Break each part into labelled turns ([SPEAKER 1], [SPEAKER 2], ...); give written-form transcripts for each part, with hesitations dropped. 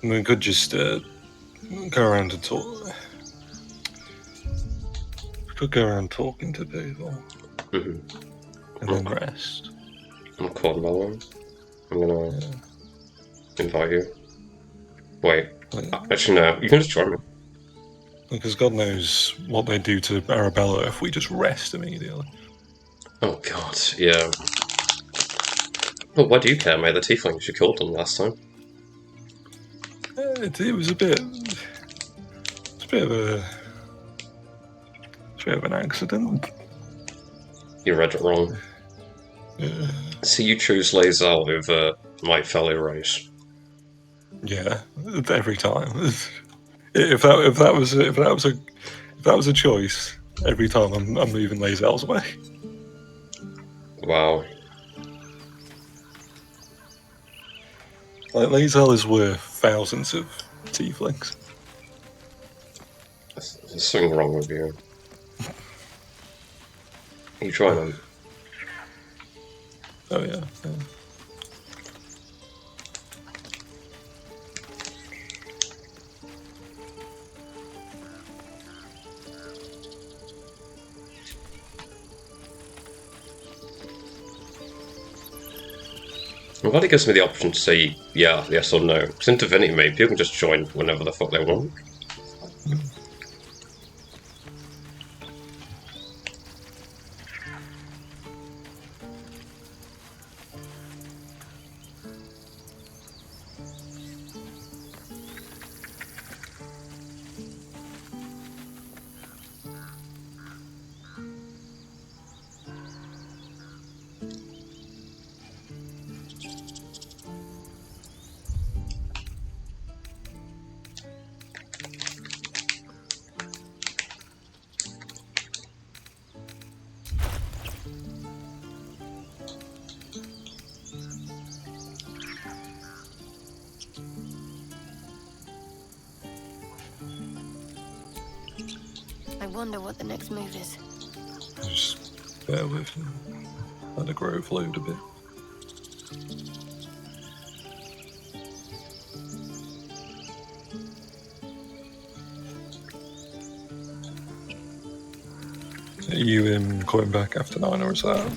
[SPEAKER 1] We could just go around and talk. We could go around talking to people. And then rest.
[SPEAKER 2] I'm Cornwall. I'm gonna invite you. Wait. Actually, no. You can just join me.
[SPEAKER 1] Because God knows what they'd do to Arabella if we just rest immediately.
[SPEAKER 2] Oh, God. Yeah. Well, why do you care, mate? The tieflings, you killed them last time.
[SPEAKER 1] It was a bit... It's a bit of a... It's a bit of an accident.
[SPEAKER 2] You read it wrong. So you choose Lae'zel over my fellow race.
[SPEAKER 1] Yeah, every time. If that was a choice, every time I'm moving Lae'zel's way.
[SPEAKER 2] Wow.
[SPEAKER 1] Like, Lae'zel is worth thousands of tieflings.
[SPEAKER 2] There's something wrong with you. You join them.
[SPEAKER 1] Oh yeah.
[SPEAKER 2] I'm glad it gives me the option to say yeah, yes or no. Because in Divinity, maybe people can just join whenever the fuck they want.
[SPEAKER 3] I wonder what the next move is.
[SPEAKER 1] Just bear with me. Let the grove load a bit. Are you coming back after 9, or is that?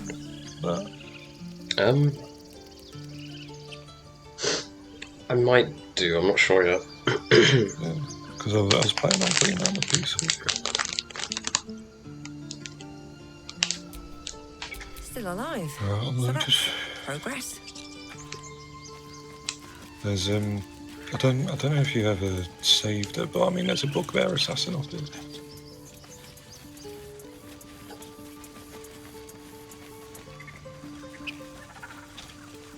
[SPEAKER 2] I might do, I'm not sure yet.
[SPEAKER 1] Because I was planning on putting around the piece.
[SPEAKER 4] Still alive.
[SPEAKER 1] So
[SPEAKER 4] that's progress.
[SPEAKER 1] There's I don't know if you ever saved it, but I mean there's a bugbear assassin up there.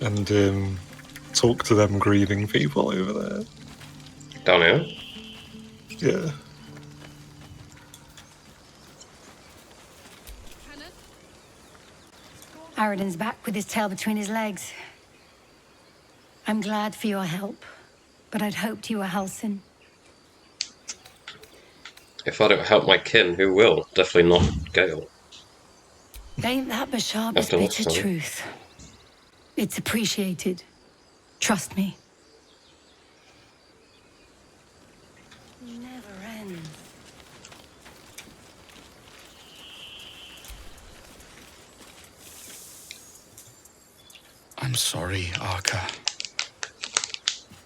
[SPEAKER 1] And talk to them grieving people over there.
[SPEAKER 2] Down here?
[SPEAKER 1] Yeah.
[SPEAKER 5] Aradin's back with his tail between his legs. I'm glad for your help, but I'd hoped you were Halsin.
[SPEAKER 2] If I don't help my kin, who will? Definitely not Gale.
[SPEAKER 5] Ain't that Basharba's bitter truth? It's appreciated. Trust me. Never ends.
[SPEAKER 6] I'm sorry, Arca.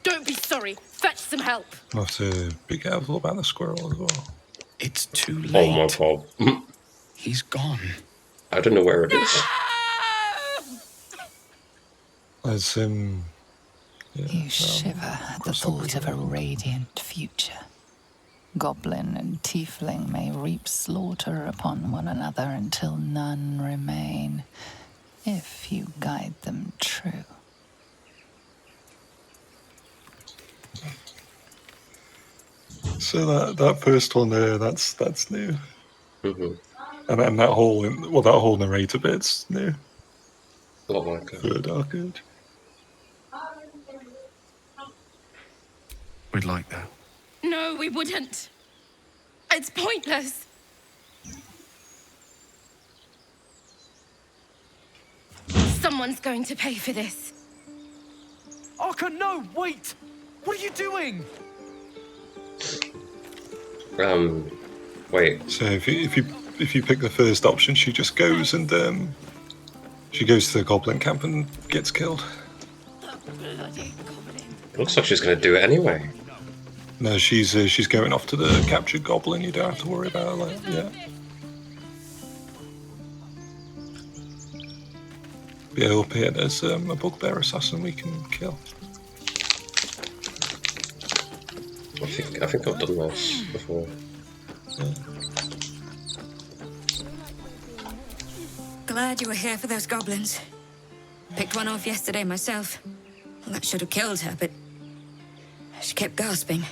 [SPEAKER 3] Don't be sorry. Fetch some help.
[SPEAKER 1] I'll have to be careful about the squirrel as well.
[SPEAKER 6] It's too late.
[SPEAKER 2] Oh my god.
[SPEAKER 6] He's gone.
[SPEAKER 2] I don't know where it is.
[SPEAKER 1] As
[SPEAKER 7] You shiver at the thought of a radiant future. Goblin and tiefling may reap slaughter upon one another until none remain, if you guide them true.
[SPEAKER 1] So that first one there, that's new.
[SPEAKER 2] Mm-hmm.
[SPEAKER 1] And then that whole narrator bit's new.
[SPEAKER 2] A lot like it.
[SPEAKER 1] Third arcade.
[SPEAKER 6] We'd like that.
[SPEAKER 3] No, we wouldn't. It's pointless. Someone's going to pay for this.
[SPEAKER 8] Arca, no, wait! What are you doing?
[SPEAKER 2] Wait.
[SPEAKER 1] So if you pick the first option, she just goes and she goes to the goblin camp and gets killed.
[SPEAKER 2] Looks like she's going to do it anyway.
[SPEAKER 1] No, she's going off to the captured goblin. You don't have to worry about that. Yeah. Yeah, up here there's a bugbear assassin we can kill.
[SPEAKER 2] I think I've done this before.
[SPEAKER 1] Yeah.
[SPEAKER 9] Glad you were here for those goblins. Picked one off yesterday myself. Well, that should have killed her, but she kept gasping.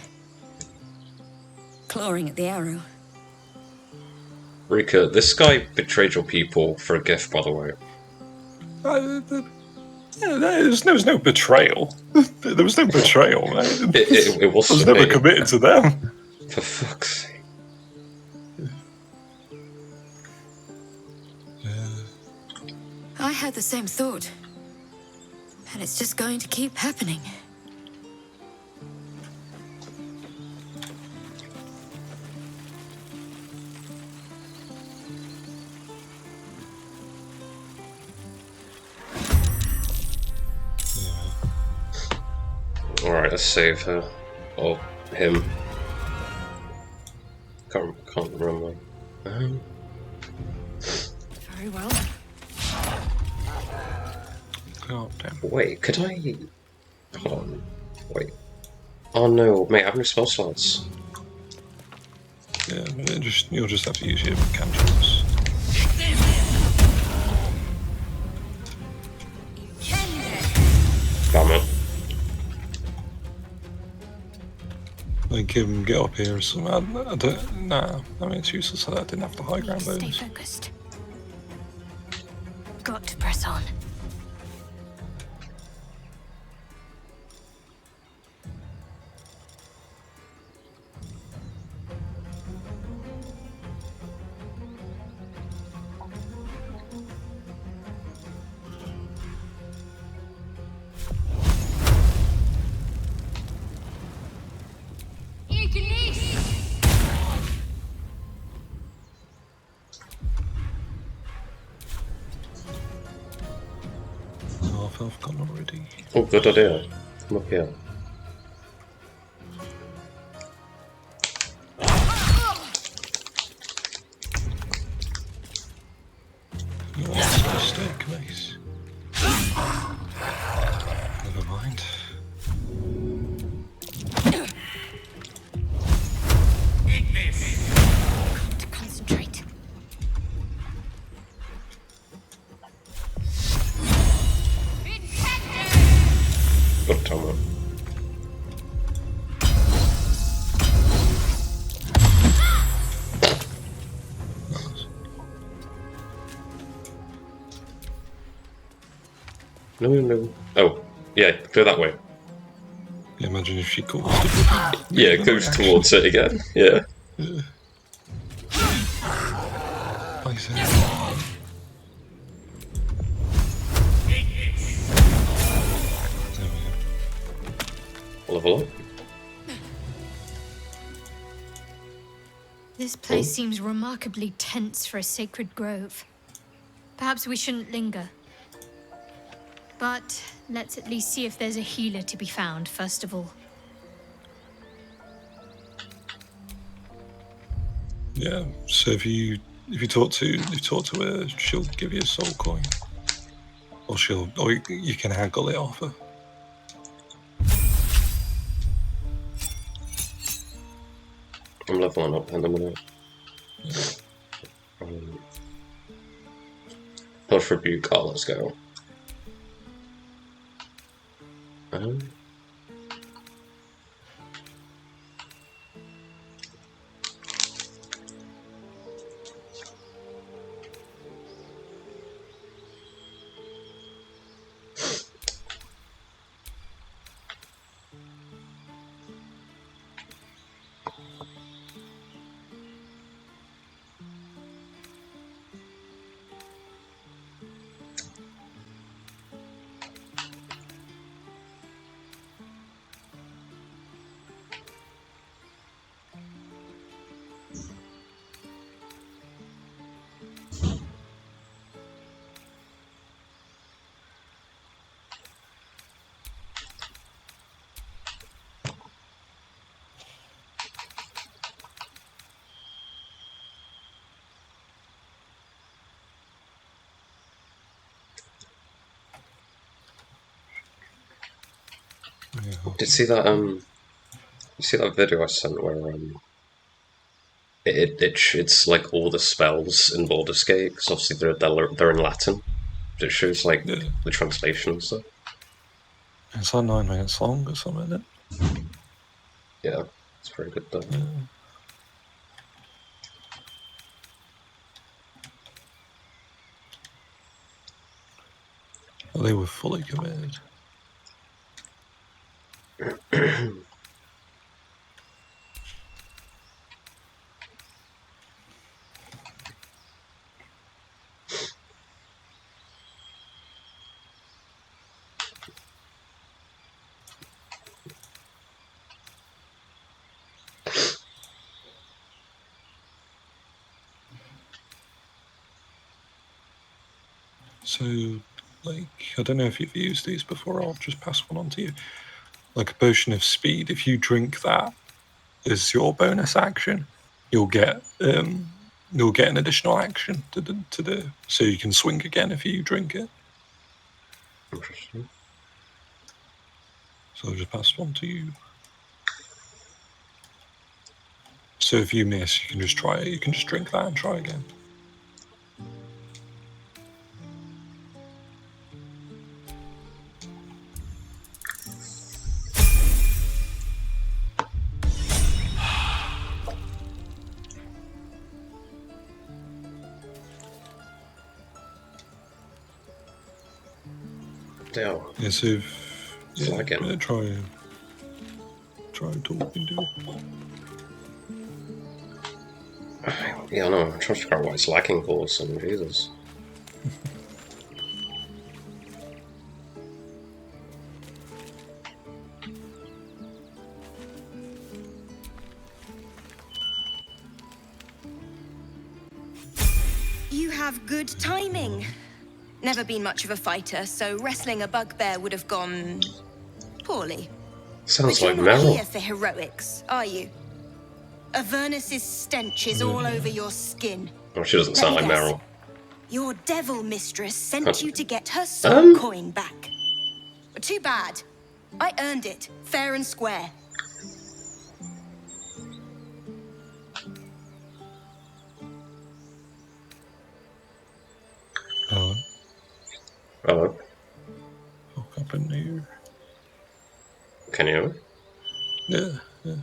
[SPEAKER 9] Clawing at the arrow.
[SPEAKER 2] Rika, this guy betrayed your people for a gift, by the way.
[SPEAKER 1] Yeah, there was no betrayal. There was no betrayal, man.
[SPEAKER 2] It was
[SPEAKER 1] I was never committed to them.
[SPEAKER 2] For fuck's sake.
[SPEAKER 9] I had the same thought. And it's just going to keep happening.
[SPEAKER 2] Alright, let's save her. Or him. Can't remember.
[SPEAKER 9] Very well.
[SPEAKER 1] God damn.
[SPEAKER 2] Wait, could I... Hold on. Wait. Oh no, mate, I have no spell slots.
[SPEAKER 1] Yeah, you'll just have to use your cantrips.
[SPEAKER 2] Damn it.
[SPEAKER 1] Like, get up here or something. I don't. Nah, I mean it's useless. I didn't have the high ground
[SPEAKER 3] Stay
[SPEAKER 1] bonus.
[SPEAKER 3] focused. Got to press on.
[SPEAKER 1] Half health gone already.
[SPEAKER 2] Oh, good idea. Come up here.
[SPEAKER 1] Oh, that's a mistake, nice. Never mind.
[SPEAKER 3] To concentrate.
[SPEAKER 2] God damn it. No. Oh, yeah, go that way.
[SPEAKER 1] Yeah, imagine if she calls the
[SPEAKER 2] Yeah, it goes towards it again. Yeah.
[SPEAKER 1] Nice. There we go.
[SPEAKER 2] Level up.
[SPEAKER 10] This place seems remarkably tense for a sacred grove. Perhaps we shouldn't linger. But let's at least see if there's a healer to be found, first of all.
[SPEAKER 1] Yeah, so if you talk to her, she'll give you a soul coin. Or you can haggle it off her.
[SPEAKER 2] I'm leveling up in a minute. Health rebuke. Oh, let's go.
[SPEAKER 1] Yeah.
[SPEAKER 2] Did you see that? You see that video I sent where it's like all the spells in Baldur's Gate, because obviously they're in Latin, but it shows like
[SPEAKER 1] Yeah.
[SPEAKER 2] the translation and stuff.
[SPEAKER 1] It's like 9 minutes long or something, isn't it?
[SPEAKER 2] Yeah, it's pretty good though.
[SPEAKER 1] Yeah. Well, they were fully committed. So, like, I don't know if you've used these before, I'll just pass one on to you. Like a potion of speed, if you drink that as your bonus action, you'll get an additional action to the so you can swing again if you drink it.
[SPEAKER 2] Interesting.
[SPEAKER 1] So I'll just pass one to you. So if you miss, you can just try it. You can just drink that and try again.
[SPEAKER 2] Yeah.
[SPEAKER 1] Yeah, so if,
[SPEAKER 2] It's like him.
[SPEAKER 1] try talking to it.
[SPEAKER 2] Yeah, I know. I'm trying to figure out what it's lacking for. Some Jesus.
[SPEAKER 8] You have good timing. Never been much of a fighter, so wrestling a bugbear would have gone poorly.
[SPEAKER 2] Sounds
[SPEAKER 8] But
[SPEAKER 2] like
[SPEAKER 8] you're not
[SPEAKER 2] Meryl.
[SPEAKER 8] here for heroics, are you? Avernus's stench is all over your skin.
[SPEAKER 2] Oh, she doesn't sound
[SPEAKER 8] Let
[SPEAKER 2] like
[SPEAKER 8] me guess.
[SPEAKER 2] Meryl.
[SPEAKER 8] Your devil mistress sent you to get her soul coin back. But too bad. I earned it, fair and square.
[SPEAKER 1] Hello.
[SPEAKER 2] Hello.
[SPEAKER 1] Fuck up in here.
[SPEAKER 2] Can you hear me?
[SPEAKER 1] Yeah, yeah.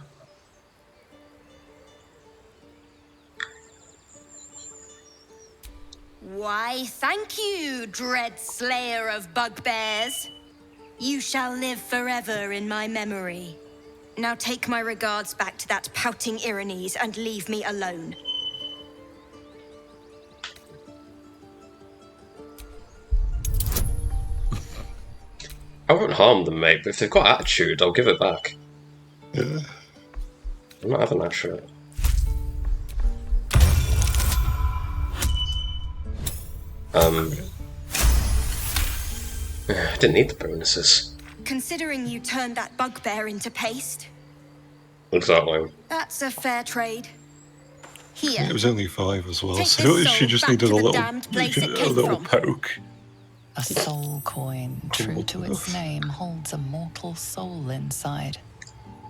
[SPEAKER 8] Why, thank you, dread slayer of bugbears. You shall live forever in my memory. Now take my regards back to that pouting Irenes and leave me alone.
[SPEAKER 2] I won't harm them, mate, but if they've got attitude, I'll give it back.
[SPEAKER 1] Yeah.
[SPEAKER 2] I'm not having that shit. I didn't need the bonuses.
[SPEAKER 8] Considering you turned that bugbear into paste,
[SPEAKER 2] Exactly.
[SPEAKER 8] that's a fair trade. Here,
[SPEAKER 1] It was only 5 as well,
[SPEAKER 8] Take
[SPEAKER 1] so
[SPEAKER 8] this
[SPEAKER 1] she
[SPEAKER 8] soul
[SPEAKER 1] just
[SPEAKER 8] back
[SPEAKER 1] needed
[SPEAKER 8] to
[SPEAKER 1] a
[SPEAKER 8] the
[SPEAKER 1] little,
[SPEAKER 8] damned place it
[SPEAKER 1] a
[SPEAKER 8] came
[SPEAKER 1] little
[SPEAKER 8] from.
[SPEAKER 1] poke.
[SPEAKER 7] A soul coin, true to its
[SPEAKER 1] enough.
[SPEAKER 7] name, holds a mortal soul inside.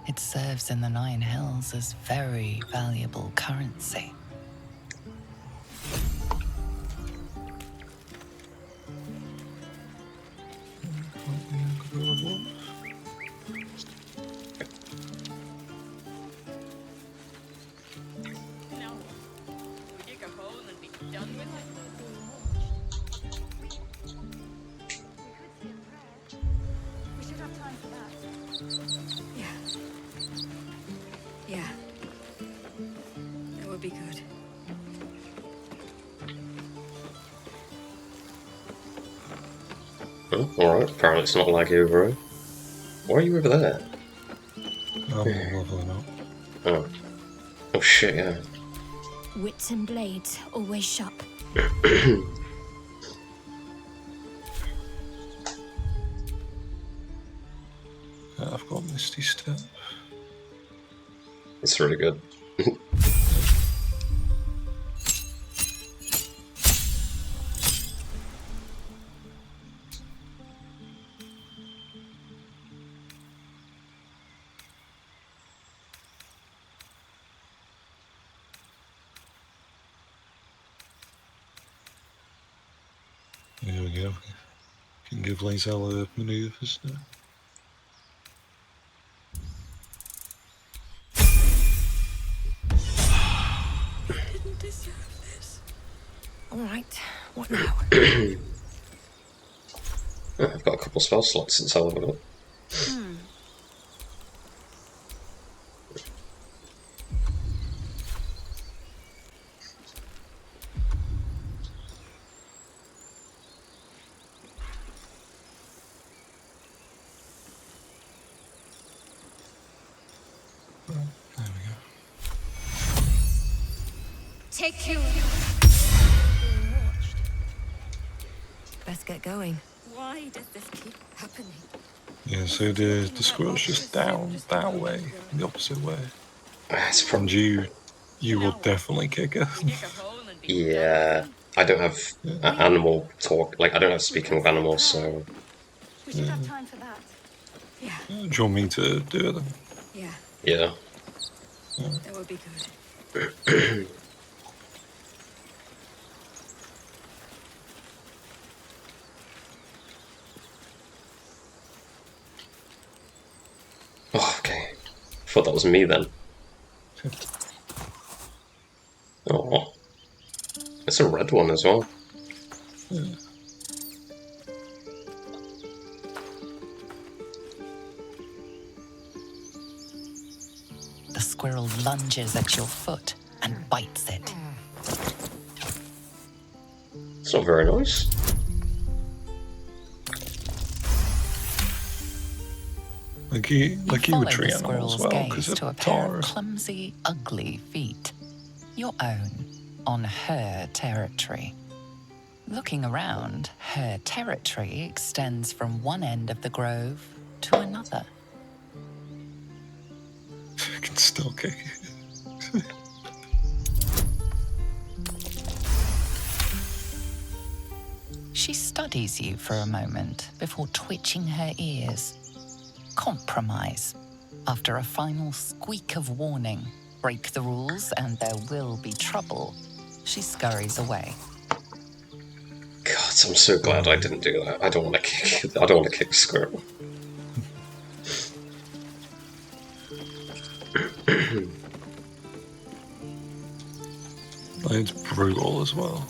[SPEAKER 7] It serves in the Nine Hells as very valuable currency.
[SPEAKER 9] Yeah. That would be good.
[SPEAKER 2] Oh, alright, apparently it's not laggy over here. Why are you over there?
[SPEAKER 1] I'm leveling up.
[SPEAKER 2] Oh. Oh shit, yeah.
[SPEAKER 10] Wits and blades, always sharp.
[SPEAKER 1] I've got Misty Step.
[SPEAKER 2] It's really good.
[SPEAKER 1] you go. You can give Lazella maneuvers now.
[SPEAKER 4] Didn't deserve this. All right, what now?
[SPEAKER 2] I've got a couple spell slots since I leveled up.
[SPEAKER 1] There we go.
[SPEAKER 8] Take you.
[SPEAKER 4] Best get going. Why does this keep happening?
[SPEAKER 1] Yeah, so the squirrel's just down that way, the opposite way.
[SPEAKER 2] It's from
[SPEAKER 1] And you will definitely kick her.
[SPEAKER 2] yeah. I don't have animal talk. Like I don't have speaking with animals, so.
[SPEAKER 5] We should have time for that.
[SPEAKER 4] Yeah.
[SPEAKER 1] Do you want me to do it then?
[SPEAKER 4] Yeah.
[SPEAKER 2] Yeah.
[SPEAKER 4] That would be good.
[SPEAKER 2] Oh, okay. I thought that was me then. Oh. It's a red one as well.
[SPEAKER 1] Yeah.
[SPEAKER 7] The squirrel lunges at your foot and bites it.
[SPEAKER 2] It's not very nice.
[SPEAKER 1] Like you would
[SPEAKER 7] Follow
[SPEAKER 1] treat
[SPEAKER 7] the
[SPEAKER 1] animals
[SPEAKER 7] squirrel's
[SPEAKER 1] well,
[SPEAKER 7] gaze
[SPEAKER 1] because
[SPEAKER 7] to a
[SPEAKER 1] of
[SPEAKER 7] pair
[SPEAKER 1] Tara.
[SPEAKER 7] of clumsy, ugly feet. Your own, on her territory. Looking around, her territory extends from one end of the grove to another.
[SPEAKER 1] I can still kick it.
[SPEAKER 7] She studies you for a moment before twitching her ears. Compromise. After a final squeak of warning, break the rules and there will be trouble, she scurries away.
[SPEAKER 2] God, I'm so glad I didn't do that. I don't want to kick. I don't want to kick squirrel.
[SPEAKER 1] It's brutal as well.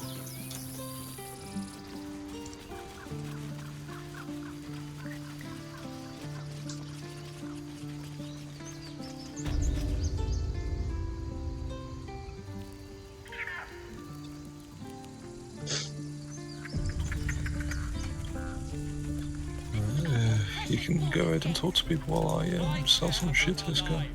[SPEAKER 1] You can go ahead and talk to people while I sell some shit to this guy.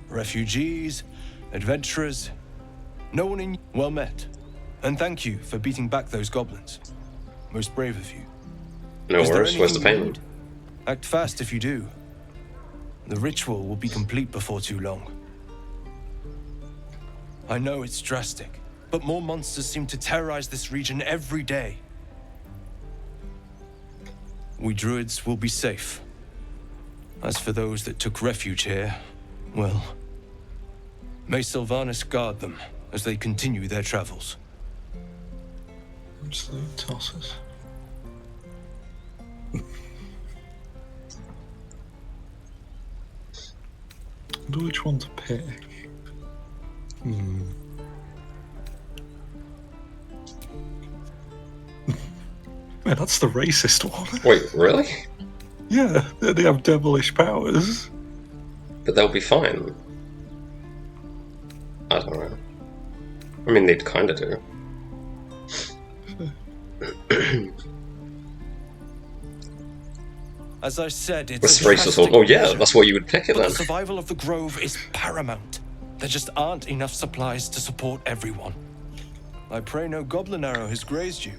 [SPEAKER 11] Refugees, adventurers, no one in well met. And thank you for beating back those goblins. Most brave of you.
[SPEAKER 2] No
[SPEAKER 11] Is there
[SPEAKER 2] worries, where's the
[SPEAKER 11] anything you
[SPEAKER 2] payment?
[SPEAKER 11] need? Act fast if you do. The ritual will be complete before too long. I know it's drastic, but more monsters seem to terrorize this region every day. We druids will be safe. As for those that took refuge here, well, may Sylvanas guard them as they continue their travels.
[SPEAKER 1] Absolute tosses. Wonder which one to pick. Man, that's the racist one.
[SPEAKER 2] Wait, really?
[SPEAKER 1] Yeah, they have devilish powers.
[SPEAKER 2] But they'll be fine. I don't know. I mean, they'd kind of do.
[SPEAKER 11] As I said, it's
[SPEAKER 2] What's
[SPEAKER 11] a
[SPEAKER 2] racist?
[SPEAKER 11] drastic
[SPEAKER 2] Oh yeah,
[SPEAKER 11] measure,
[SPEAKER 2] that's why you would pick it
[SPEAKER 11] but
[SPEAKER 2] then.
[SPEAKER 11] the survival of the grove is paramount. There just aren't enough supplies to support everyone. I pray no goblin arrow has grazed you.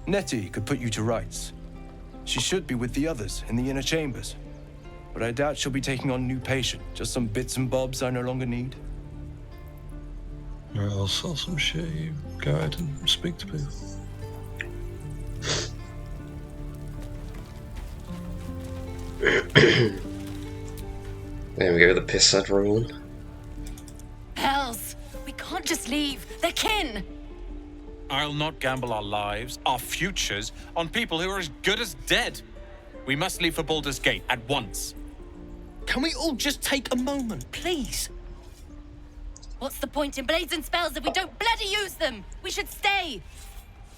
[SPEAKER 11] Nettie could put you to rights. She should be with the others in the inner chambers. But I doubt she'll be taking on new patient. Just some bits and bobs I no longer need.
[SPEAKER 1] Alright, I'll sell some shit. You go ahead and speak to people.
[SPEAKER 2] There we go, the piss head rolling.
[SPEAKER 7] Hells!
[SPEAKER 8] Let's leave. They're kin.
[SPEAKER 12] I'll not gamble our lives, our futures, on people who are as good as dead. We must leave for Baldur's Gate at once.
[SPEAKER 11] Can we all just take a moment, please?
[SPEAKER 8] What's the point in blades and spells if we don't bloody use them? We should stay.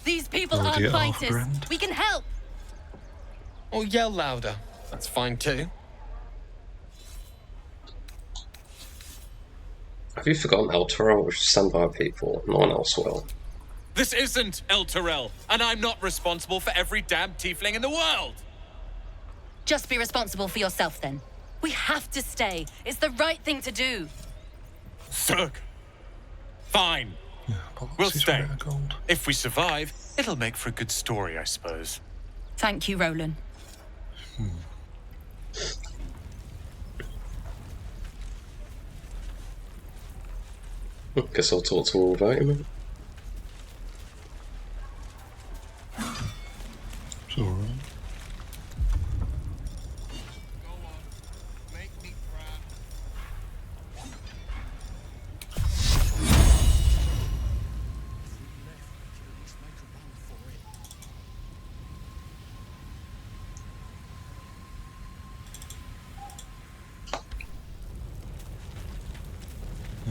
[SPEAKER 8] These people
[SPEAKER 1] Bloody
[SPEAKER 8] aren't fighters.
[SPEAKER 1] half-grand.
[SPEAKER 8] We can help.
[SPEAKER 11] Or yell louder. That's fine too.
[SPEAKER 2] Have you forgotten Elturel? We should stand by people. No one else will.
[SPEAKER 12] This isn't El Terrell, and I'm not responsible for every damn tiefling in the world!
[SPEAKER 8] Just be responsible for yourself then. We have to stay. It's the right thing to do.
[SPEAKER 12] Zerg. Fine.
[SPEAKER 1] Yeah,
[SPEAKER 12] We'll
[SPEAKER 1] he's
[SPEAKER 12] stay.
[SPEAKER 1] rare gold.
[SPEAKER 12] If we survive, it'll make for a good story, I suppose.
[SPEAKER 8] Thank you, Roland.
[SPEAKER 2] Guess I'll talk to all about him.
[SPEAKER 1] It's alright.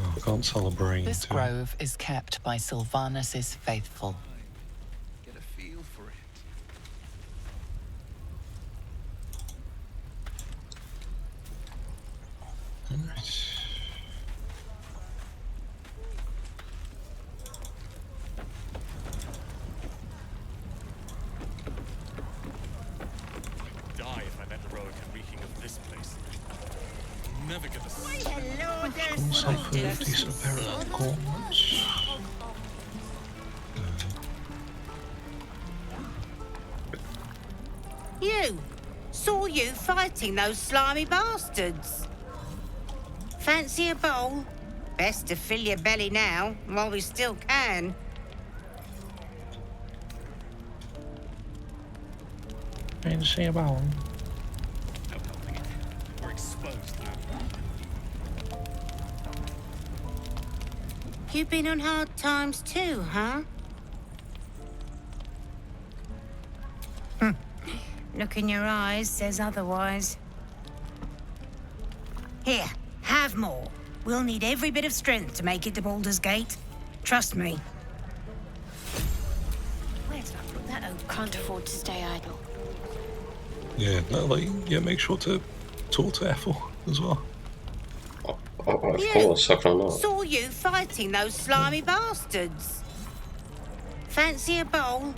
[SPEAKER 1] Oh, I can't sell a brain
[SPEAKER 7] This
[SPEAKER 1] to
[SPEAKER 7] grove is kept by Sylvanus' faithful.
[SPEAKER 11] Get a feel for it.
[SPEAKER 1] Alright.
[SPEAKER 12] Die if I met a rogue reeking of this place. Never gonna
[SPEAKER 1] Can sell for a decent pair of gauntlets.
[SPEAKER 13] You! Saw you fighting those slimy bastards. Fancy a bowl? Best to fill your belly now, while we still can.
[SPEAKER 1] Fancy a bowl.
[SPEAKER 12] We're exposed now.
[SPEAKER 13] You've been on hard times too, huh? Look in your eyes says otherwise. Here, have more. We'll need every bit of strength to make it to Baldur's Gate. Trust me.
[SPEAKER 3] Where did I put that oak? Can't afford to stay idle.
[SPEAKER 1] Yeah, no, like, yeah, make sure to talk to Ethel as well.
[SPEAKER 2] Of course, how can I not?
[SPEAKER 13] Saw you fighting those slimy bastards. Fancy a bowl?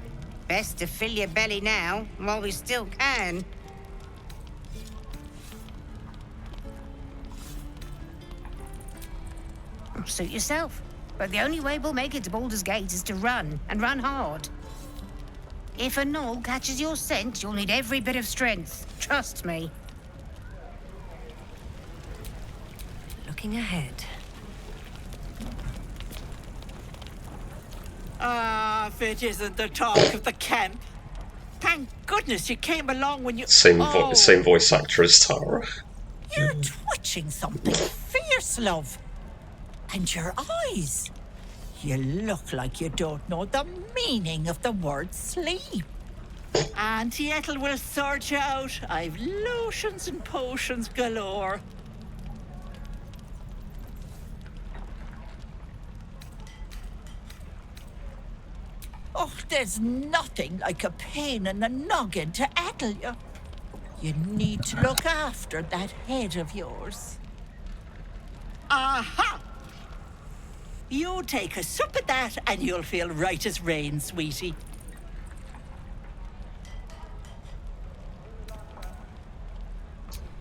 [SPEAKER 13] Best to fill your belly now, while we still can. Suit yourself. But the only way we'll make it to Baldur's Gate is to run, and run hard. If a gnoll catches your scent, you'll need every bit of strength. Trust me.
[SPEAKER 8] Looking ahead.
[SPEAKER 14] Ah, if it isn't the talk of the camp. Thank goodness you came along when you...
[SPEAKER 2] Same voice actor as Tara.
[SPEAKER 14] You're twitching something fierce, love. And your eyes. You look like you don't know the meaning of the word sleep. Auntie Ethel will sort you out. I've lotions and potions galore. Oh, there's nothing like a pain in the noggin to addle you. You need to look after that head of yours. Aha! You take a sup at that and you'll feel right as rain, sweetie.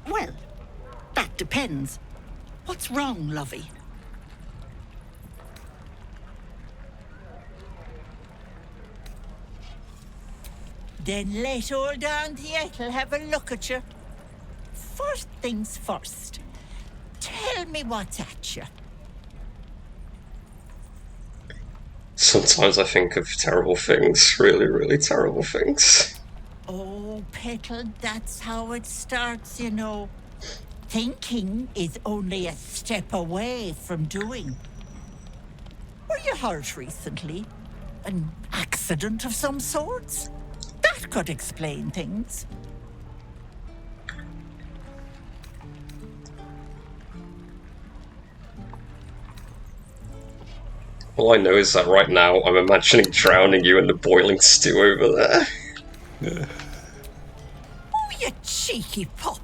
[SPEAKER 14] Well, that depends. What's wrong, lovey? Then let old Auntie Ethel have a look at you. First things first. Tell me what's at you.
[SPEAKER 2] Sometimes I think of terrible things, really, really terrible things.
[SPEAKER 14] Oh, Petal, that's how it starts, you know. Thinking is only a step away from doing. Were you hurt recently? An accident of some sorts? That could explain things.
[SPEAKER 2] All I know is that right now I'm imagining drowning you in the boiling stew over there.
[SPEAKER 1] Yeah.
[SPEAKER 14] Oh, you cheeky pup.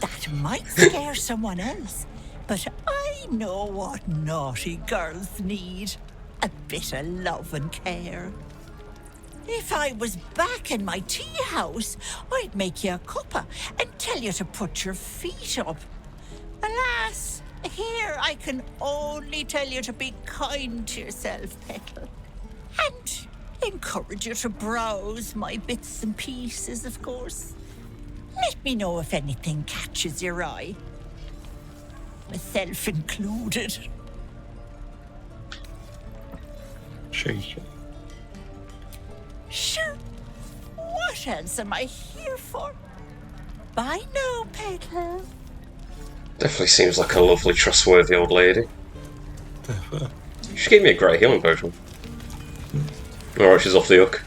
[SPEAKER 14] That might scare someone else, but I know what naughty girls need. A bit of love and care. If I was back in my tea house, I'd make you a cuppa and tell you to put your feet up. Alas, here I can only tell you to be kind to yourself, Petal. And encourage you to browse my bits and pieces, of course. Let me know if anything catches your eye. Myself included.
[SPEAKER 1] Shaky.
[SPEAKER 14] Sure. What else am I here for? Bye now, Petal.
[SPEAKER 2] Definitely seems like a lovely, trustworthy old lady.
[SPEAKER 1] Definitely.
[SPEAKER 2] She gave me a great healing potion. Alright, she's off the hook.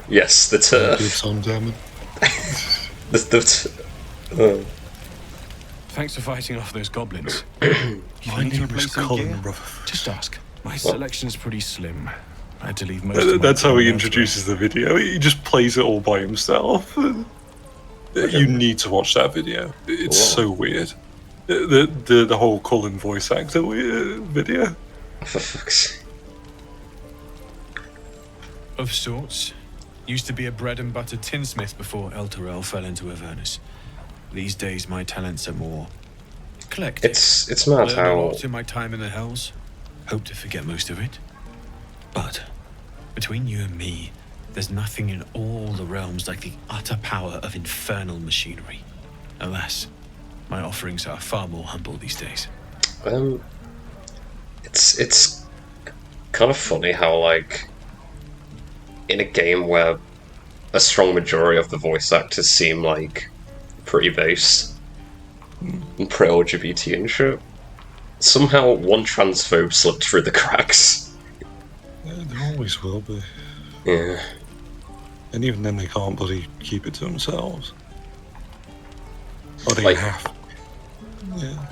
[SPEAKER 2] Yes, the turf.
[SPEAKER 1] Good song, damn
[SPEAKER 11] Thanks for fighting off those goblins.
[SPEAKER 1] My name is Colin Rutherford.
[SPEAKER 11] Just ask. My selection's pretty slim. I had to leave most of
[SPEAKER 1] That's how he introduces the video. He just plays it all by himself. You need to watch that video. It's so weird. The whole Cullen voice actor video.
[SPEAKER 2] For fuck's sake.
[SPEAKER 11] Of sorts. Used to be a bread and butter tinsmith before El Terrell fell into Avernus. These days my talents are more collective.
[SPEAKER 2] It's mad
[SPEAKER 11] Learned
[SPEAKER 2] how
[SPEAKER 11] a lot in my time in the Hells. Hope to forget most of it. But between you and me, there's nothing in all the realms like the utter power of infernal machinery. Alas, my offerings are far more humble these days.
[SPEAKER 2] It's kind of funny how, like, in a game where a strong majority of the voice actors seem like pretty base and pro-LGBT and shit, somehow one transphobe slipped through the cracks.
[SPEAKER 1] Yeah, there always will be.
[SPEAKER 2] Yeah.
[SPEAKER 1] And even then they can't bloody keep it to themselves. Or they
[SPEAKER 2] Like-
[SPEAKER 1] have. Yeah.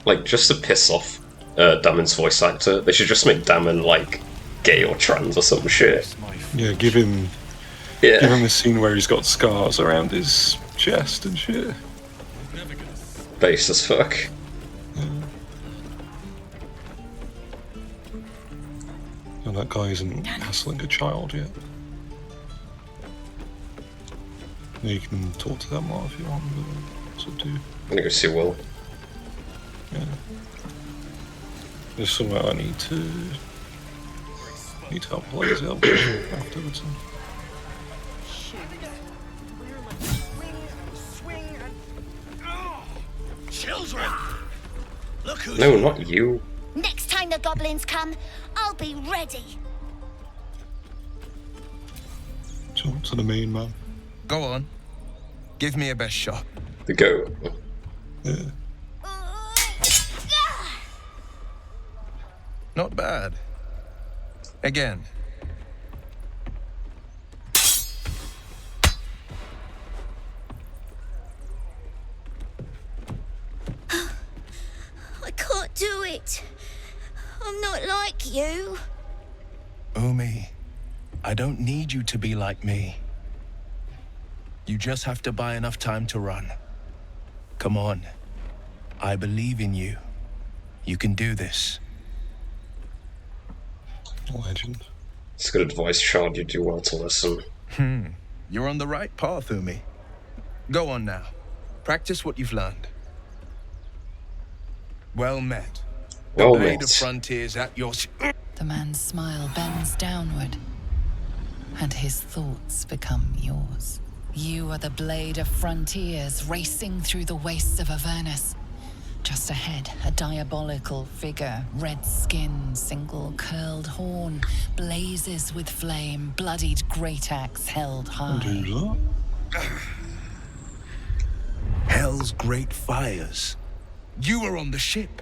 [SPEAKER 2] Like, just to piss off Damon's voice actor, they should just make Damon, like, gay or trans or some shit.
[SPEAKER 1] Yeah, give him a scene where he's got scars around his chest and shit.
[SPEAKER 2] Base as fuck.
[SPEAKER 1] And that guy isn't hassling a child yet. You can talk to them more if you want, but it's up to you.
[SPEAKER 2] I'm gonna go see Will.
[SPEAKER 1] Yeah. There's somewhere I need to help Blaze out afterwards.
[SPEAKER 6] Children! Look who's
[SPEAKER 2] No, not you.
[SPEAKER 3] Next time the goblins come, I'll be ready.
[SPEAKER 1] Talk to the main man.
[SPEAKER 11] Go on. Give me a best shot.
[SPEAKER 2] The goat.
[SPEAKER 1] Yeah.
[SPEAKER 11] Not bad. Again.
[SPEAKER 8] I can't do it. I'm not like you.
[SPEAKER 11] Umi, I don't need you to be like me. You just have to buy enough time to run. Come on. I believe in you. You can do this.
[SPEAKER 1] Legend.
[SPEAKER 2] It's good advice, Shard. You do well to listen.
[SPEAKER 11] You're on the right path, Umi. Go on now. Practice what you've learned. Well met.
[SPEAKER 2] Well
[SPEAKER 11] the Blade
[SPEAKER 2] met.
[SPEAKER 11] of Frontiers at your...
[SPEAKER 7] The man's smile bends downward, and his thoughts become yours. You are the Blade of Frontiers racing through the wastes of Avernus. Just ahead, a diabolical figure, red skin, single curled horn, blazes with flame, bloodied great axe held high.
[SPEAKER 11] Hell's great fires. You were on the ship.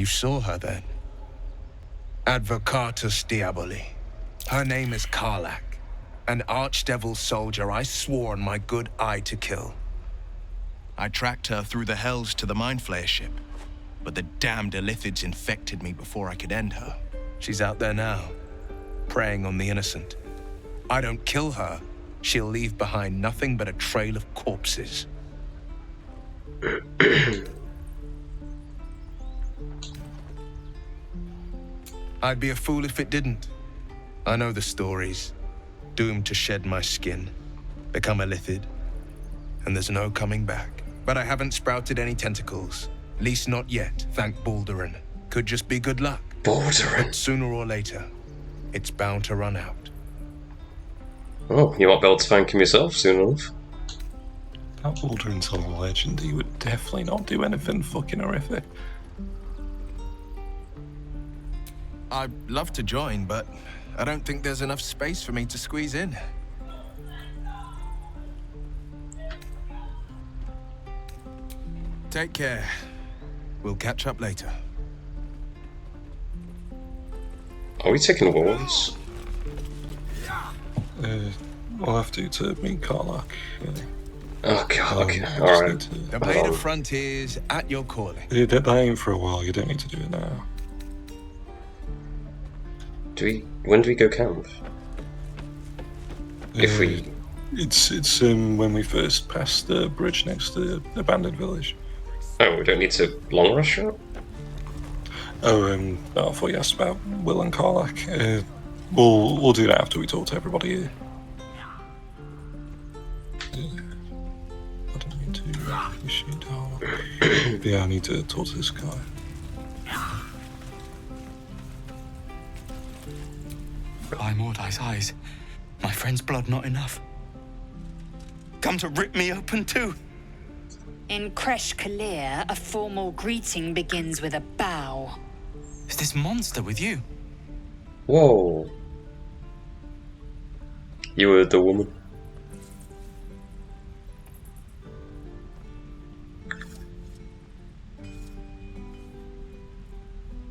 [SPEAKER 15] You saw her then? Advocatus Diaboli. Her name is Karlach, an archdevil soldier I swore on my good eye to kill. I tracked her through the hells to the Mind Flayer ship, but the damned Illithids infected me before I could end her. She's out there now, preying on the innocent. I don't kill her, she'll leave behind nothing but a trail of corpses. I'd be a fool if it didn't. I know the stories. Doomed to shed my skin, become a Illithid, and there's no coming back. But I haven't sprouted any tentacles. Least not yet, thank Baldurin. Could just be good luck.
[SPEAKER 2] Baldurin?
[SPEAKER 15] But sooner or later, it's bound to run out.
[SPEAKER 2] Oh, you might be able to thank him yourself soon enough.
[SPEAKER 1] That Baldurin's a legend. He would definitely not do anything fucking horrific.
[SPEAKER 15] I'd love to join, but I don't think there's enough space for me to squeeze in. Take care. We'll catch up later.
[SPEAKER 2] Are we taking walls?
[SPEAKER 1] We'll have to meet Karlach.
[SPEAKER 2] Oh god, okay. Alright.
[SPEAKER 15] The Blade of Frontiers at your calling.
[SPEAKER 1] You did that aim for a while, you don't need to do it now.
[SPEAKER 2] When do we go camp?
[SPEAKER 1] It's when we first pass the bridge next to the abandoned village.
[SPEAKER 2] Oh, we don't need to long rush it?
[SPEAKER 1] Oh, I thought you asked about Will and Karlach. We'll do that after we talk to everybody here. I don't need to issue Karlach. Yeah, I need to talk to this guy.
[SPEAKER 16] By Mordai's eyes, my friend's blood not enough. Come to rip me open too.
[SPEAKER 17] In Kresh Kalir, a formal greeting begins with a bow.
[SPEAKER 16] Is this monster with you?
[SPEAKER 2] Whoa. You were the woman.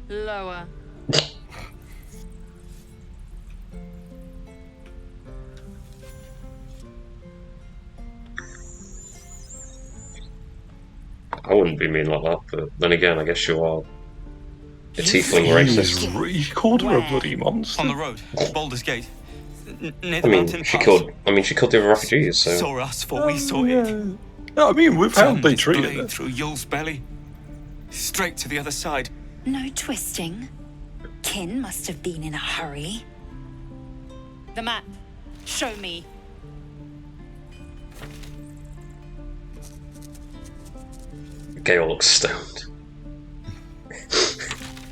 [SPEAKER 17] Lower.
[SPEAKER 2] I wouldn't be mean like that, but then again, I guess you are a tiefling racist.
[SPEAKER 1] He called her a bloody monster.
[SPEAKER 16] On the road, Baldur's Gate. Near
[SPEAKER 2] I
[SPEAKER 16] the
[SPEAKER 2] mean,
[SPEAKER 16] mountain
[SPEAKER 2] she
[SPEAKER 16] pass.
[SPEAKER 2] killed the other refugees, so...
[SPEAKER 16] Saw us for we saw it.
[SPEAKER 1] I mean, we've how they
[SPEAKER 16] Turned
[SPEAKER 1] treated
[SPEAKER 16] blade
[SPEAKER 1] her.
[SPEAKER 16] through Yul's belly. Straight to the other side.
[SPEAKER 17] No twisting. Kin must have been in a hurry. The map. Show me.
[SPEAKER 2] Gale looks stoned.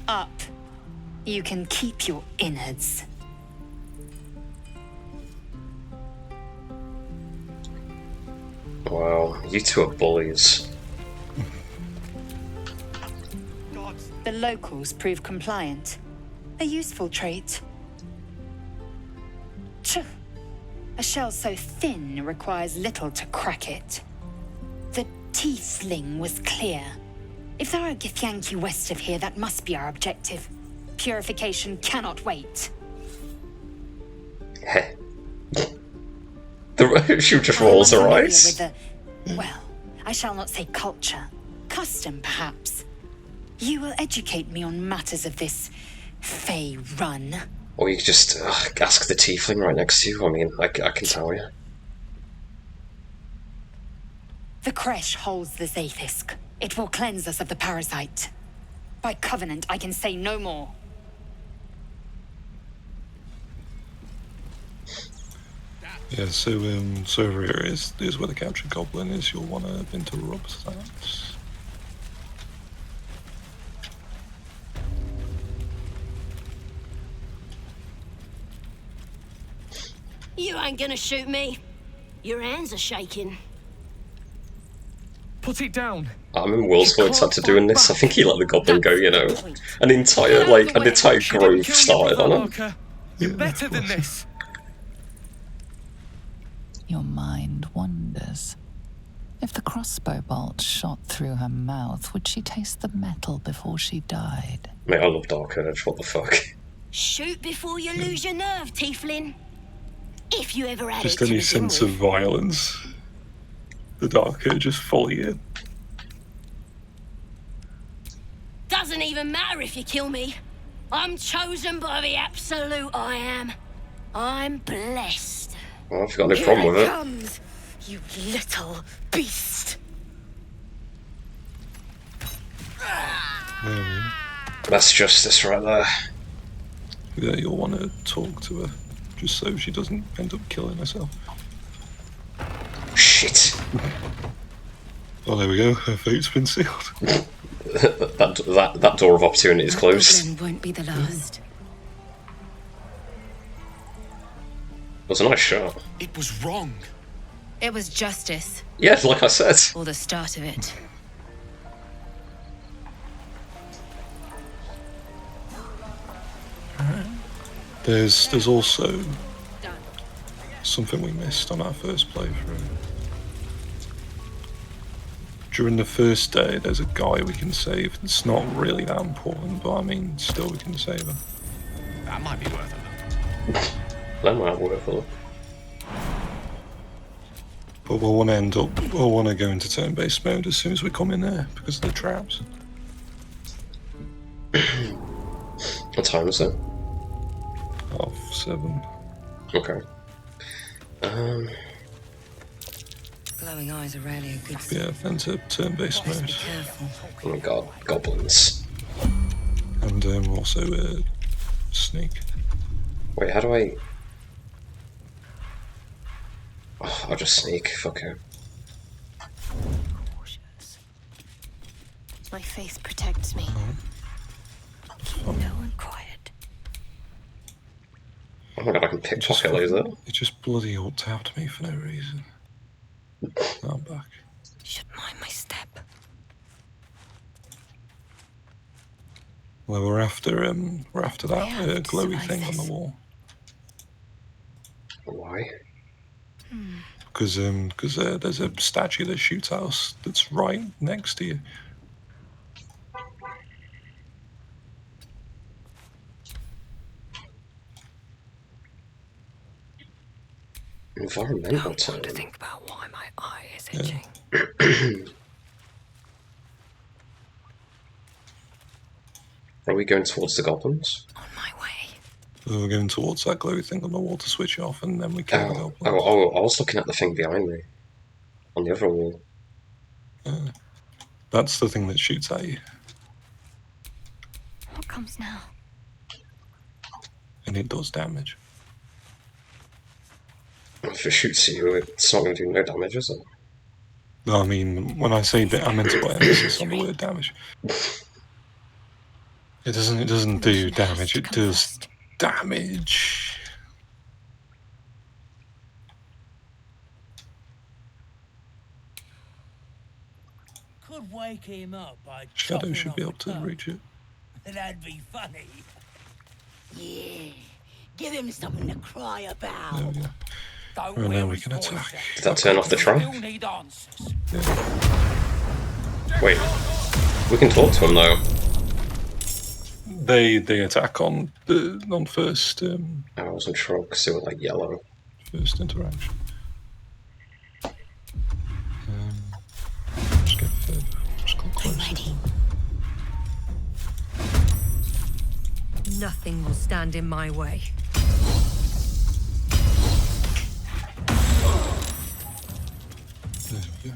[SPEAKER 17] Up. You can keep your innards.
[SPEAKER 2] Wow, you two are bullies.
[SPEAKER 17] The locals prove compliant. A useful trait. Tch. A shell so thin requires little to crack it. The tiefling was clear. If there are Githyanki west of here, that must be our objective. Purification cannot wait.
[SPEAKER 2] Heh. She just rolls her eyes.
[SPEAKER 17] Well, I shall not say culture. Custom, perhaps. You will educate me on matters of this Fey run.
[SPEAKER 2] Or you could just ask the tiefling right next to you. I mean, I can tell you.
[SPEAKER 17] The Kresh holds the Zaithisk. It will cleanse us of the parasite. By covenant, I can say no more.
[SPEAKER 1] Yeah, so over here is where the captured goblin is. You'll want to interrupt that.
[SPEAKER 3] You ain't gonna shoot me. Your hands are shaking.
[SPEAKER 11] Put it down.
[SPEAKER 2] I remember Will's voice had to doing this. I think he let the goblin go, you know. An entire grove started on him.
[SPEAKER 11] You're better than this.
[SPEAKER 7] Your mind wanders. If the crossbow bolt shot through her mouth, would she taste the metal before she died?
[SPEAKER 2] Mate, I love Dark Urge, what the fuck?
[SPEAKER 3] Shoot before you lose your nerve, Tiefling. If you ever had
[SPEAKER 1] Just
[SPEAKER 3] it to
[SPEAKER 1] any
[SPEAKER 3] begin
[SPEAKER 1] sense
[SPEAKER 3] with.
[SPEAKER 1] of violence. The Dark Urge is fully in.
[SPEAKER 3] Doesn't even matter if you kill me. I'm chosen by the Absolute, I am. I'm blessed.
[SPEAKER 2] Well, I've got no problem with it.
[SPEAKER 3] Comes, you little beast.
[SPEAKER 2] That's justice right there.
[SPEAKER 1] Yeah, you'll want to talk to her, just so she doesn't end up killing herself.
[SPEAKER 2] Shit.
[SPEAKER 1] Oh, there we go. Her fate's been sealed.
[SPEAKER 2] that door of opportunity is closed.
[SPEAKER 4] Goblin won't be the last.
[SPEAKER 2] It was a nice shot.
[SPEAKER 16] It was wrong.
[SPEAKER 4] It was justice.
[SPEAKER 2] Yeah, like I said.
[SPEAKER 4] Or the start of it.
[SPEAKER 1] There's also something we missed on our first playthrough. During the first day, there's a guy we can save. It's not really that important, but I mean, still we can save him.
[SPEAKER 16] That might be worth a look.
[SPEAKER 2] That might work a look.
[SPEAKER 1] But we'll want to go into turn-based mode as soon as we come in there because of the traps.
[SPEAKER 2] What time is it?
[SPEAKER 1] 7:30.
[SPEAKER 2] Okay.
[SPEAKER 4] Glowing eyes are rarely a good sign.
[SPEAKER 1] Yeah, enter turn-based mode.
[SPEAKER 2] Oh my god, goblins.
[SPEAKER 1] And also sneak.
[SPEAKER 2] Wait, how do I... Oh, I'll just sneak, fuck it.
[SPEAKER 4] My faith protects me. Keep no one quiet.
[SPEAKER 2] Oh my god, I can pickpocket laser.
[SPEAKER 1] It just bloody alt-tapped me for no reason. Now I'm back.
[SPEAKER 4] Should mind my step.
[SPEAKER 1] Well, we're after that glowy thing on the wall.
[SPEAKER 2] Why?
[SPEAKER 1] Because there's a statue that shoots at us that's right next to you.
[SPEAKER 2] Environmental time.
[SPEAKER 4] To think about why my eye is itching.
[SPEAKER 2] Are we going towards the goblins?
[SPEAKER 4] On my way.
[SPEAKER 1] We're going towards that glowy thing on the wall to switch it off, and then we kill the goblins.
[SPEAKER 2] Oh, I was looking at the thing behind me. On the other wall.
[SPEAKER 1] That's the thing that shoots at you.
[SPEAKER 4] What comes now?
[SPEAKER 1] And it does damage.
[SPEAKER 2] If it shoots you, it's not going to do no damage, is it?
[SPEAKER 1] No, I mean, when I say that, I meant to put emphasis on the word damage. It doesn't do damage, it does damage.
[SPEAKER 6] Could wake him up by
[SPEAKER 1] Shadow
[SPEAKER 6] chopping
[SPEAKER 1] should be
[SPEAKER 6] off
[SPEAKER 1] able to
[SPEAKER 6] a toe.
[SPEAKER 1] reach it.
[SPEAKER 6] That'd be funny.
[SPEAKER 14] Yeah. Give him something to cry about.
[SPEAKER 1] There we go. Right, now we can attack.
[SPEAKER 2] Did that turn off the trap? Wait. We can talk to him though.
[SPEAKER 1] They attack on first
[SPEAKER 2] I wasn't sure because they were like yellow.
[SPEAKER 1] First interaction. Just get further. Just go closer.
[SPEAKER 8] Nothing will stand in my way.
[SPEAKER 1] There we go.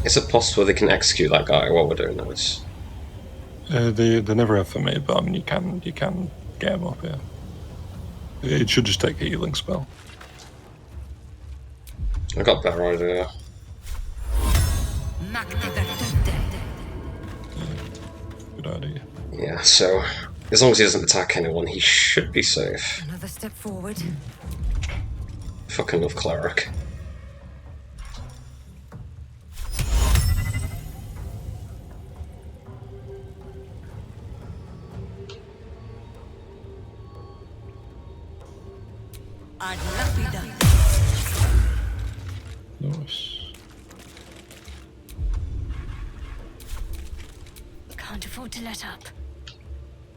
[SPEAKER 2] Is it possible they can execute that guy while we're doing this?
[SPEAKER 1] They never have for me, but I mean you can get him up here. It should just take a healing spell.
[SPEAKER 2] I got a better idea.
[SPEAKER 1] Good idea.
[SPEAKER 2] Yeah, so as long as he doesn't attack anyone, he should be safe.
[SPEAKER 8] Another step forward.
[SPEAKER 2] Fucking love cleric.
[SPEAKER 14] I'd love be done.
[SPEAKER 1] Nice.
[SPEAKER 10] Can't afford to let up.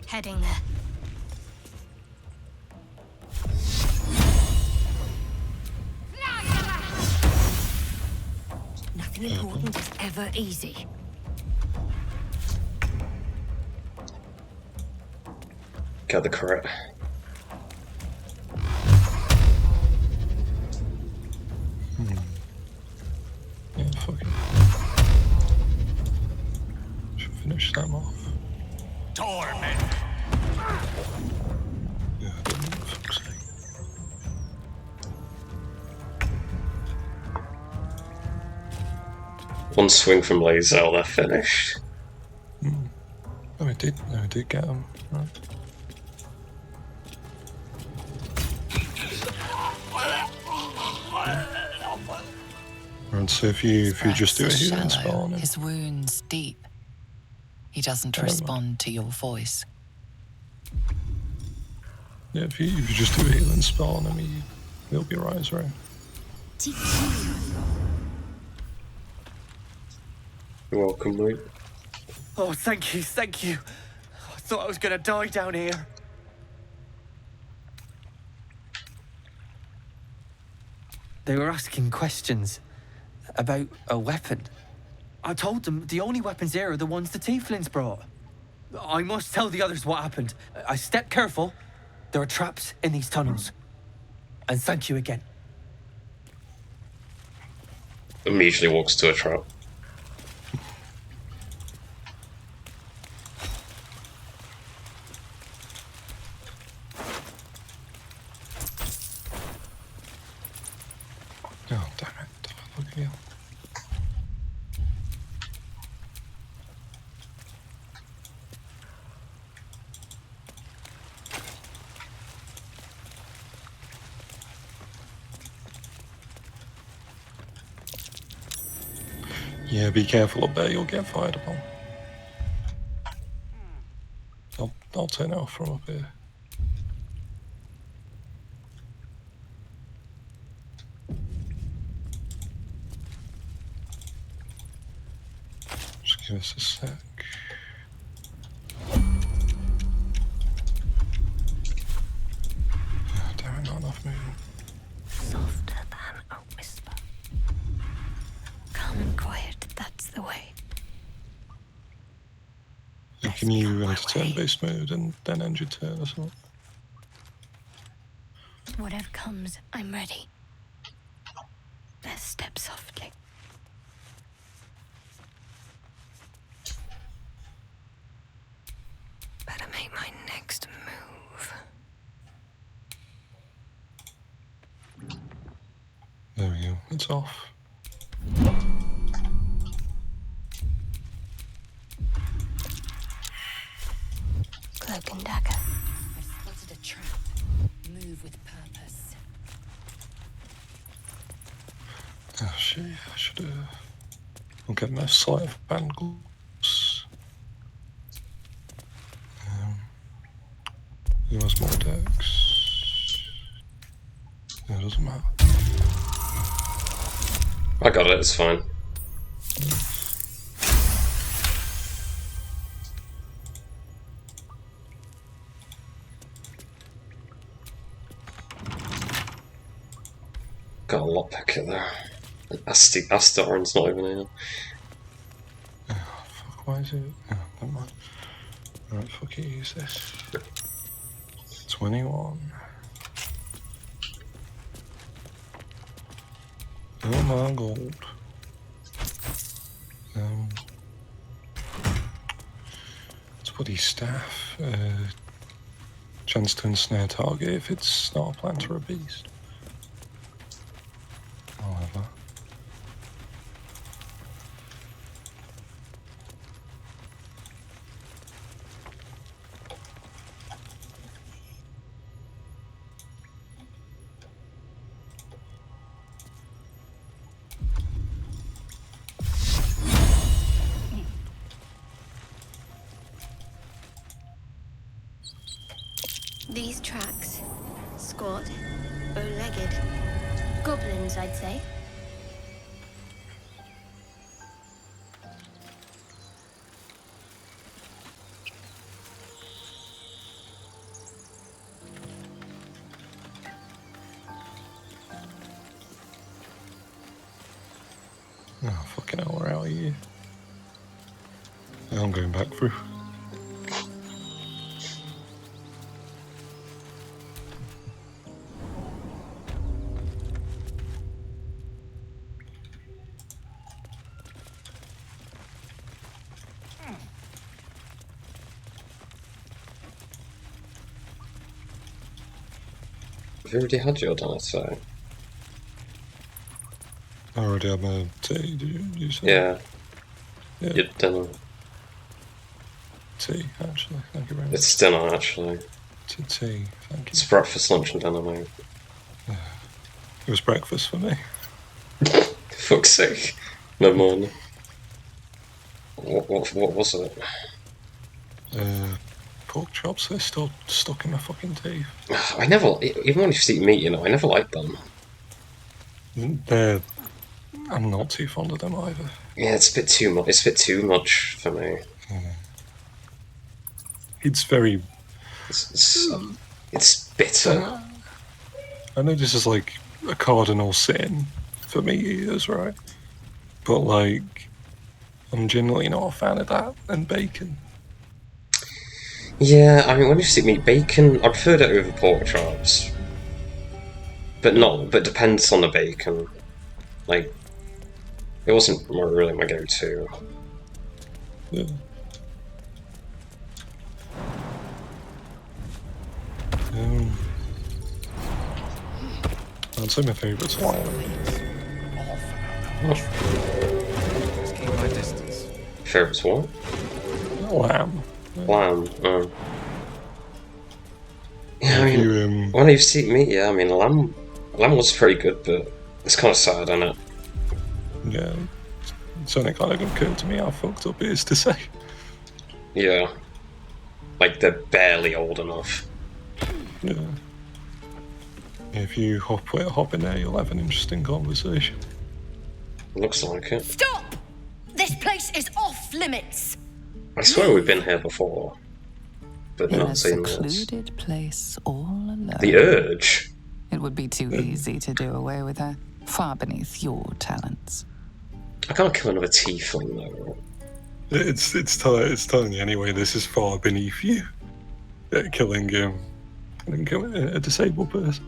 [SPEAKER 10] Heading there.
[SPEAKER 13] Nothing important is ever easy.
[SPEAKER 2] Get the crit.
[SPEAKER 1] Yeah, fuck it. Should finish them off.
[SPEAKER 12] Torment.
[SPEAKER 1] Yeah, I didn't, for fuck's sake.
[SPEAKER 2] One swing from Lae'zel, they're finished.
[SPEAKER 1] Oh, I did get them. Right. Right, so if you just do a healing spell on him.
[SPEAKER 7] His wounds deep. He doesn't respond to your voice.
[SPEAKER 1] Yeah, if you just do a healing spell on him, he'll be right as rain.
[SPEAKER 2] You're welcome, mate.
[SPEAKER 18] Oh, thank you, thank you. I thought I was gonna die down here. They were asking questions about a weapon. I told them the only weapons here are the ones the Tieflings brought. I must tell the others what happened. I stepped careful. There are traps in these tunnels. And thank you again.
[SPEAKER 2] Immediately walks to a trap.
[SPEAKER 1] Oh, damn it. Look at you. Yeah, be careful up there, you'll get fired upon. I'll turn it off from up here. Just give us a sec. Oh, damn it, not enough movement.
[SPEAKER 10] Softer than a whisper. Calm and quiet, that's the way.
[SPEAKER 1] And can you enter turn-based mode and then end your turn or something?
[SPEAKER 10] Whatever comes, I'm ready. Let's step softly.
[SPEAKER 4] Better make my next move.
[SPEAKER 1] There we go, it's off.
[SPEAKER 10] Cloak and dagger.
[SPEAKER 17] I've spotted a trap. Move with purpose.
[SPEAKER 1] Oh shit, I should I'll get my sleight of hand gloves. Who has more decks? Yeah, it doesn't matter.
[SPEAKER 2] I got it, it's fine. Got a lockpick in there. Astarone's not even in.
[SPEAKER 1] Oh, fuck, why is it? Oh, never mind. Alright, fuck it, use this. 21. Oh my gold. It's bloody staff. Chance to ensnare target if it's not a plant or a beast. I'll have that.
[SPEAKER 10] These tracks, squat,
[SPEAKER 8] Bow-legged. Goblins, I'd say.
[SPEAKER 1] Oh, fucking hell, where are you? I'm going back through.
[SPEAKER 2] Have you already had your dinner today?
[SPEAKER 1] I already had my tea, did you say?
[SPEAKER 2] Yeah.
[SPEAKER 1] Yeah.
[SPEAKER 2] Your dinner.
[SPEAKER 1] Tea, actually. Thank you very much.
[SPEAKER 2] It's dinner, actually.
[SPEAKER 1] Tea, thank you.
[SPEAKER 2] It's breakfast, lunch, and dinner, mate.
[SPEAKER 1] It was breakfast for me.
[SPEAKER 2] Fuck's sake. No morning. What was it?
[SPEAKER 1] Pork chops, they're still stuck in my fucking teeth.
[SPEAKER 2] I never, even when you eat meat, you know, I never liked them.
[SPEAKER 1] I'm not too fond of them either.
[SPEAKER 2] Yeah, it's a bit too much. It's a bit too much for me.
[SPEAKER 1] It's very.
[SPEAKER 2] It's bitter.
[SPEAKER 1] I know this is like a cardinal sin for meat eaters, right? But like, I'm generally not a fan of that and bacon.
[SPEAKER 2] Yeah, I mean, when you eat meat, bacon, I preferred it over pork chops. But depends on the bacon. Like, it wasn't really my go-to.
[SPEAKER 1] Yeah. I'd say my favourite's lamb.
[SPEAKER 11] Just keep my distance.
[SPEAKER 2] Favourite's what?
[SPEAKER 1] Lamb.
[SPEAKER 2] Lamb. Yeah, I mean, when I used to eat meat, yeah, I mean, lamb was pretty good, but it's kind of sad, isn't it?
[SPEAKER 1] Yeah. It's only kind of occurred to me how fucked up it is to say.
[SPEAKER 2] Yeah. Like, they're barely old enough.
[SPEAKER 1] Yeah. If you hop in there, you'll have an interesting conversation.
[SPEAKER 2] Looks like it.
[SPEAKER 3] Stop! This place is off limits.
[SPEAKER 2] I swear we've been here before, but
[SPEAKER 7] In
[SPEAKER 2] not
[SPEAKER 7] a
[SPEAKER 2] seen this.
[SPEAKER 7] secluded place all alone.
[SPEAKER 2] The urge.
[SPEAKER 7] It would be too easy to do away with her. Far beneath your talents.
[SPEAKER 2] I can't kill another tiefling though.
[SPEAKER 1] It's telling you anyway. This is far beneath you. Killing a disabled person.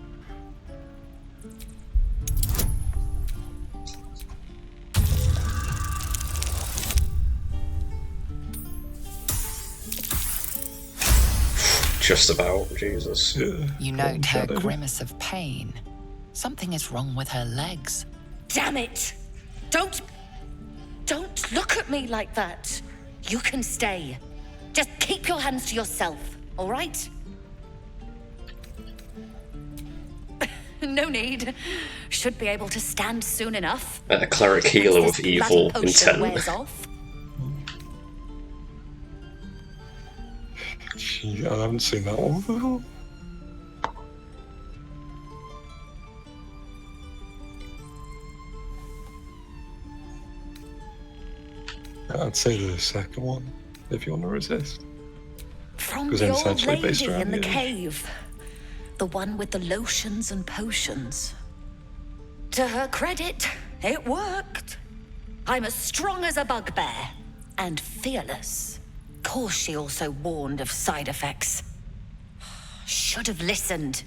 [SPEAKER 2] Just about, Jesus.
[SPEAKER 1] Yeah.
[SPEAKER 7] You note her grimace of pain. Something is wrong with her legs.
[SPEAKER 3] Damn it! Don't look at me like that. You can stay. Just keep your hands to yourself, all right? No need. Should be able to stand soon enough.
[SPEAKER 2] A cleric healer with
[SPEAKER 3] This
[SPEAKER 2] evil
[SPEAKER 3] bloody potion
[SPEAKER 2] intent.
[SPEAKER 3] wears off.
[SPEAKER 1] Gee, I haven't seen that one before. I'd say the second one, if you want to resist.
[SPEAKER 3] From
[SPEAKER 1] Because
[SPEAKER 3] the
[SPEAKER 1] then it's
[SPEAKER 3] old
[SPEAKER 1] actually based
[SPEAKER 3] lady
[SPEAKER 1] around
[SPEAKER 3] in the
[SPEAKER 1] the image.
[SPEAKER 3] cave. The one with the lotions and potions. To her credit, it worked. I'm as strong as a bugbear. And fearless. Course she also warned of side effects. Should have listened.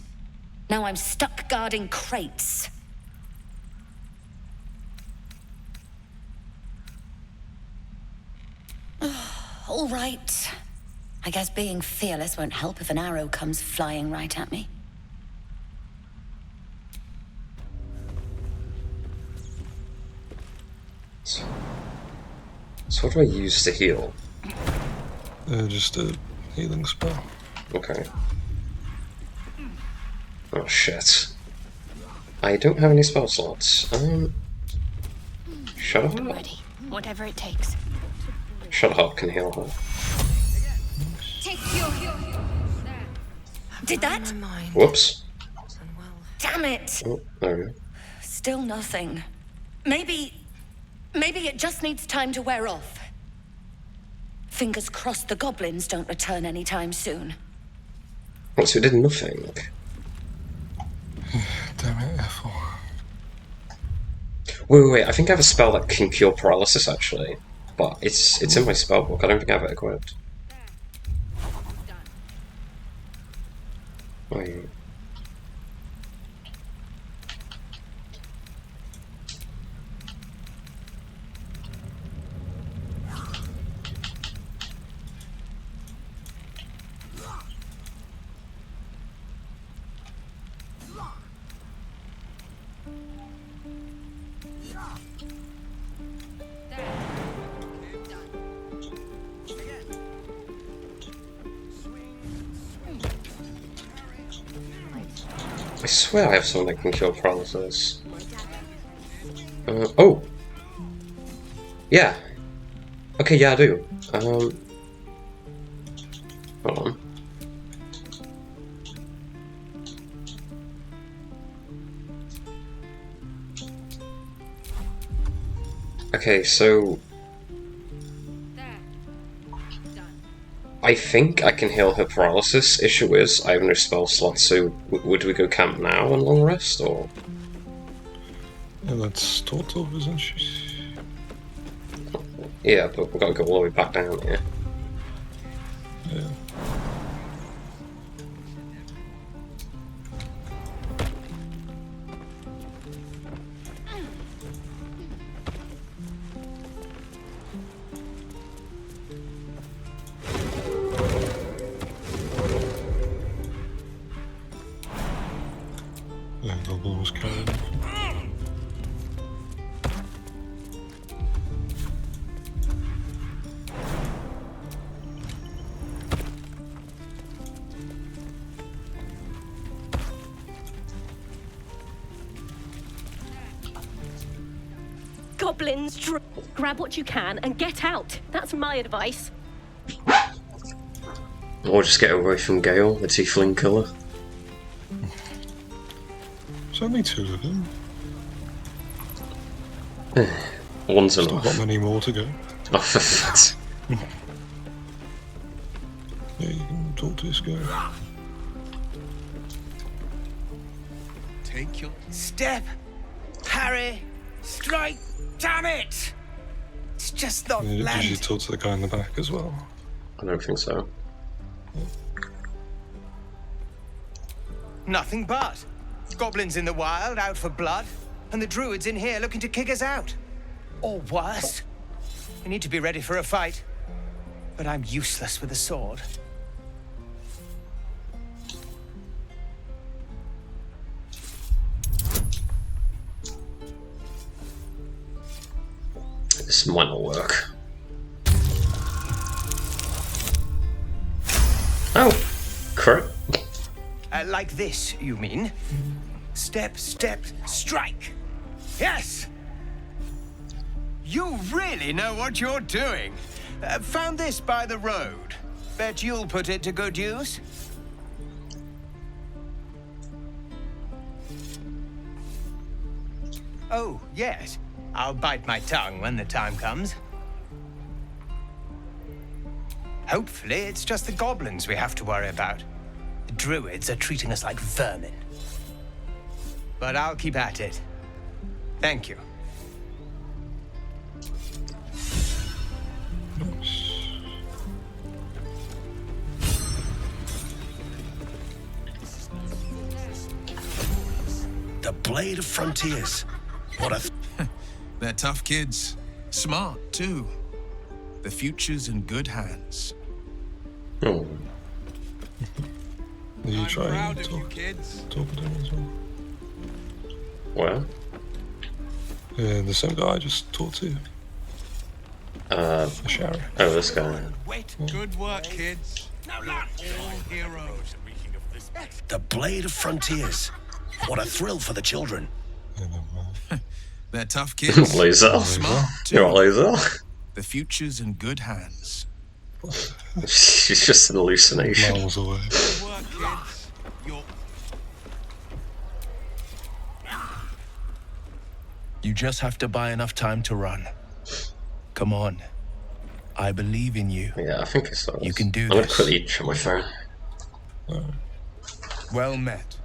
[SPEAKER 3] Now I'm stuck guarding crates. All right. I guess being fearless won't help if an arrow comes flying right at me.
[SPEAKER 2] So what do I use to heal?
[SPEAKER 1] Just a healing spell.
[SPEAKER 2] Okay. Oh shit. I don't have any spell slots. Shut up.
[SPEAKER 10] Ready. Whatever it takes.
[SPEAKER 2] Shut up can heal her.
[SPEAKER 3] Did that?
[SPEAKER 2] Whoops.
[SPEAKER 3] Damn it!
[SPEAKER 2] Oh, there we go.
[SPEAKER 3] Still nothing. Maybe it just needs time to wear off. Fingers crossed the goblins don't return anytime soon.
[SPEAKER 2] Oh, so it did nothing.
[SPEAKER 1] Damn it, Ethel.
[SPEAKER 2] Wait, I think I have a spell that can cure paralysis, actually. But it's in my spellbook. I don't think I have it equipped. Wait. I swear I have something that can cure paralysis. Oh! Yeah! Okay, yeah, I do. Hold on. Okay, so... I think I can heal her paralysis. Issue is, I have no spell slots, so would we go camp now and long rest, or...?
[SPEAKER 1] Yeah, that's Tortov, isn't she?
[SPEAKER 2] Yeah, but we've got to go all the way back down here.
[SPEAKER 1] Yeah. The goblin was carried off.
[SPEAKER 19] Goblins, grab what you can and get out. That's my advice.
[SPEAKER 2] Or just get away from Gale, the tiefling killer.
[SPEAKER 1] There's only 2 of them.
[SPEAKER 2] One's
[SPEAKER 1] Still
[SPEAKER 2] enough.
[SPEAKER 1] got many more to go.
[SPEAKER 2] Oh, for fuck's
[SPEAKER 1] Yeah, you can talk to this guy.
[SPEAKER 6] Take your step, parry, strike. Damn it! It's just not
[SPEAKER 1] Did you
[SPEAKER 6] land.
[SPEAKER 1] talk to the guy in the back as well?
[SPEAKER 2] I don't think so.
[SPEAKER 20] Nothing but. Goblins in the wild, out for blood, and the druids in here looking to kick us out. Or worse. We need to be ready for a fight. But I'm useless with a sword.
[SPEAKER 2] This might not work. Oh! Crit.
[SPEAKER 20] Like this, you mean? Step, step, strike. Yes! You really know what you're doing. Found this by the road. Bet you'll put it to good use. Oh, yes. I'll bite my tongue when the time comes. Hopefully, it's just the goblins we have to worry about. The druids are treating us like vermin. But I'll keep at it. Thank you.
[SPEAKER 15] The Blade of Frontiers. What a...
[SPEAKER 21] They're tough kids. Smart, too. The future's in good hands.
[SPEAKER 2] Oh.
[SPEAKER 1] Did you try
[SPEAKER 21] proud
[SPEAKER 1] and
[SPEAKER 21] of you,
[SPEAKER 1] talk
[SPEAKER 21] kids.
[SPEAKER 1] to them as well?
[SPEAKER 2] Where?
[SPEAKER 1] Yeah, the same guy I just talked to. Sherry.
[SPEAKER 2] Oh, this guy.
[SPEAKER 21] Good work, kids. You're all heroes.
[SPEAKER 15] The Blade of Frontiers. What a thrill for the children.
[SPEAKER 21] They're tough kids.
[SPEAKER 2] Laser.
[SPEAKER 21] Smart, too.
[SPEAKER 2] You're not laser.
[SPEAKER 21] The future's in good hands.
[SPEAKER 2] She's just an hallucination.
[SPEAKER 1] Miles away.
[SPEAKER 21] Good work, kids. You're...
[SPEAKER 15] just have to buy enough time to run. Come on. I believe in you.
[SPEAKER 2] Yeah, I think it's
[SPEAKER 15] You can do
[SPEAKER 2] I'm gonna
[SPEAKER 15] this.
[SPEAKER 2] quickly check my phone.
[SPEAKER 15] Well met.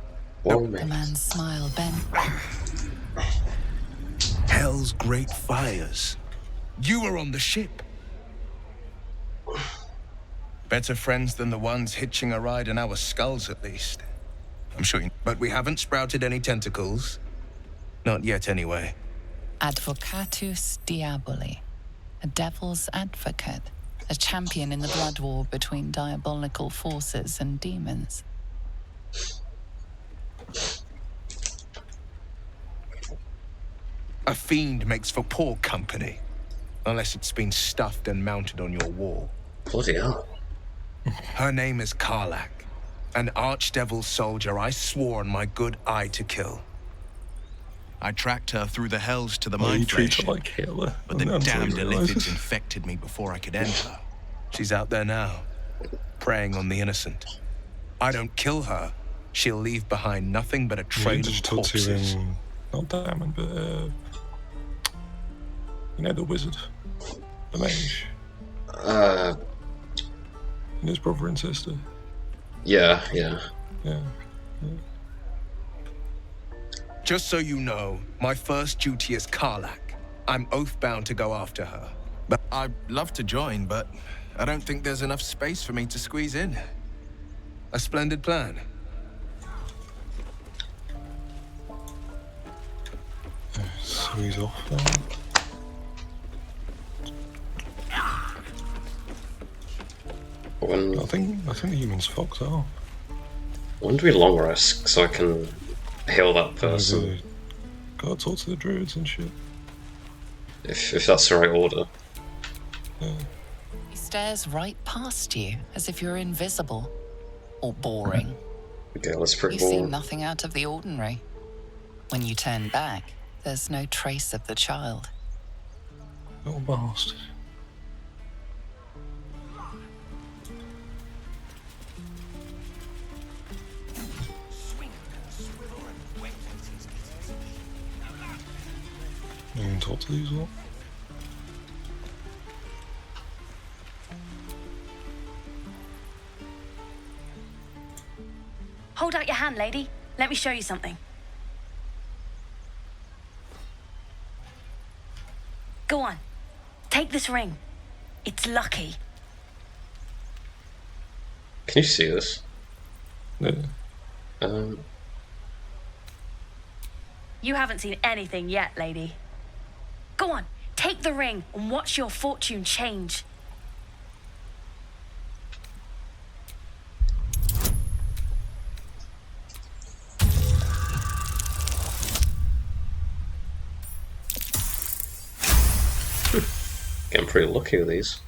[SPEAKER 2] Well
[SPEAKER 7] The man's smile bent.
[SPEAKER 15] Hell's great fires. You were on the ship. Better friends than the ones hitching a ride in our skulls, at least. I'm sure you... But we haven't sprouted any tentacles. Not yet, anyway.
[SPEAKER 7] Advocatus Diaboli, a devil's advocate, a champion in the blood war between diabolical forces and demons.
[SPEAKER 15] A fiend makes for poor company, unless it's been stuffed and mounted on your wall.
[SPEAKER 2] Bloody hell.
[SPEAKER 15] Her name is Karlach, an archdevil soldier I swore on my good eye to kill. I tracked her through the hells to the mind
[SPEAKER 1] treat
[SPEAKER 15] flash,
[SPEAKER 1] her like Hitler.
[SPEAKER 15] but the damned Illithids infected me before I could end her. She's out there now, preying on the innocent. I don't kill her, she'll leave behind nothing but a trail
[SPEAKER 1] Did you
[SPEAKER 15] of
[SPEAKER 1] talk to
[SPEAKER 15] corpses.
[SPEAKER 1] not Diamond, but you know, the wizard, the mage, and his brother and sister.
[SPEAKER 2] Yeah.
[SPEAKER 15] Just so you know, my first duty is Karlach. I'm oath-bound to go after her. But I'd love to join, but I don't think there's enough space for me to squeeze in. A splendid plan.
[SPEAKER 1] Squeeze off there. I think the humans fucked off.
[SPEAKER 2] When do we long rest so I can heal that person?
[SPEAKER 1] Gotta talk to the druids and shit.
[SPEAKER 2] If that's the right order.
[SPEAKER 7] He stares right past you, as if you're invisible. Or boring.
[SPEAKER 2] Okay, that's pretty
[SPEAKER 7] You see
[SPEAKER 2] boring.
[SPEAKER 7] nothing out of the ordinary. When you turn back, there's no trace of the child.
[SPEAKER 1] Little bastard. You can talk to these lot.
[SPEAKER 9] Hold out your hand, lady. Let me show you something. Go on. Take this ring. It's lucky.
[SPEAKER 2] Can you see this?
[SPEAKER 1] Yeah.
[SPEAKER 9] You haven't seen anything yet, lady. Go on. Take the ring and watch your fortune change.
[SPEAKER 2] Getting pretty lucky with these.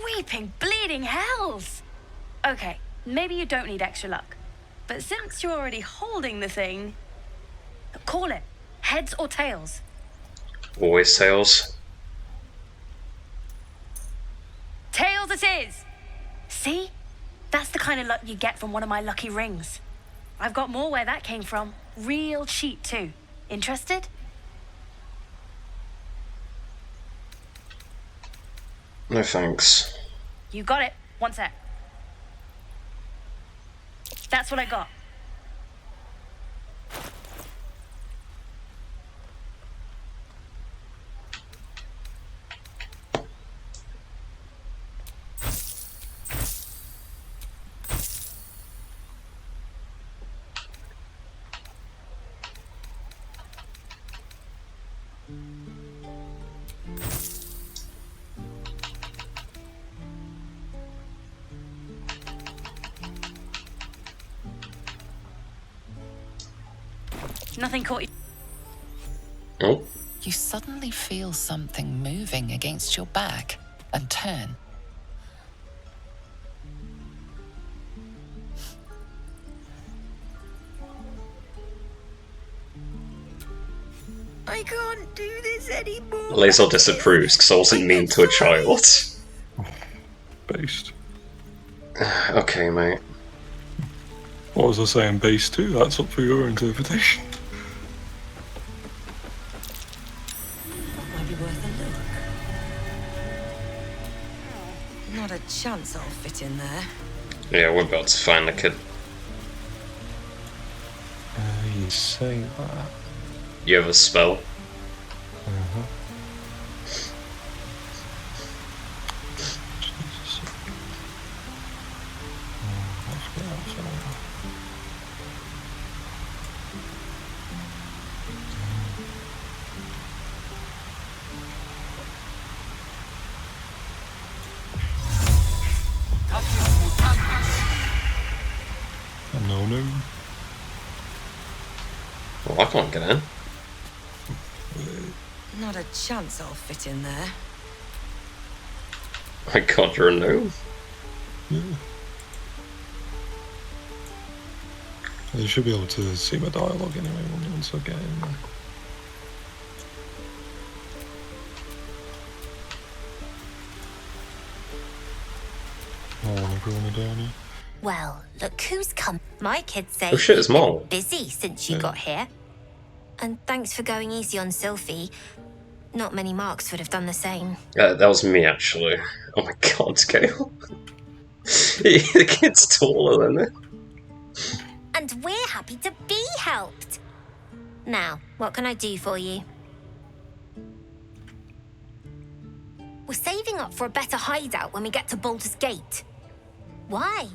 [SPEAKER 9] Weeping, bleeding hells! Okay, maybe you don't need extra luck. But since you're already holding the thing, call it. Heads or tails?
[SPEAKER 2] Always tails.
[SPEAKER 9] Tails it is! See? That's the kind of luck you get from one of my lucky rings. I've got more where that came from. Real cheap, too. Interested?
[SPEAKER 2] No thanks.
[SPEAKER 9] You got it. One sec. That's what I got. Nothing caught you.
[SPEAKER 2] Oh.
[SPEAKER 7] You suddenly feel something moving against your back and turn.
[SPEAKER 13] I can't do this anymore.
[SPEAKER 2] Laser disapproves because I wasn't mean to a child.
[SPEAKER 1] Based.
[SPEAKER 2] Okay, mate.
[SPEAKER 1] What was I saying? Base 2? That's up for your interpretation.
[SPEAKER 4] Might be worth a look. Not a chance I'll fit in there.
[SPEAKER 2] Yeah, we're about to find the kid.
[SPEAKER 1] You say that.
[SPEAKER 2] You have a spell?
[SPEAKER 1] No.
[SPEAKER 2] Well, I can't get in.
[SPEAKER 4] Not a chance I'll fit in there.
[SPEAKER 2] My god, you're a gnome?
[SPEAKER 1] Yeah. You should be able to see my dialogue anyway once I get in there. Oh, everyone down here.
[SPEAKER 10] Well, look who's come. My kids say
[SPEAKER 2] Oh shit, it's
[SPEAKER 10] you've been
[SPEAKER 2] Mole.
[SPEAKER 10] busy since you got here. And thanks for going easy on Sylphie. Not many marks would have done the same.
[SPEAKER 2] That was me, actually. Oh my god, Gale. The kid's taller than it.
[SPEAKER 10] And we're happy to be helped. Now, what can I do for you? We're saving up for a better hideout when we get to Baldur's Gate. Why?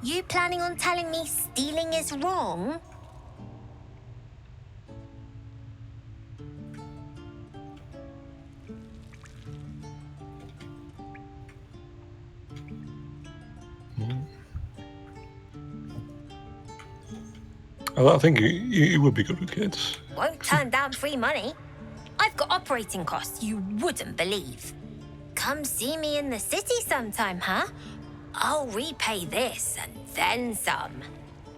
[SPEAKER 10] You planning on telling me stealing is wrong?
[SPEAKER 1] I think you would be good with kids.
[SPEAKER 10] Won't turn down free money. I've got operating costs you wouldn't believe. Come see me in the city sometime, huh? I'll repay this and then some.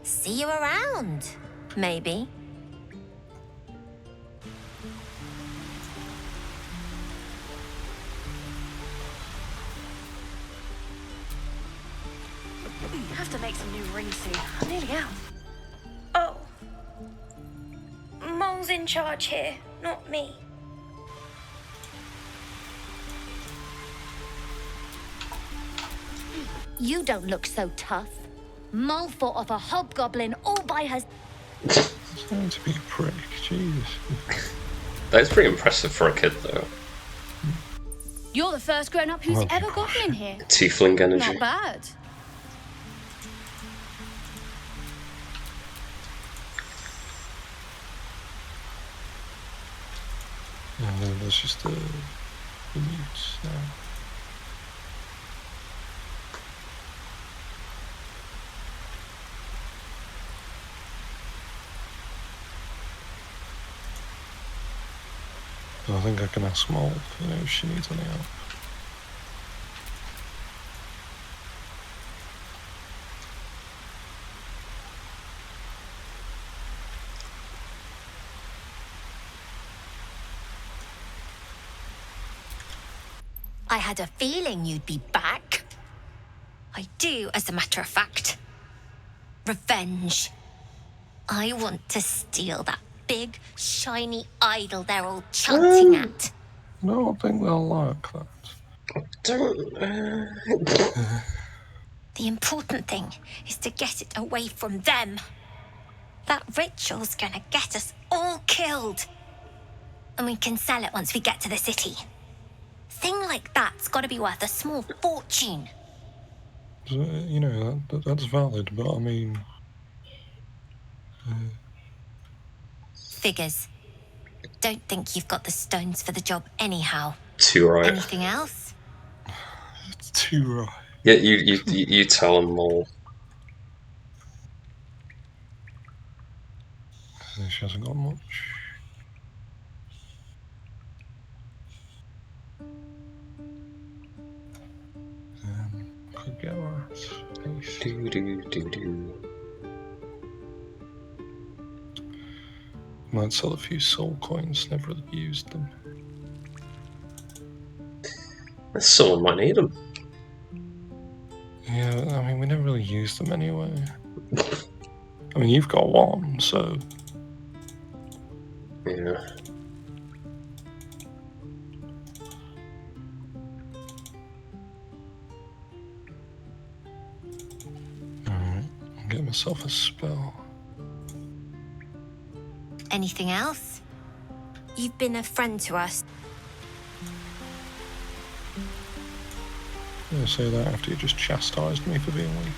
[SPEAKER 10] See you around, maybe.
[SPEAKER 9] Have to make some new rings soon. I'm nearly out. Oh. Mole's in charge here, not me.
[SPEAKER 3] You don't look so tough. Mole fought off a hobgoblin all by her.
[SPEAKER 1] It's going to be a prick, Jesus.
[SPEAKER 2] That's pretty impressive for a kid, though.
[SPEAKER 17] You're the first grown-up who's
[SPEAKER 1] Well,
[SPEAKER 17] ever gotten in here.
[SPEAKER 2] Tiefling energy.
[SPEAKER 17] Not bad.
[SPEAKER 1] And then there's just the mutes now. I think I can ask Mole, if she needs any help.
[SPEAKER 10] I had a feeling you'd be back. I do, as a matter of fact. Revenge. I want to steal that big, shiny idol they're all chanting at.
[SPEAKER 1] No, I think they'll like that.
[SPEAKER 10] The important thing is to get it away from them. That ritual's gonna get us all killed. And we can sell it once we get to the city. Thing like that's gotta be worth a small fortune.
[SPEAKER 1] So, that's valid, but I mean...
[SPEAKER 10] Figures. Don't think you've got the stones for the job anyhow.
[SPEAKER 2] Too right.
[SPEAKER 10] Anything else?
[SPEAKER 1] It's too right.
[SPEAKER 2] Yeah, you tell them all.
[SPEAKER 1] She hasn't got much. Could get that. Might sell a few soul coins, never really used them.
[SPEAKER 2] Someone might need them.
[SPEAKER 1] Yeah, I mean, we never really used them anyway. I mean, you've got one, so...
[SPEAKER 2] Yeah.
[SPEAKER 1] Alright, I'll get myself a spell.
[SPEAKER 10] Anything else? You've been a friend to us.
[SPEAKER 1] Yeah, say that after you just chastised me for being weak.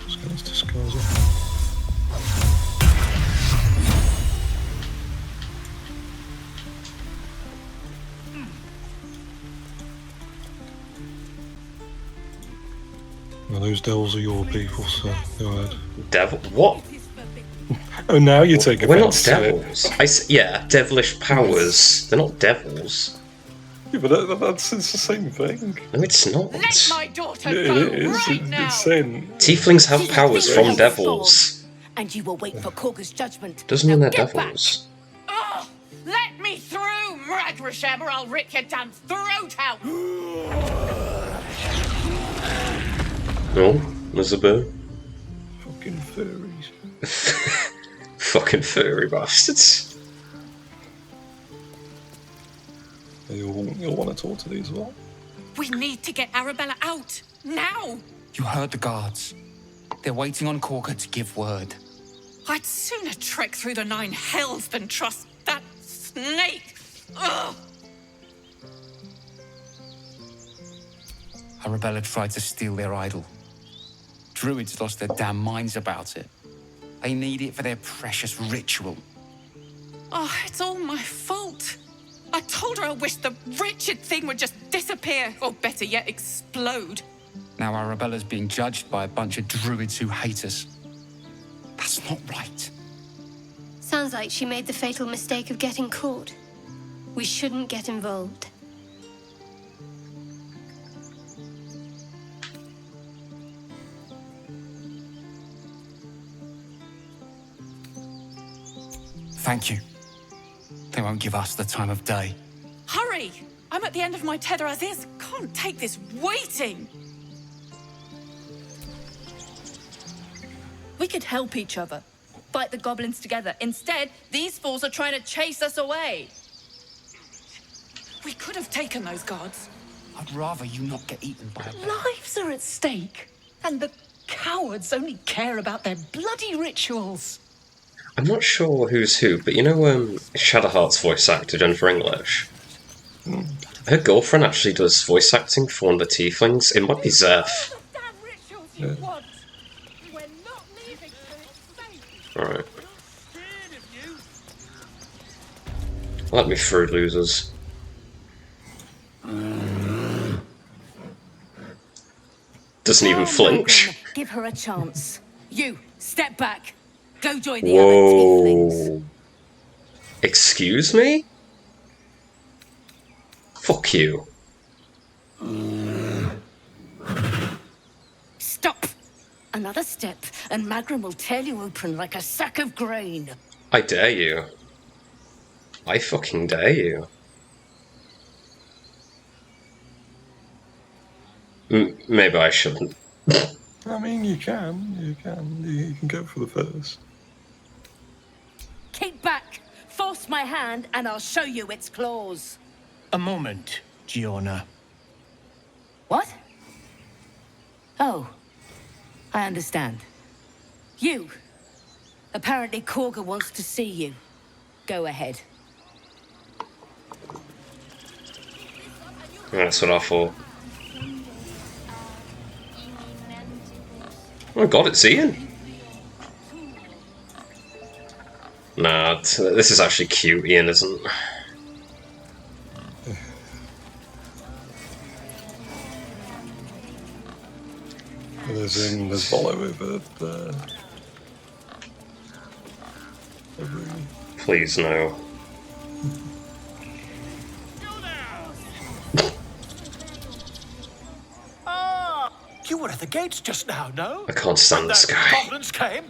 [SPEAKER 1] Let's get this disguise off. Well, those devils are your people, so go ahead.
[SPEAKER 2] Devil? What?
[SPEAKER 1] Oh, now you take
[SPEAKER 2] We're not
[SPEAKER 1] offense to it.
[SPEAKER 2] devils. Yeah, devilish powers. They're not devils.
[SPEAKER 1] Yeah, but that's it's the same thing.
[SPEAKER 2] No, it's not.
[SPEAKER 5] Let my daughter
[SPEAKER 1] Yeah,
[SPEAKER 5] go
[SPEAKER 1] it is.
[SPEAKER 5] right now.
[SPEAKER 1] It's saying
[SPEAKER 2] Tieflings have powers from devils.
[SPEAKER 3] And you will wait for Korga's judgment.
[SPEAKER 2] Doesn't mean
[SPEAKER 3] Now
[SPEAKER 2] they're
[SPEAKER 3] get back.
[SPEAKER 2] devils.
[SPEAKER 5] Oh, let me through, Ragrasheb, or I'll rip your damn throat out.
[SPEAKER 2] Oh, there's a bird.
[SPEAKER 1] fucking furries.
[SPEAKER 2] Fucking furry bastards.
[SPEAKER 1] You'll want to talk to these as well.
[SPEAKER 5] We need to get Arabella out now.
[SPEAKER 16] You heard the guards. They're waiting on Korga to give word.
[SPEAKER 5] I'd sooner trek through the 9 hells than trust that snake. Ugh.
[SPEAKER 16] Arabella tried to steal their idol. Druids lost their damn minds about it. They need it for their precious ritual.
[SPEAKER 5] Oh, it's all my fault. I told her I wished the wretched thing would just disappear, or better yet, explode.
[SPEAKER 16] Now Arabella's being judged by a bunch of druids who hate us. That's not right.
[SPEAKER 10] Sounds like she made the fatal mistake of getting caught. We shouldn't get involved.
[SPEAKER 16] Thank you. They won't give us the time of day.
[SPEAKER 5] Hurry! I'm at the end of my tether as is. Can't take this waiting.
[SPEAKER 22] We could help each other. Fight the goblins together. Instead, these fools are trying to chase us away.
[SPEAKER 5] We could have taken those guards.
[SPEAKER 16] I'd rather you not get eaten by a bear.
[SPEAKER 22] Lives are at stake. And the cowards only care about their bloody rituals.
[SPEAKER 2] I'm not sure who's who, but you know Shadowheart's voice actor, Jennifer English? Her girlfriend actually does voice acting for one of the tieflings. It might be Zeph.
[SPEAKER 1] Yeah.
[SPEAKER 2] Alright. Let me through, losers. Doesn't even flinch.
[SPEAKER 3] Give her a chance. You, step back. Go join the other tieflings.
[SPEAKER 2] Whoa. Excuse me? Fuck you.
[SPEAKER 3] Stop! Another step, and Magrum will tear you open like a sack of grain.
[SPEAKER 2] I dare you. I fucking dare you. Maybe I shouldn't.
[SPEAKER 1] I mean, you can. You can go for the first.
[SPEAKER 3] Keep back! Force my hand, and I'll show you its claws.
[SPEAKER 6] A moment, Giona.
[SPEAKER 3] What? Oh. I understand. You. Apparently Korga wants to see you. Go ahead.
[SPEAKER 2] That's what I thought. Oh my god, it's Ian. Nah, this is actually cute, Ian isn't.
[SPEAKER 1] There's Volo over there.
[SPEAKER 2] Please no.
[SPEAKER 12] the gates just now, no?
[SPEAKER 2] I can't stand
[SPEAKER 12] When
[SPEAKER 2] this
[SPEAKER 12] the
[SPEAKER 2] guy.
[SPEAKER 12] goblins came?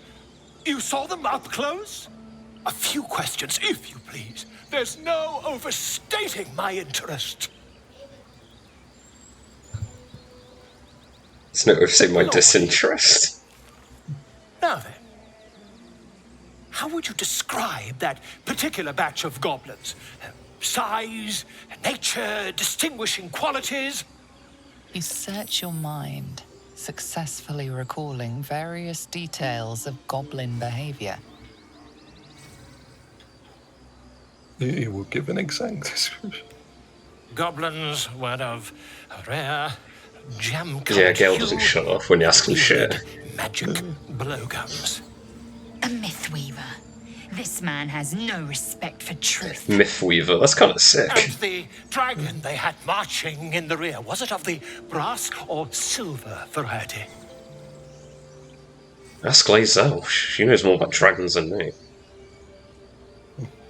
[SPEAKER 12] You saw them up close? A few questions, if you please. There's no overstating my interest.
[SPEAKER 2] It's not overstating my disinterest.
[SPEAKER 12] Now then, how would you describe that particular batch of goblins? Size, nature, distinguishing qualities?
[SPEAKER 7] You search your mind, successfully recalling various details of goblin behavior.
[SPEAKER 1] You will give an exact description.
[SPEAKER 12] Goblins were of rare, jam-colored
[SPEAKER 2] Yeah, Gale doesn't
[SPEAKER 12] hue,
[SPEAKER 2] shut off when you ask him shit.
[SPEAKER 12] magic blowguns.
[SPEAKER 17] A mythweaver. This man has no respect for truth.
[SPEAKER 2] Mythweaver, that's kind of sick.
[SPEAKER 12] And the dragon they had marching in the rear, was it of the brass or silver variety?
[SPEAKER 2] Ask Lae'zel. She knows more about dragons than me.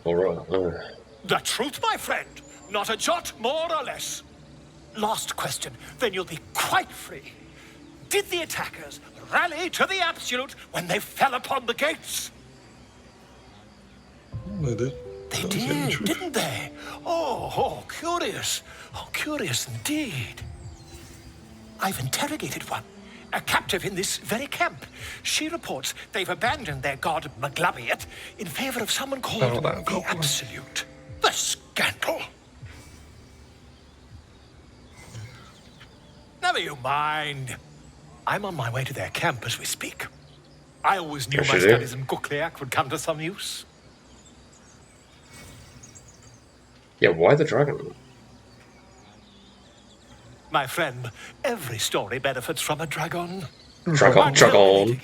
[SPEAKER 2] Alright.
[SPEAKER 12] The truth, my friend. Not a jot more or less. Last question, then you'll be quite free. Did the attackers rally to the absolute when they fell upon the gates?
[SPEAKER 1] They did.
[SPEAKER 12] They did, didn't they? Oh, curious. Oh, curious indeed. I've interrogated one, a captive in this very camp. She reports they've abandoned their god Maglabiat in favor of someone called the Absolute. The scandal. Never you mind. I'm on my way to their camp as we speak. I always knew my studies in Gukliak would come to some use.
[SPEAKER 2] Yeah, why the dragon?
[SPEAKER 12] My friend, every story benefits from a dragon.
[SPEAKER 2] Dragon.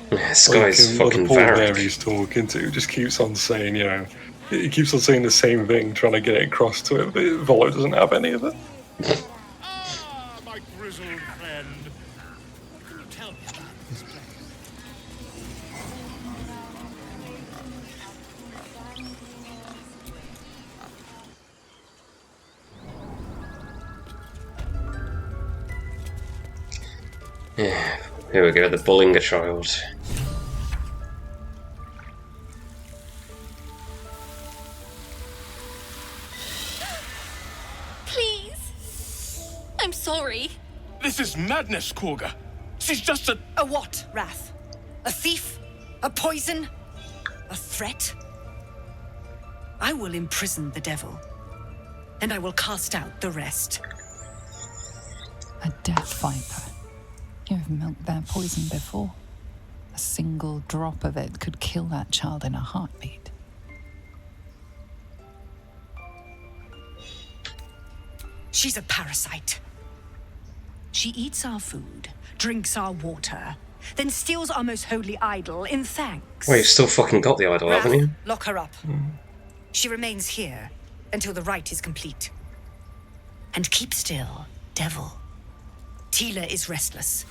[SPEAKER 2] This guy's fucking
[SPEAKER 1] the poor
[SPEAKER 2] Varric.
[SPEAKER 1] bear he's talking to just keeps on saying, he keeps on saying the same thing, trying to get it across to it, but Volo doesn't have any of it.
[SPEAKER 12] My grizzled friend. What can you tell me about this place?
[SPEAKER 2] Yeah, here we go, the Bullinger child.
[SPEAKER 14] Please. I'm sorry.
[SPEAKER 11] This is madness, Korga. She's just a...
[SPEAKER 23] A what, Wrath? A thief? A poison? A threat? I will imprison the devil, and I will cast out the rest.
[SPEAKER 7] A death viper. You've milked their poison before. A single drop of it could kill that child in a heartbeat.
[SPEAKER 23] She's a parasite. She eats our food, drinks our water, then steals our most holy idol in thanks.
[SPEAKER 2] Wait, you've still fucking got the idol, haven't you?
[SPEAKER 23] Lock her up. She remains here until the rite is complete. And keep still, devil. Tila is restless.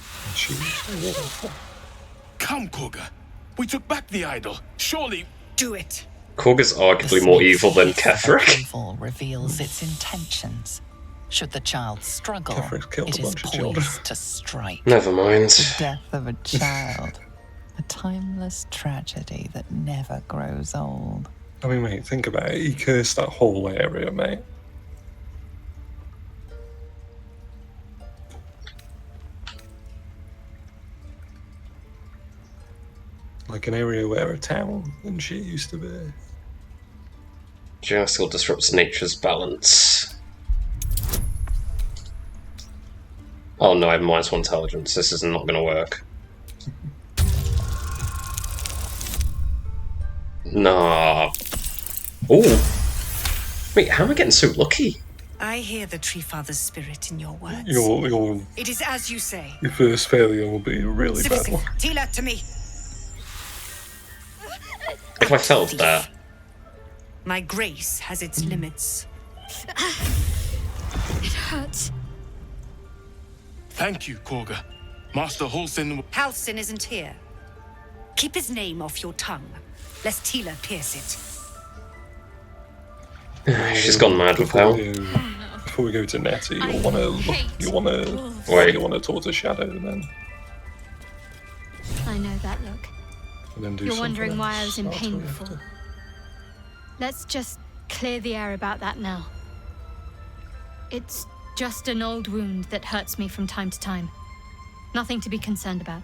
[SPEAKER 11] Come, Korga. We took back the idol. Surely...
[SPEAKER 23] Do it.
[SPEAKER 2] Korga's arguably more evil than Ketheric.
[SPEAKER 7] Evil reveals its intentions. Should the child struggle,
[SPEAKER 1] Ketheric's killed
[SPEAKER 7] it
[SPEAKER 1] a
[SPEAKER 7] is
[SPEAKER 1] bunch of children.
[SPEAKER 7] poised to strike.
[SPEAKER 2] Never mind.
[SPEAKER 7] The death of a child. A timeless tragedy that never grows old.
[SPEAKER 1] I mean, mate, think about it. He cursed that whole area, mate. Like an area where a town and shit used to be.
[SPEAKER 2] Jail disrupts nature's balance. Oh no, I have -1 intelligence. This is not gonna work. Nah. Ooh. Wait, how am I getting so lucky?
[SPEAKER 23] I hear the Tree Father's spirit in your words.
[SPEAKER 1] Your
[SPEAKER 23] It is as you say.
[SPEAKER 1] first failure will be a really bad
[SPEAKER 23] Citizen,
[SPEAKER 1] one.
[SPEAKER 23] Tila, to me.
[SPEAKER 2] If I felt that.
[SPEAKER 23] My grace has its limits.
[SPEAKER 14] It hurts.
[SPEAKER 11] Thank you, Korga. Master Halsin...
[SPEAKER 23] Halsin isn't here. Keep his name off your tongue, lest Tila pierce it.
[SPEAKER 2] She's gone mad with hell.
[SPEAKER 1] before we go to Nettie, you want to talk to Shadow then,
[SPEAKER 8] I know that look.
[SPEAKER 1] and then do
[SPEAKER 8] You're
[SPEAKER 1] something
[SPEAKER 8] wondering why I
[SPEAKER 1] else
[SPEAKER 8] was in
[SPEAKER 1] after
[SPEAKER 8] pain
[SPEAKER 1] we have
[SPEAKER 8] before.
[SPEAKER 1] to-
[SPEAKER 8] Let's just clear the air about that now. It's just an old wound that hurts me from time to time. Nothing to be concerned about.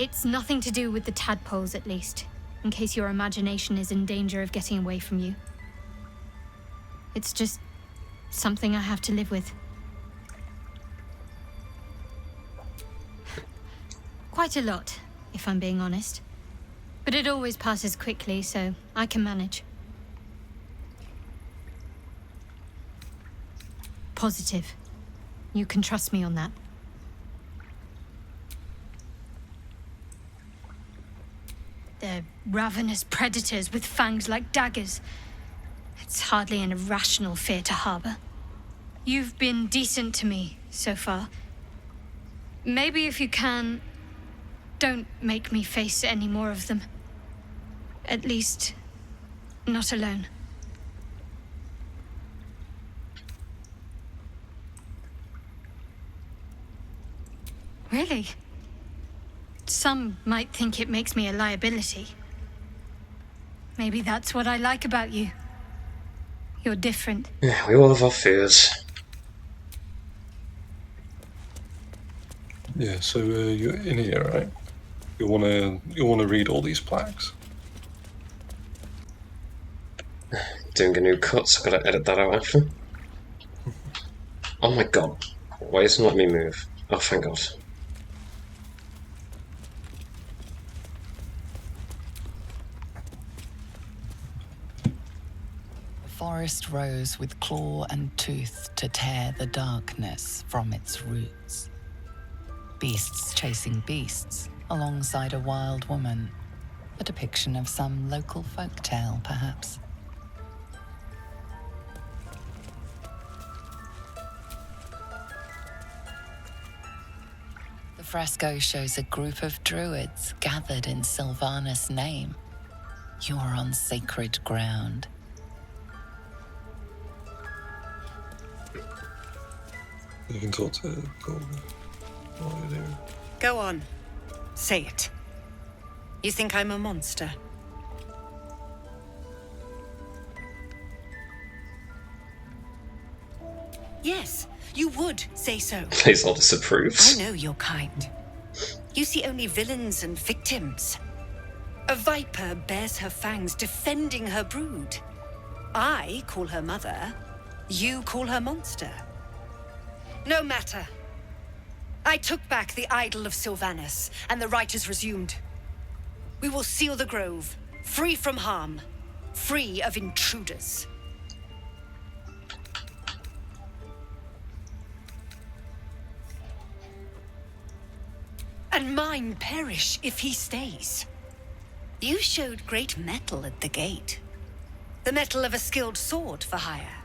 [SPEAKER 8] It's nothing to do with the tadpoles, at least, in case your imagination is in danger of getting away from you. It's just something I have to live with. Quite a lot, if I'm being honest. But it always passes quickly, so I can manage. Positive. You can trust me on that. They're ravenous predators with fangs like daggers. It's hardly an irrational fear to harbor. You've been decent to me so far. Maybe if you can, don't make me face any more of them. At least, not alone. Really? Some might think it makes me a liability. Maybe that's what I like about you. You're different.
[SPEAKER 2] Yeah, we all have our fears.
[SPEAKER 1] Yeah, so you're in here, right? You wanna read all these plaques.
[SPEAKER 2] Doing a new cut, so I've got to edit that out after. Oh my god. Why isn't it letting me move? Oh, thank god.
[SPEAKER 7] The forest rose with claw and tooth to tear the darkness from its roots. Beasts chasing beasts alongside a wild woman. A depiction of some local folktale, perhaps. The fresco shows a group of druids gathered in Sylvanas' name. You are on sacred ground.
[SPEAKER 1] You can talk to Gordon. What do you do?
[SPEAKER 23] Go on. Say it. You think I'm a monster? Yes, you would say so.
[SPEAKER 2] Please, all disapproves.
[SPEAKER 23] I know your kind. You see only villains and victims. A viper bears her fangs defending her brood. I call her mother. You call her monster. No matter. I took back the idol of Sylvanas, and the rite is resumed. We will seal the grove, free from harm, free of intruders. And mine perish if he stays. You showed great mettle at the gate. The mettle of a skilled sword for hire.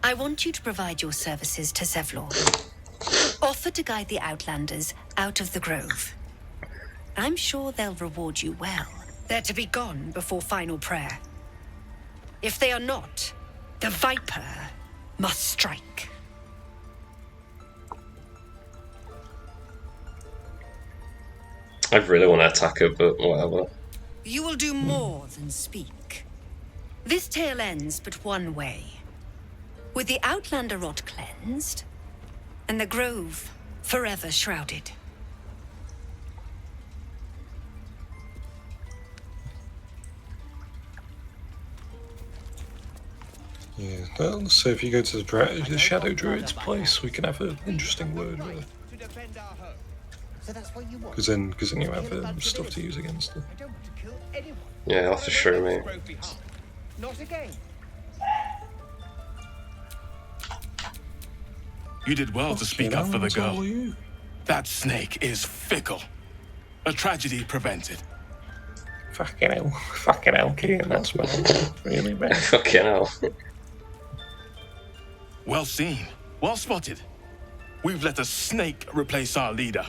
[SPEAKER 23] I want you to provide your services to Zevlor. Offer to guide the Outlanders out of the grove. I'm sure they'll reward you well. They're to be gone before final prayer. If they are not, the Viper must strike.
[SPEAKER 2] I really want to attack her, but whatever.
[SPEAKER 23] You will do more than speak. This tale ends but one way. With the Outlander rot cleansed, and the grove forever shrouded.
[SPEAKER 1] Yeah, well, so if you go to the Shadow Druid's place, we can have an interesting word with her. Because then you have stuff to use against her.
[SPEAKER 2] Yeah, you'll have to show me.
[SPEAKER 6] Not again.
[SPEAKER 18] You did well to speak up for the girl. That snake is fickle. A tragedy prevented.
[SPEAKER 1] Fucking hell, Kean, that's really bad.
[SPEAKER 2] Fucking hell.
[SPEAKER 18] Well seen. Well spotted. We've let a snake replace our leader.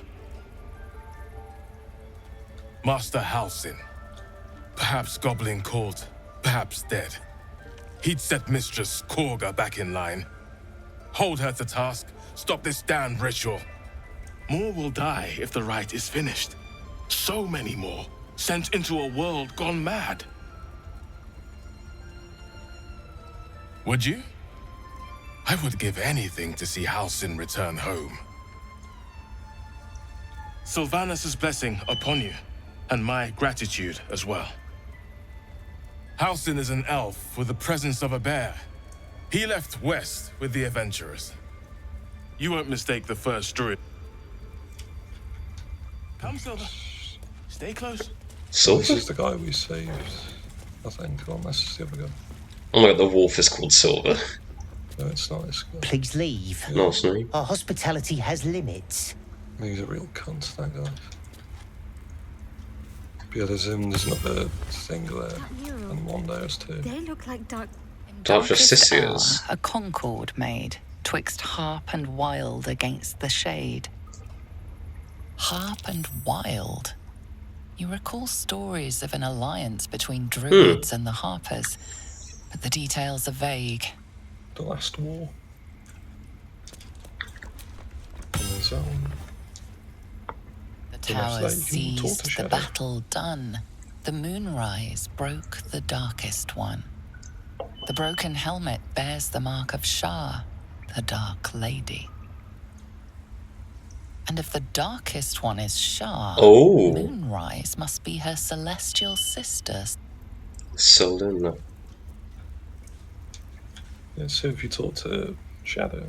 [SPEAKER 18] Master Halsin. Perhaps goblin caught, perhaps dead. He'd set Mistress Korga back in line. Hold her to task, stop this damned ritual. More will die if the rite is finished. So many more, sent into a world gone mad. Would you? I would give anything to see Halsin return home. Sylvanus' blessing upon you, and my gratitude as well. Halsin is an elf with the presence of a bear. He left west with the adventurers. You won't mistake the first druid. Come, Silver. Stay close.
[SPEAKER 2] Silver?
[SPEAKER 1] This is the guy we saved, I think, unless it's the other guy.
[SPEAKER 2] Oh my god, the wolf is called Silver.
[SPEAKER 1] No, it's not this guy.
[SPEAKER 6] Please leave.
[SPEAKER 2] No, it's not.
[SPEAKER 6] Our hospitality has limits.
[SPEAKER 1] He's a real cunt, that guy. But yeah, there's another thing there, and one there is too.
[SPEAKER 8] They look like dark.
[SPEAKER 7] Darkest hour, a concord made, twixt harp and wild against the shade. Harp and wild. You recall stories of an alliance between druids and the harpers, but the details are vague.
[SPEAKER 1] The last war.
[SPEAKER 7] The towers seized, the battle done. The moonrise broke the darkest one. The broken helmet bears the mark of Shah, the Dark Lady. And if the darkest one is Shah, Moonrise must be her celestial sister.
[SPEAKER 2] Selena.
[SPEAKER 1] Yeah, so if you talk to Shadow.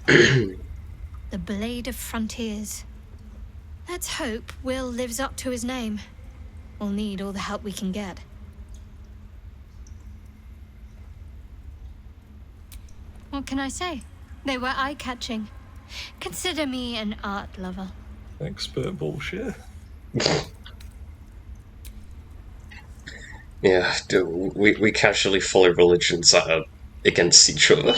[SPEAKER 8] The Blade of Frontiers. Let's hope Will lives up to his name. We'll need all the help we can get. What can I say? They were eye-catching. Consider me an art lover.
[SPEAKER 1] Expert bullshit.
[SPEAKER 2] Yeah, we casually follow religions that are against each other.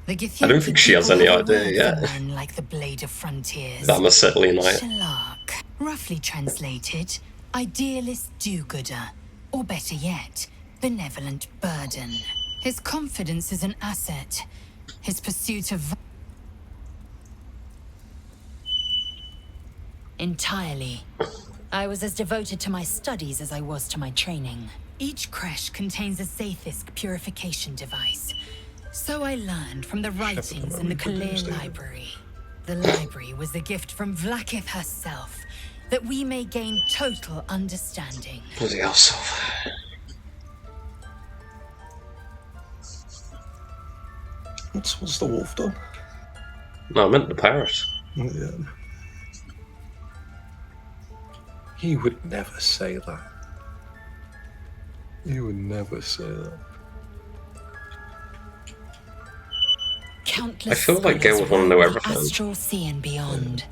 [SPEAKER 17] I
[SPEAKER 2] don't think she has any idea yet.
[SPEAKER 17] Like the Blade of Frontiers.
[SPEAKER 2] That must certainly annoy.
[SPEAKER 17] Shalak, roughly translated, idealist do-gooder, or better yet, benevolent burden. His confidence is an asset. His pursuit of... Entirely. I was as devoted to my studies as I was to my training. Each creche contains a Sathisk purification device. So I learned from the writings in the Kalir Library. The library was a gift from Vlaakith herself, that we may gain total understanding.
[SPEAKER 2] Bloody hell, Silver.
[SPEAKER 1] What's the wolf done?
[SPEAKER 2] No, I meant the parrot.
[SPEAKER 1] Yeah. He would never say that. He would never say that.
[SPEAKER 17] Countless
[SPEAKER 2] I feel like Gale would want to know everything.
[SPEAKER 17] Astral sea and beyond.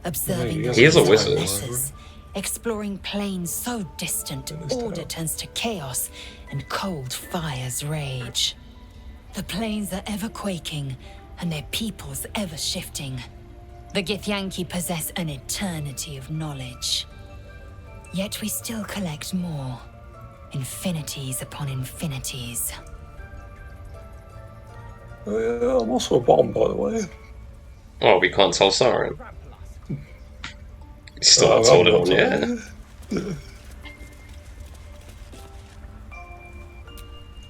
[SPEAKER 17] Observing
[SPEAKER 2] he is a wizard.
[SPEAKER 17] Places, exploring planes so distant, order turns to chaos and cold fires rage. The planes are ever quaking, and their peoples ever shifting. The Githyanki possess an eternity of knowledge. Yet we still collect more. Infinities upon infinities.
[SPEAKER 1] Oh yeah, I'm also a bomb, by the way.
[SPEAKER 2] Oh, we can't tell Siren. Still not told it on yet.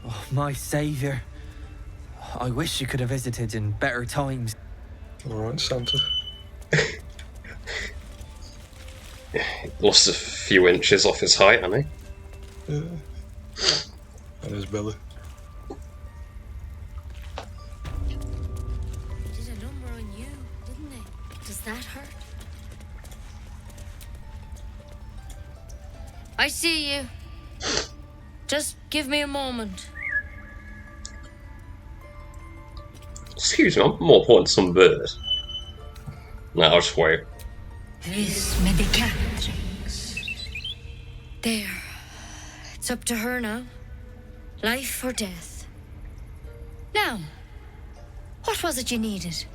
[SPEAKER 19] Oh, my saviour. I wish you could have visited in better times.
[SPEAKER 1] Alright, Santa.
[SPEAKER 2] Lost a few inches off his height, hasn't he?
[SPEAKER 1] Yeah. And his belly.
[SPEAKER 10] Did a number on you, didn't they? Does that hurt? I see you. Just give me a moment.
[SPEAKER 2] Excuse me, I'm more important than some bird. No, I'll just wait.
[SPEAKER 10] This may be Catherine's. There. It's up to her now. Life or death. Now, what was it you needed?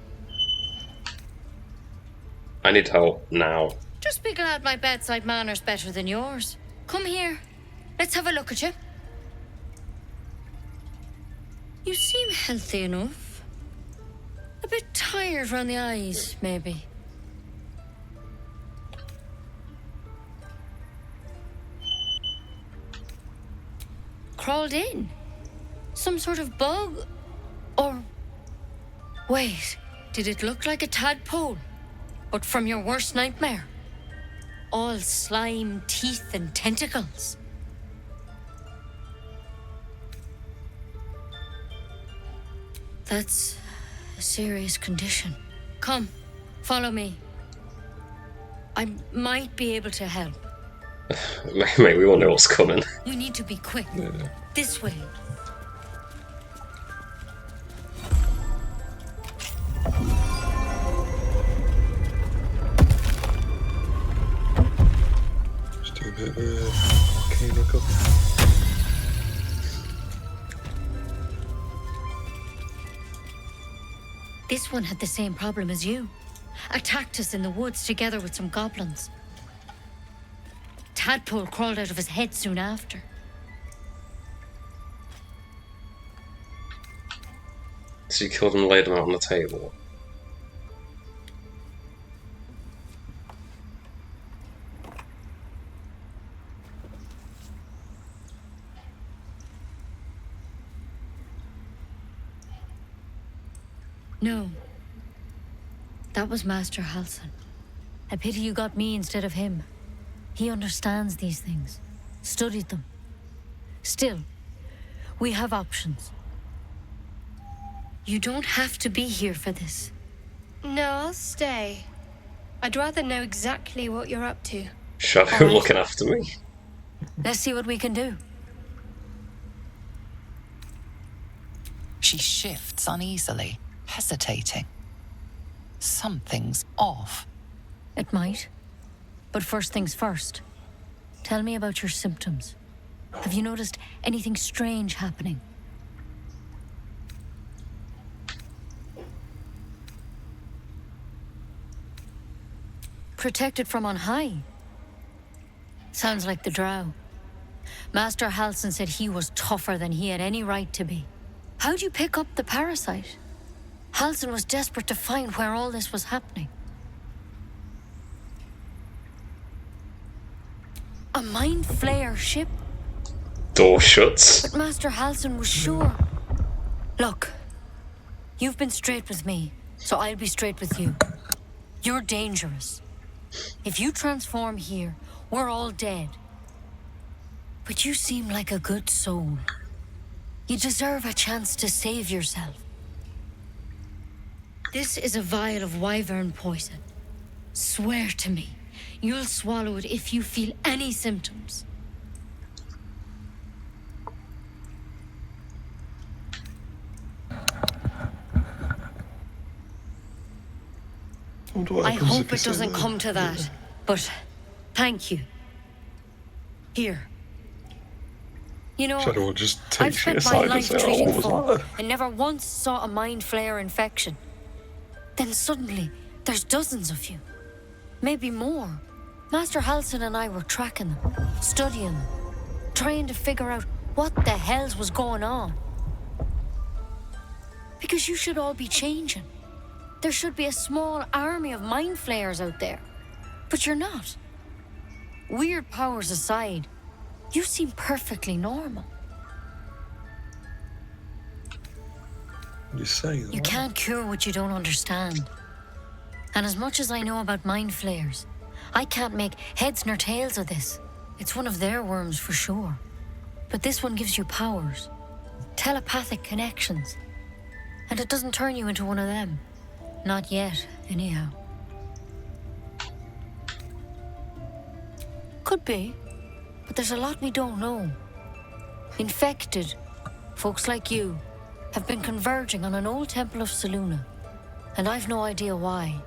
[SPEAKER 2] I need help now.
[SPEAKER 10] Just be glad my bedside manner's better than yours. Come here.
[SPEAKER 15] let's have a look at you. You seem healthy enough. A bit tired around the eyes, maybe. Crawled in? Some sort of bug? Or... Wait, did it look like a tadpole? But from your worst nightmare? All slime, teeth, and tentacles. That's a serious condition. Come, follow me. I might be able to help.
[SPEAKER 2] Mate, we all know what's coming.
[SPEAKER 15] We need to be quick.
[SPEAKER 1] Yeah.
[SPEAKER 15] This way.
[SPEAKER 1] Just do a bit of arcane up.
[SPEAKER 15] This one had the same problem as you. Attacked us in the woods together with some goblins. Tadpole crawled out of his head soon after.
[SPEAKER 2] So you killed him and laid him out on the table?
[SPEAKER 15] No. That was Master Halsin. A pity you got me instead of him. He understands these things. Studied them. Still, we have options. You don't have to be here for this.
[SPEAKER 8] No, I'll stay. I'd rather know exactly what you're up to.
[SPEAKER 2] Shadow
[SPEAKER 15] All right.
[SPEAKER 2] looking after me.
[SPEAKER 15] Let's see what we can do.
[SPEAKER 7] She shifts uneasily, hesitating. Something's off.
[SPEAKER 15] It might. But first things first. Tell me about your symptoms. Have you noticed anything strange happening? Protected from on high? Sounds like the drow. Master Halsin said he was tougher than he had any right to be. How'd you pick up the parasite? Halsin was desperate to find where all this was happening. A mind flayer ship?
[SPEAKER 2] Door shuts.
[SPEAKER 15] But Master Halsin was sure. Look, you've been straight with me, so I'll be straight with you. You're dangerous. If you transform here, we're all dead. But you seem like a good soul. You deserve a chance to save yourself. This is a vial of wyvern poison. Swear to me, you'll swallow it if you feel any symptoms. I hope it doesn't come to that, but thank you. Here. You know,
[SPEAKER 1] Shadow will just
[SPEAKER 15] I've
[SPEAKER 1] take shit
[SPEAKER 15] spent my
[SPEAKER 1] aside and
[SPEAKER 15] life
[SPEAKER 1] say, "Oh,
[SPEAKER 15] treating
[SPEAKER 1] what was
[SPEAKER 15] folk
[SPEAKER 1] that?"
[SPEAKER 15] and never once saw a mind flayer infection. Then suddenly, there's dozens of you. Maybe more. Master Halsin and I were tracking them, studying them, trying to figure out what the hells was going on. Because you should all be changing. There should be a small army of mind flayers out there. But you're not. Weird powers aside, you seem perfectly normal.
[SPEAKER 1] You say
[SPEAKER 15] You
[SPEAKER 1] that.
[SPEAKER 15] can't cure what you don't understand. And as much as I know about mind flayers, I can't make heads nor tails of this. It's one of their worms for sure. But this one gives you powers. Telepathic connections. And it doesn't turn you into one of them. Not yet, anyhow. Could be, but there's a lot we don't know. Infected, folks like you, have been converging on an old temple of Selûne, and I've no idea why.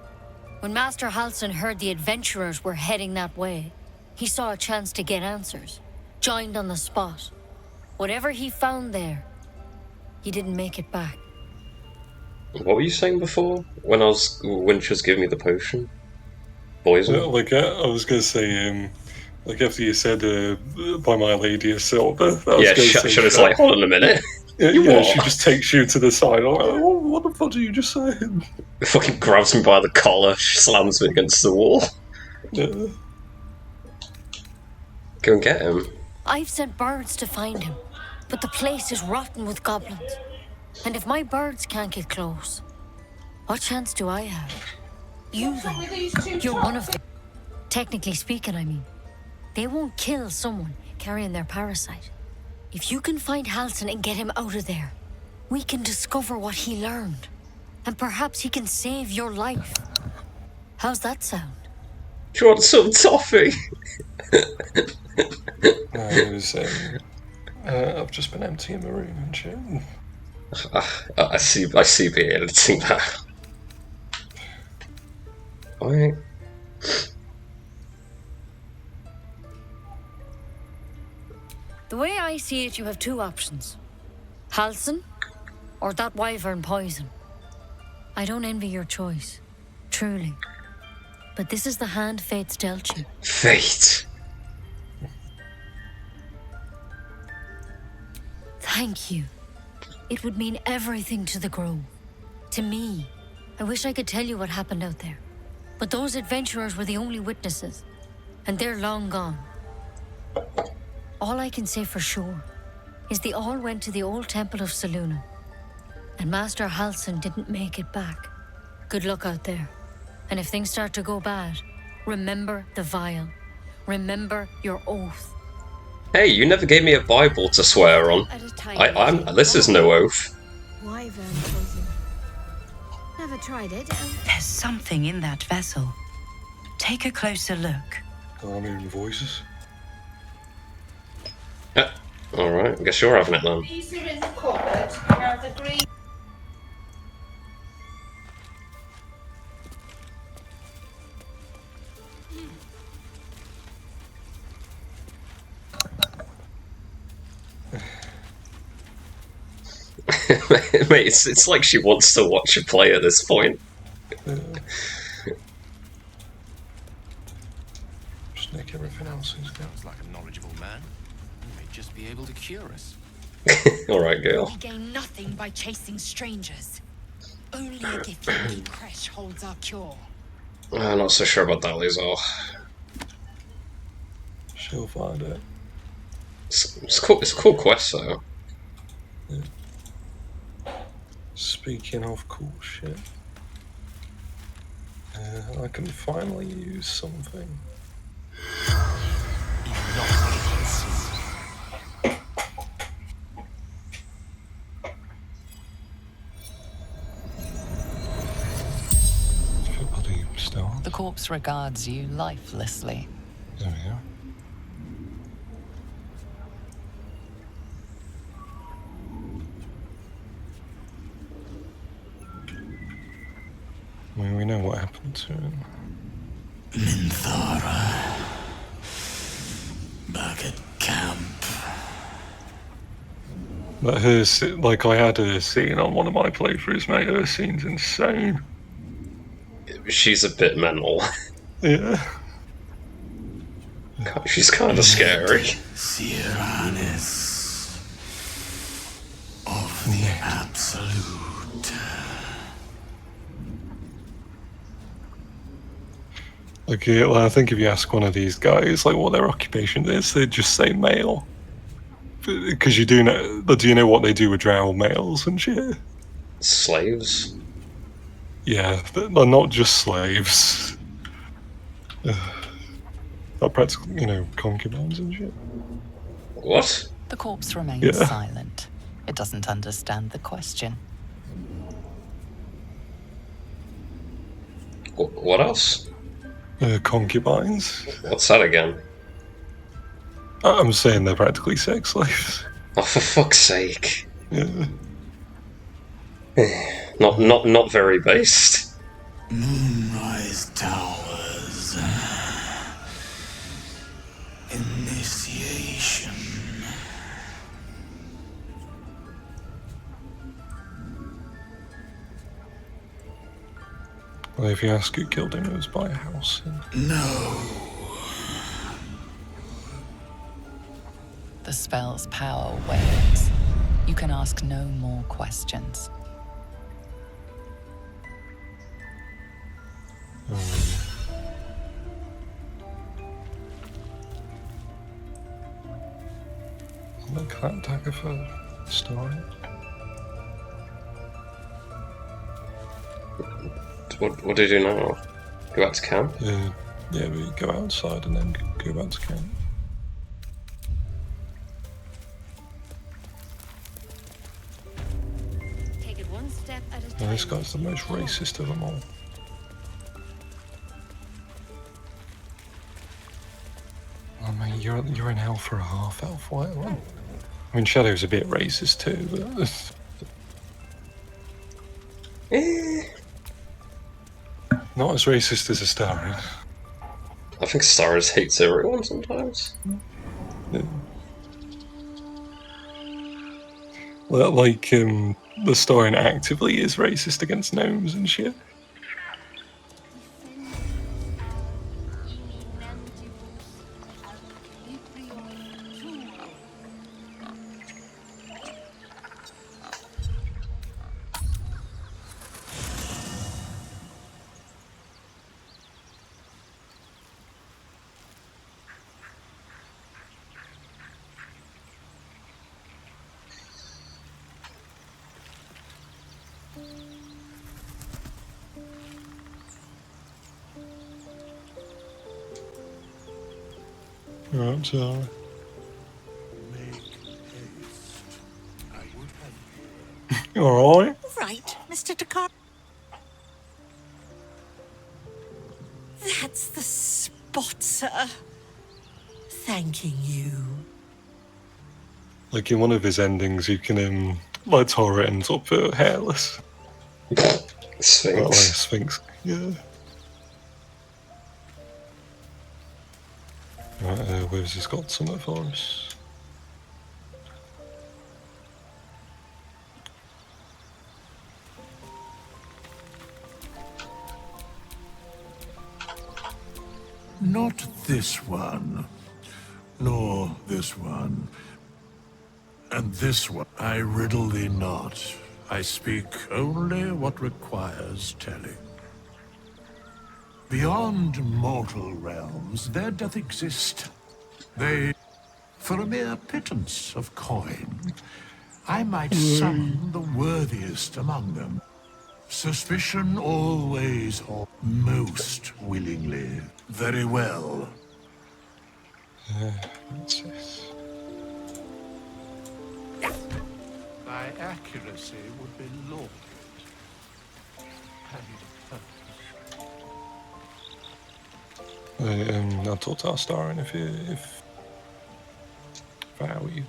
[SPEAKER 15] When Master Halsin heard the adventurers were heading that way, he saw a chance to get answers, joined on the spot. Whatever he found there, he didn't make it back.
[SPEAKER 2] What were you saying before? When she was giving me the potion? Poison?
[SPEAKER 1] Yeah, like I was gonna say, Like after you said, "By my lady is silver," that was
[SPEAKER 2] Yeah,
[SPEAKER 1] gonna say
[SPEAKER 2] Shudder's
[SPEAKER 1] shut.
[SPEAKER 2] like, hold on a minute. You
[SPEAKER 1] Yeah,
[SPEAKER 2] what?
[SPEAKER 1] she just takes you to the side. I'm like, oh, what the fuck are you just saying?
[SPEAKER 2] Fucking grabs me by the collar, slams me against the wall.
[SPEAKER 1] Yeah.
[SPEAKER 2] Go and get him.
[SPEAKER 15] I've sent birds to find him, but the place is rotten with goblins. And if my birds can't get close, what chance do I have? You, though, you're one of them. Technically speaking, I mean. They won't kill someone carrying their parasite. If you can find Halsin and get him out of there, we can discover what he learned. And perhaps he can save your life. How's that sound?
[SPEAKER 2] Do you want some toffee?
[SPEAKER 1] No, it was, I've just been emptying my room and shit.
[SPEAKER 2] I see be editing that. Alright.
[SPEAKER 15] The way I see it, you have two options. Halsin, or that wyvern poison. I don't envy your choice, truly. But this is the hand fate's dealt you.
[SPEAKER 2] Fate.
[SPEAKER 15] Thank you. It would mean everything to the Grove. To me. I wish I could tell you what happened out there. But those adventurers were the only witnesses. And they're long gone. All I can say for sure is they all went to the old temple of Selûne. And Master Halsin didn't make it back. Good luck out there. And if things start to go bad, remember the vial. Remember your oath.
[SPEAKER 2] Hey, you never gave me a Bible to swear on. This is no oath.
[SPEAKER 8] Wyvern poison. Never tried it.
[SPEAKER 13] There's something in that vessel. Take a closer look.
[SPEAKER 1] Oh, I'm hearing voices.
[SPEAKER 2] Alright, I guess you're having it then.
[SPEAKER 20] These are in the cupboard. Now the green.
[SPEAKER 2] Mate, it's like she wants to watch you play at this point.
[SPEAKER 1] Just nick everything else.
[SPEAKER 11] Sounds like a knowledgeable man. He may just be able to cure us.
[SPEAKER 2] Alright, girl.
[SPEAKER 17] We gain nothing by chasing strangers. Only a Githyanki creche holds our cure.
[SPEAKER 2] I'm not so sure about that, Lizzo.
[SPEAKER 1] She'll find it.
[SPEAKER 2] It's cool. It's a cool quest, though.
[SPEAKER 1] Yeah. Speaking of cool shit, I can finally use something.
[SPEAKER 7] The corpse regards you lifelessly.
[SPEAKER 1] There we go. I mean, we know what happened to him.
[SPEAKER 12] Minthara. Back at camp.
[SPEAKER 1] But her, like, I had her scene on one of my playthroughs, mate. Her scene's insane.
[SPEAKER 2] She's a bit mental.
[SPEAKER 1] Yeah.
[SPEAKER 2] She's kind of scary.
[SPEAKER 12] Siranis of the Absolute.
[SPEAKER 1] Like, I think if you ask one of these guys, like, what their occupation is, they'd just say male. Because you do know what they do with drow males and shit?
[SPEAKER 2] Slaves?
[SPEAKER 1] Yeah, they're not just slaves. They're practically, concubines and shit.
[SPEAKER 2] What?
[SPEAKER 7] The corpse remains
[SPEAKER 1] Yeah.
[SPEAKER 7] silent. It doesn't understand the question.
[SPEAKER 2] What else?
[SPEAKER 1] Concubines.
[SPEAKER 2] What's that again?
[SPEAKER 1] I'm saying they're practically sex slaves.
[SPEAKER 2] Oh, for fuck's sake.
[SPEAKER 1] Yeah.
[SPEAKER 2] Not very based.
[SPEAKER 12] Moonrise Towers. Initiation.
[SPEAKER 1] Well, if you ask who killed him, it was by a house.
[SPEAKER 12] No.
[SPEAKER 7] spell's power wanes. You can ask no more questions.
[SPEAKER 1] Look that dagger for story.
[SPEAKER 2] What do you do now? Go back to camp?
[SPEAKER 1] Yeah, we go outside and then go back to camp.
[SPEAKER 15] Take it one step at a time.
[SPEAKER 1] Now, this guy's the most racist of them all. I mean, you're an elf or a half elf. Why? I mean, Shadow's a bit racist too, but not as racist as Astarion.
[SPEAKER 2] I think Stars hates everyone sometimes.
[SPEAKER 1] Yeah. Well, like, the Astarion actively is racist against gnomes and shit. Right, so. Alright.
[SPEAKER 4] Right, Mr. Dakar. That's the spot, sir. Thanking you.
[SPEAKER 1] Like in one of his endings, you can, like, Tora ends up hairless.
[SPEAKER 2] Sphinx.
[SPEAKER 1] Like Sphinx, yeah. Right, where's he's got something for us?
[SPEAKER 12] Not this one, nor this one, and this one. I riddle thee not. I speak only what requires telling. Beyond mortal realms, there doth exist. They, for a mere pittance of coin, I might summon the worthiest among them. Suspicion always, or most willingly. Very well.
[SPEAKER 1] What's this?
[SPEAKER 12] Thy accuracy would be lauded.
[SPEAKER 1] I talked to Astarion if I were you.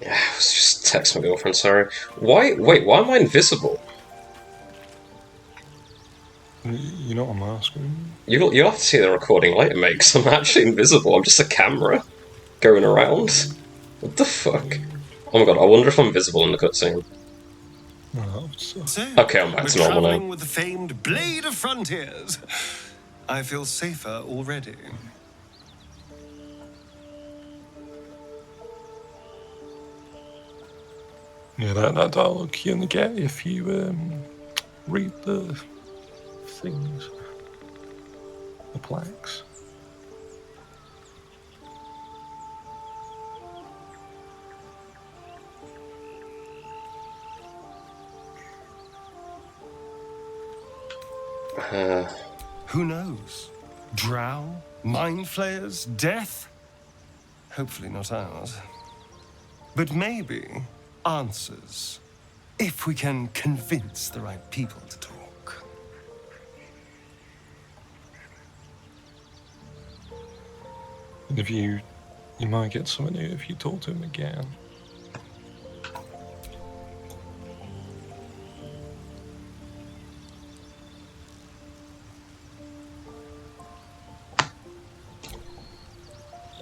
[SPEAKER 2] Yeah, I was just text my girlfriend, sorry. Wait, why am I invisible?
[SPEAKER 1] You know what I'm asking?
[SPEAKER 2] You'll have to see the recording later, mate, because I'm actually invisible. I'm just a camera going around. What the fuck? Oh my god, I wonder if I'm visible in the cutscene. Okay, I'm back to normal now.
[SPEAKER 9] Traveling with the famed Blade of Frontiers. I feel safer already.
[SPEAKER 1] Yeah, that dialogue you only get if you read the things, the plaques.
[SPEAKER 9] Who knows? Drow? Mind flayers? Death? Hopefully not ours. But maybe answers. If we can convince the right people to talk.
[SPEAKER 1] And if you might get something new if you talk to him again.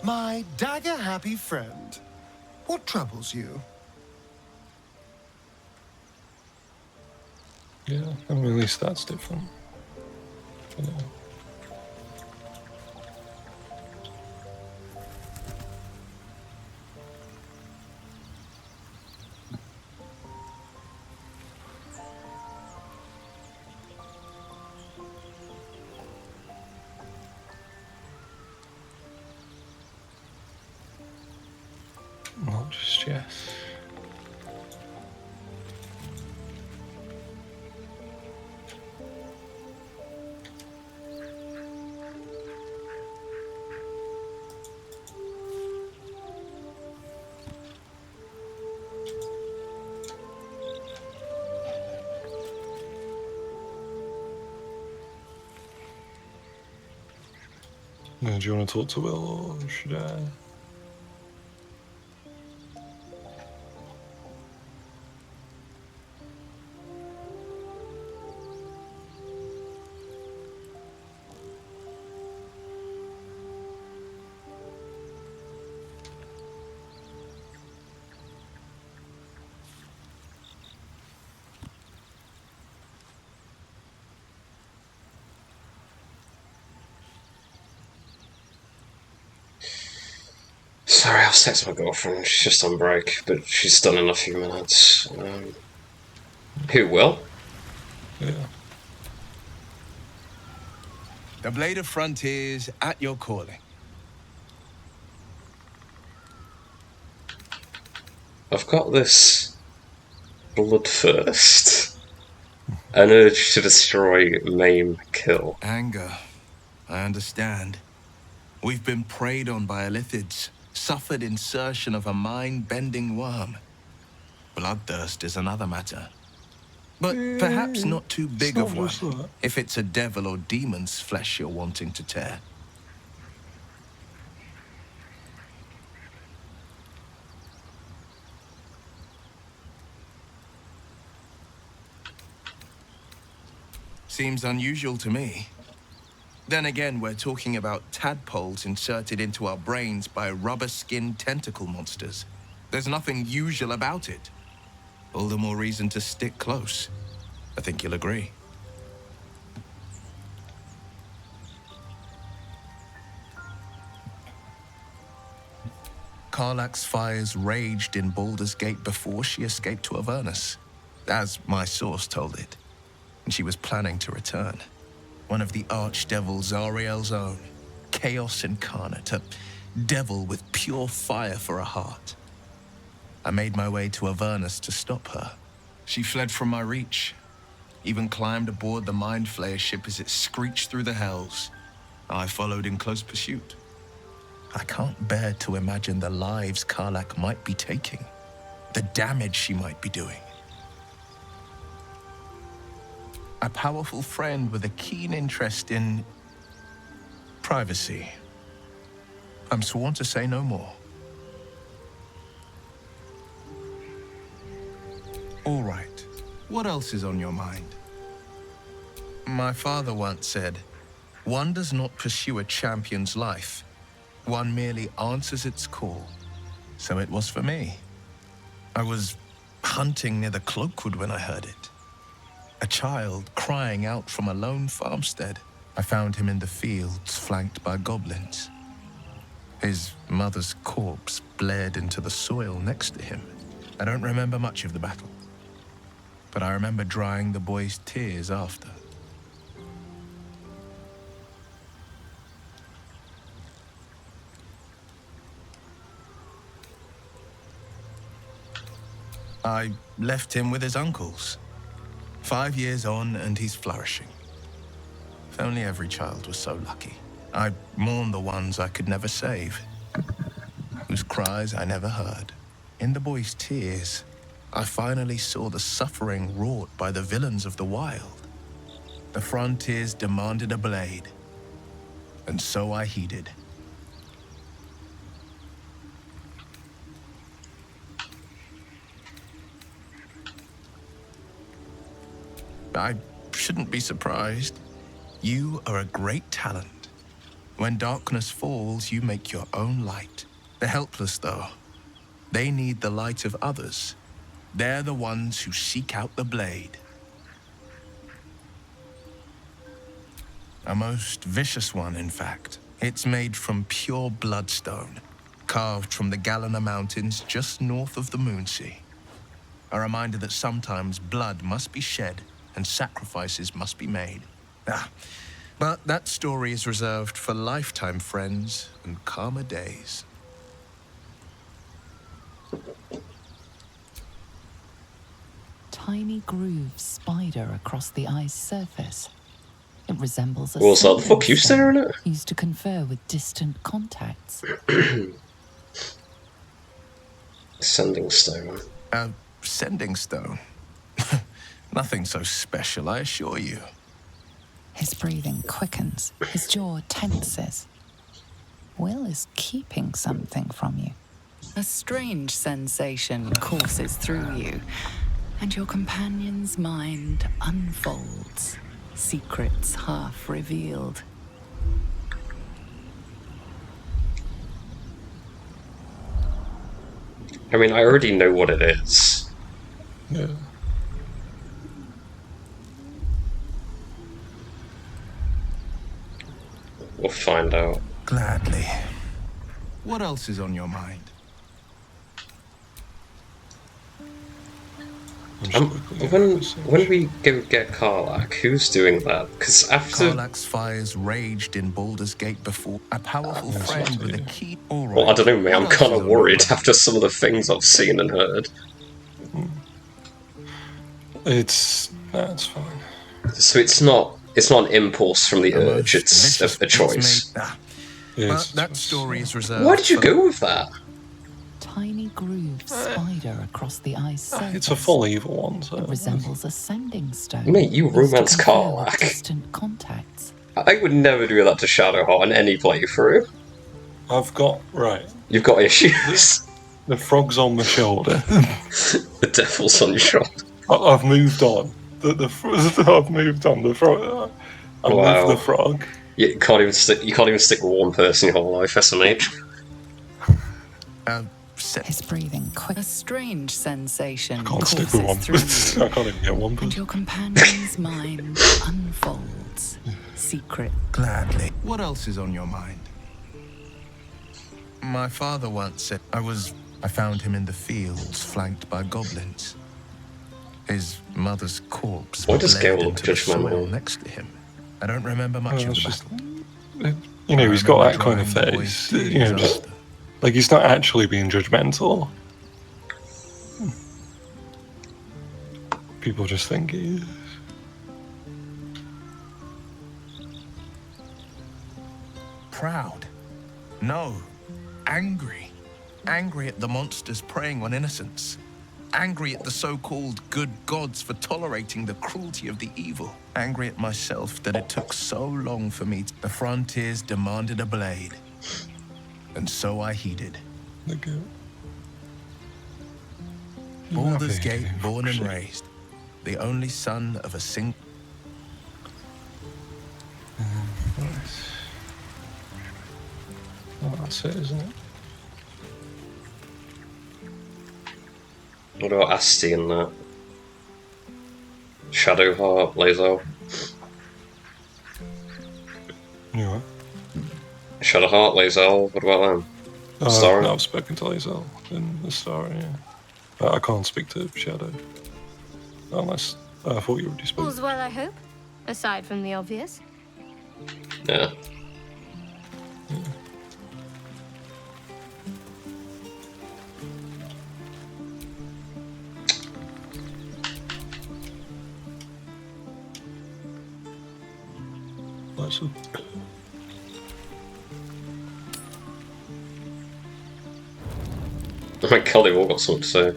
[SPEAKER 9] My dagger-happy friend, what troubles you?
[SPEAKER 1] Yeah, I mean, at least that's different. Yeah. first, yes. Do you want to talk to Will, or should I?
[SPEAKER 2] Sorry, I'll text my girlfriend. She's just on break, but she's done in a few minutes. Who will?
[SPEAKER 1] Yeah.
[SPEAKER 18] The Blade of Frontiers at your calling.
[SPEAKER 2] I've got this bloodthirst. An urge to destroy, maim, kill.
[SPEAKER 18] Anger. I understand. We've been preyed on by Illithids, suffered insertion of a mind-bending worm. Bloodthirst is another matter. But perhaps not too big of one, if it's a devil or demon's flesh you're wanting to tear. Seems unusual to me. Then again, we're talking about tadpoles inserted into our brains by rubber-skinned tentacle monsters. There's nothing usual about it. All the more reason to stick close. I think you'll agree. Karlach's fires raged in Baldur's Gate before she escaped to Avernus, as my source told it. And she was planning to return. One of the archdevils Zariel's own, chaos incarnate, a devil with pure fire for a heart. I made my way to Avernus to stop her. She fled from my reach, even climbed aboard the Mind Flayer ship as it screeched through the hells. I followed in close pursuit. I can't bear to imagine the lives Karlach might be taking, the damage she might be doing. A powerful friend with a keen interest in privacy. I'm sworn to say no more. All right, what else is on your mind? My father once said, one does not pursue a champion's life. One merely answers its call. So it was for me. I was hunting near the Cloakwood when I heard it. A child crying out from a lone farmstead. I found him in the fields, flanked by goblins. His mother's corpse bled into the soil next to him. I don't remember much of the battle, but I remember drying the boy's tears after. I left him with his uncles. 5 years on, and he's flourishing. If only every child was so lucky. I mourn the ones I could never save, whose cries I never heard. In the boy's tears, I finally saw the suffering wrought by the villains of the wild. The frontiers demanded a blade, and so I heeded. I shouldn't be surprised. You are a great talent. When darkness falls, you make your own light. The helpless, though, they need the light of others. They're the ones who seek out the blade. A most vicious one, in fact. It's made from pure bloodstone, carved from the Galena Mountains just north of the Moonsea. A reminder that sometimes blood must be shed and sacrifices must be made. But that story is reserved for lifetime friends and calmer days.
[SPEAKER 7] tiny groove spider across the eye's surface. It resembles a
[SPEAKER 2] What's that? The fuck you staring at?
[SPEAKER 7] used to confer with distant contacts.
[SPEAKER 2] Sending stone.
[SPEAKER 12] Sending stone? Nothing so special, I assure you.
[SPEAKER 7] His breathing quickens, his jaw tenses. Will is keeping something from you. A strange sensation courses through you, and your companion's mind unfolds, secrets half revealed.
[SPEAKER 2] I mean, I already know what it is.
[SPEAKER 1] Yeah.
[SPEAKER 2] We'll find out.
[SPEAKER 12] Gladly. What else is on your mind?
[SPEAKER 2] When we go get Karlach, who's doing that? Because after
[SPEAKER 12] Karlach's fires raged in Baldur's Gate before. A powerful friend with a key. All right.
[SPEAKER 2] Well, I don't know, mate. I'm
[SPEAKER 12] What else
[SPEAKER 2] kind
[SPEAKER 12] is
[SPEAKER 2] of
[SPEAKER 12] on your
[SPEAKER 2] worried
[SPEAKER 12] mind?
[SPEAKER 2] after some of the things I've seen and heard.
[SPEAKER 1] It's fine.
[SPEAKER 2] So it's not an impulse from the urge. It's a choice.
[SPEAKER 12] But that story is reserved.
[SPEAKER 2] Why did you go with that?
[SPEAKER 7] Tiny groove spider across the eye's surface.
[SPEAKER 1] It's a full evil one, so
[SPEAKER 7] It resembles a sending stone.
[SPEAKER 2] Mate, you
[SPEAKER 7] used to
[SPEAKER 2] romance
[SPEAKER 7] confer with
[SPEAKER 2] Karlach.
[SPEAKER 7] distant contacts.
[SPEAKER 2] I would never do that to Shadowheart in any playthrough.
[SPEAKER 1] I've got
[SPEAKER 2] You've got issues.
[SPEAKER 1] The frog's on my shoulder.
[SPEAKER 2] The devil's on your shoulder.
[SPEAKER 1] I've moved on. I've moved on. The frog. I love the frog.
[SPEAKER 2] You can't even stick with one person your whole life, SMH.
[SPEAKER 7] His breathing quick. A strange sensation
[SPEAKER 1] Can't stick with one.
[SPEAKER 7] courses through
[SPEAKER 1] I can't even get one
[SPEAKER 7] and
[SPEAKER 1] person.
[SPEAKER 7] your companion's mind unfolds, secret.
[SPEAKER 12] Gladly. What else is on your mind? My father once said I found him in the fields, flanked by goblins. His mother's corpse
[SPEAKER 2] Why does
[SPEAKER 12] bled
[SPEAKER 2] Gale look
[SPEAKER 12] into the soil
[SPEAKER 2] judgmental?
[SPEAKER 12] next to him. I don't remember much of the battle.
[SPEAKER 1] You know, he's got that kind of
[SPEAKER 12] drying the
[SPEAKER 1] face.
[SPEAKER 12] boy's
[SPEAKER 1] You know,
[SPEAKER 12] tears
[SPEAKER 1] just like he's not actually being judgmental. People just think he is.
[SPEAKER 12] Proud. No. Angry. Angry at the monsters preying on innocents. Angry at the so-called good gods for tolerating the cruelty of the evil. Angry at myself that it took so long for me. The frontiers demanded a blade. And so I heeded. Baldur's Gate, born and raised. The only son of a single...
[SPEAKER 1] Nice. Oh, that's it, isn't it?
[SPEAKER 2] What about Asti and that? Shadowheart, Lae'zel.
[SPEAKER 1] You what?
[SPEAKER 2] Shadowheart, Lae'zel, what about them? Star?
[SPEAKER 1] No, I've spoken to Lae'zel in the story, yeah. But I can't speak to Shadow. Unless I thought you already spoke.
[SPEAKER 8] All's well, I hope. Aside from the obvious.
[SPEAKER 2] Yeah.
[SPEAKER 1] That's it.
[SPEAKER 2] Oh my god, they've all got something to say.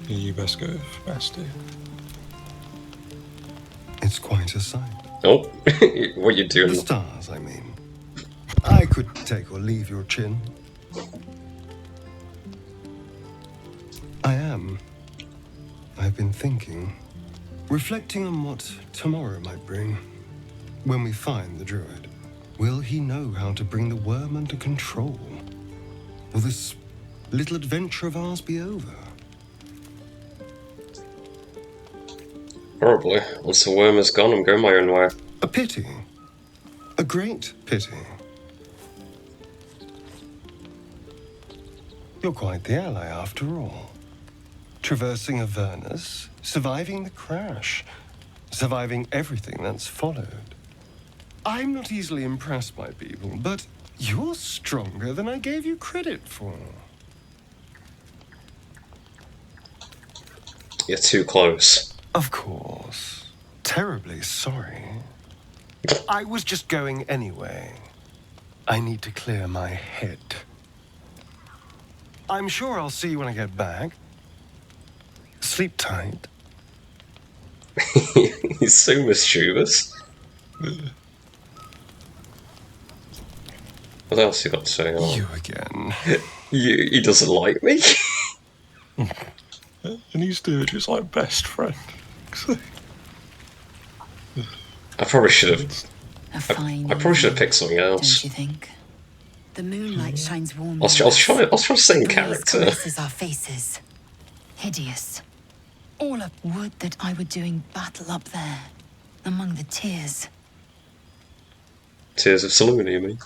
[SPEAKER 1] You best go with Asti.
[SPEAKER 9] It's quite a sight.
[SPEAKER 2] Oh, what are you doing?
[SPEAKER 9] The stars, I mean. I could take or leave your chin. I am. I've been thinking, reflecting on what tomorrow might bring. When we find the druid, will he know how to bring the worm under control? Will this little adventure of ours be over?
[SPEAKER 2] Probably. Once the worm is gone, I'm going my own way.
[SPEAKER 9] A pity. A great pity. You're quite the ally after all. Traversing Avernus, surviving the crash, surviving everything that's followed. I'm not easily impressed by people, but you're stronger than I gave you credit for.
[SPEAKER 2] You're too close.
[SPEAKER 9] Of course. Terribly sorry. I was just going anyway. I need to clear my head. I'm sure I'll see you when I get back. Sleep tight.
[SPEAKER 2] He's so mischievous. What else you got to say?
[SPEAKER 9] You again.
[SPEAKER 2] He doesn't like me.
[SPEAKER 1] And he's doing just like best friend.
[SPEAKER 2] I probably should have.
[SPEAKER 15] A fine
[SPEAKER 2] I probably should have picked something
[SPEAKER 15] Don't
[SPEAKER 2] else.
[SPEAKER 15] you think?
[SPEAKER 17] The moonlight shines warm.
[SPEAKER 2] I was trying to say in character.
[SPEAKER 17] Caresses our faces.
[SPEAKER 15] Hideous. All up would that I were doing battle up there, among the tears.
[SPEAKER 2] Tears of Selûne, you mean?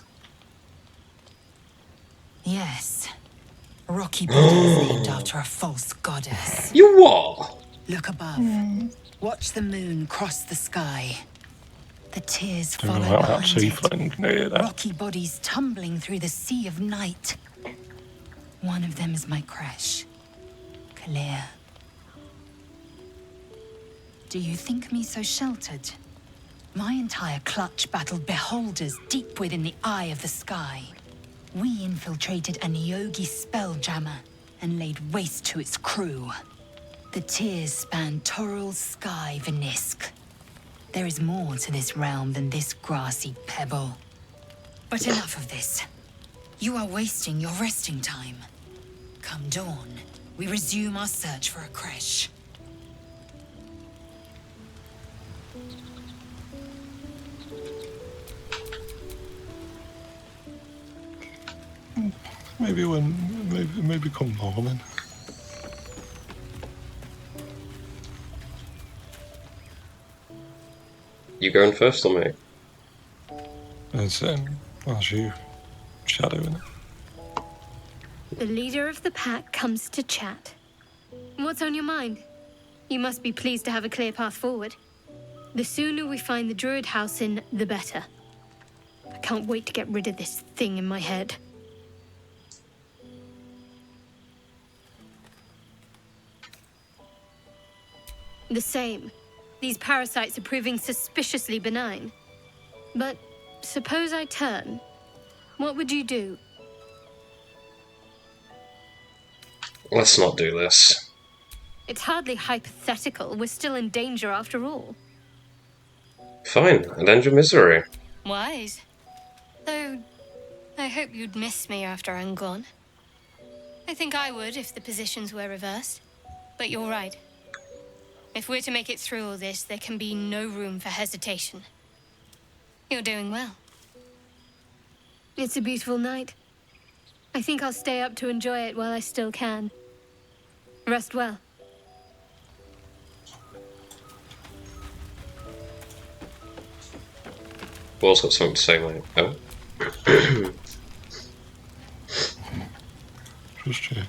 [SPEAKER 17] Yes. Rocky bodies named after a false goddess.
[SPEAKER 2] You what?
[SPEAKER 17] Look above. Watch the moon cross the sky. The tears
[SPEAKER 1] Don't know
[SPEAKER 17] follow
[SPEAKER 1] about that
[SPEAKER 17] behind it.
[SPEAKER 1] tiefling, near that.
[SPEAKER 17] Rocky bodies tumbling through the sea of night. One of them is my crush, Kalir. Do you think me so sheltered? My entire clutch battled beholders deep within the eye of the sky. We infiltrated a Nyogi spelljammer and laid waste to its crew. The tears span Toral's sky, Venisk. There is more to this realm than this grassy pebble. But enough of this. You are wasting your resting time. Come dawn, we resume our search for a creche.
[SPEAKER 1] Maybe come morning.
[SPEAKER 2] You going first or me?
[SPEAKER 1] As you shadowing it.
[SPEAKER 8] The leader of the pack comes to chat. What's on your mind? You must be pleased to have a clear path forward. The sooner we find the druid house in, the better. I can't wait to get rid of this thing in my head. The same. These parasites are proving suspiciously benign. But suppose I turn. What would you do?
[SPEAKER 2] Let's not do this.
[SPEAKER 8] It's hardly hypothetical. We're still in danger after all.
[SPEAKER 2] Fine, and end your misery.
[SPEAKER 8] Wise. Though, I hope you'd miss me after I'm gone. I think I would if the positions were reversed. But you're right. If we're to make it through all this, there can be no room for hesitation. You're doing well. It's a beautiful night. I think I'll stay up to enjoy it while I still can. Rest well.
[SPEAKER 2] Will's got something to say, mate. Oh.
[SPEAKER 1] Just checking.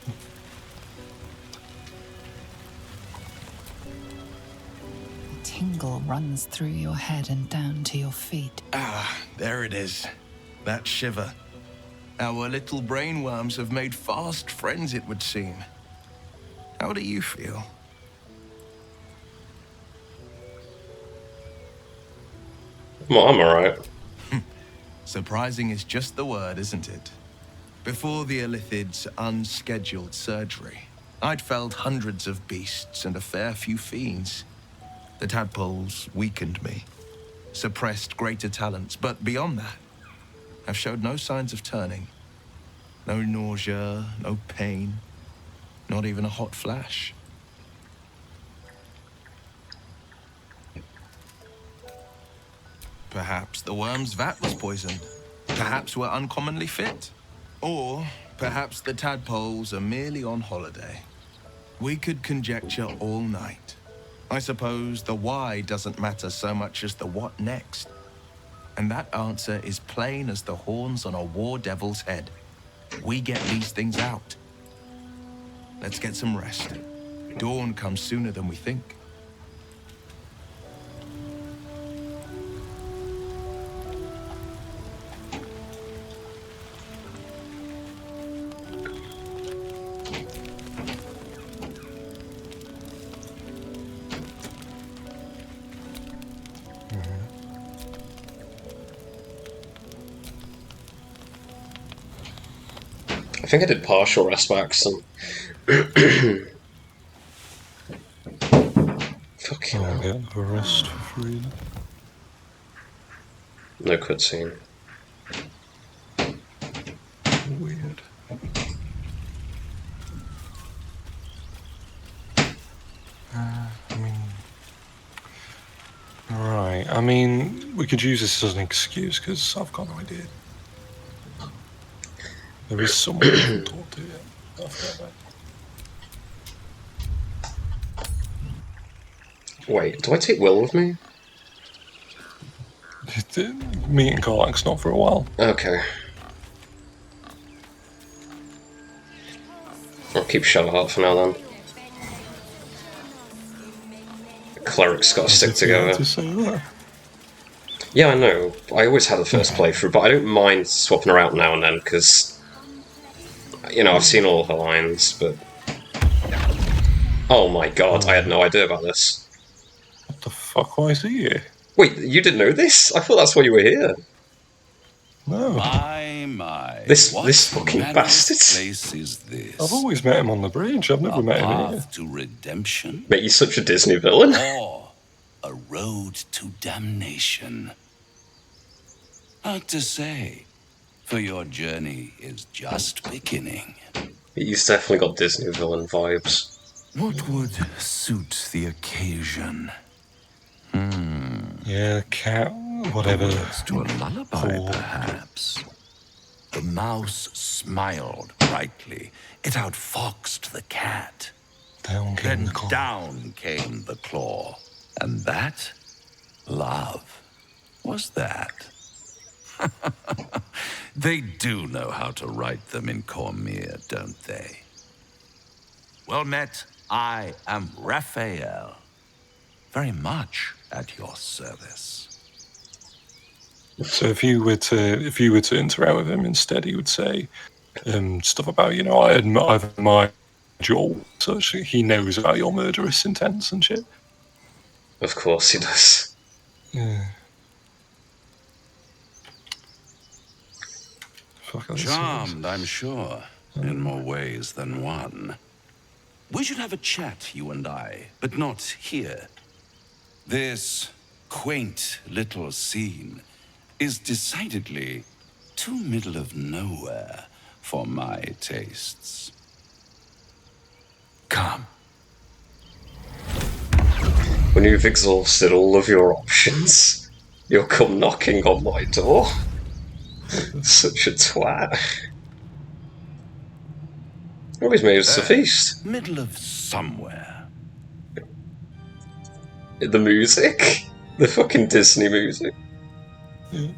[SPEAKER 7] A tingle runs through your head and down to your feet.
[SPEAKER 11] Ah, there it is. That shiver. Our little brainworms have made fast friends, it would seem. How do you feel?
[SPEAKER 2] Well, I'm alright.
[SPEAKER 11] Surprising is just the word, isn't it? Before the Illithid's unscheduled surgery, I'd felled hundreds of beasts and a fair few fiends. The tadpoles weakened me, suppressed greater talents, but beyond that, I've showed no signs of turning. No nausea, no pain, not even a hot flash. Perhaps the worm's vat was poisoned. Perhaps we're uncommonly fit. Or perhaps the tadpoles are merely on holiday. We could conjecture all night. I suppose the why doesn't matter so much as the what next. And that answer is plain as the horns on a war devil's head. We get these things out. Let's get some rest. Dawn comes sooner than we think.
[SPEAKER 2] think I did partial rest by accident. Fucking hell.
[SPEAKER 1] Get another rest for free.
[SPEAKER 2] No cutscene.
[SPEAKER 1] Weird. I mean... Right, I mean, we could use this as an excuse, because I've got no idea. There is someone we can talk to yet. I forgot that.
[SPEAKER 2] Wait, do I take Will with me?
[SPEAKER 1] Meeting Karlach's not for a while.
[SPEAKER 2] Okay. I'll keep Shadowheart for now then. Cleric's got to stick together.
[SPEAKER 1] To say that.
[SPEAKER 2] Yeah, I know. I always had the first playthrough, but I don't mind swapping her out now and then, because, you know, I've seen all her lines, but... Oh my god, I had no idea about this.
[SPEAKER 1] What the fuck, why is he here?
[SPEAKER 2] Wait, you didn't know this? I thought that's why you were here.
[SPEAKER 1] No.
[SPEAKER 5] My.
[SPEAKER 2] This fucking bastard.
[SPEAKER 5] Place is this?
[SPEAKER 1] I've always met him on the bridge, I've never met him here.
[SPEAKER 5] Path to redemption?
[SPEAKER 2] Mate, you're such a Disney villain.
[SPEAKER 5] Or a road to damnation? Hard to say, for your journey is just beginning.
[SPEAKER 2] He's definitely got Disney villain vibes.
[SPEAKER 5] What would suit the occasion?
[SPEAKER 1] Yeah, cat, whatever.
[SPEAKER 5] Words to a lullaby, perhaps. The mouse smiled brightly. It outfoxed the cat.
[SPEAKER 1] Down came
[SPEAKER 5] Then
[SPEAKER 1] the claw.
[SPEAKER 5] down came the claw. And that, love, was that. They do know how to write them in Cormyr, don't they? Well met, I am Raphael. Very much at your service.
[SPEAKER 1] So if you were to interact with him instead, he would say stuff about, you know, I've admired your such. He knows about your murderous intents and shit.
[SPEAKER 2] Of course he does.
[SPEAKER 1] Yeah. Fuck,
[SPEAKER 5] Charmed, I'm sure, in more ways than one. We should have a chat, you and I, but not here. This quaint little scene is decidedly too middle of nowhere for my tastes. Come.
[SPEAKER 2] When you've exhausted all of your options, you'll come knocking on my door. Such a twat. Always made us a feast.
[SPEAKER 5] Middle of somewhere.
[SPEAKER 2] The music? The fucking Disney music.
[SPEAKER 1] Yeah.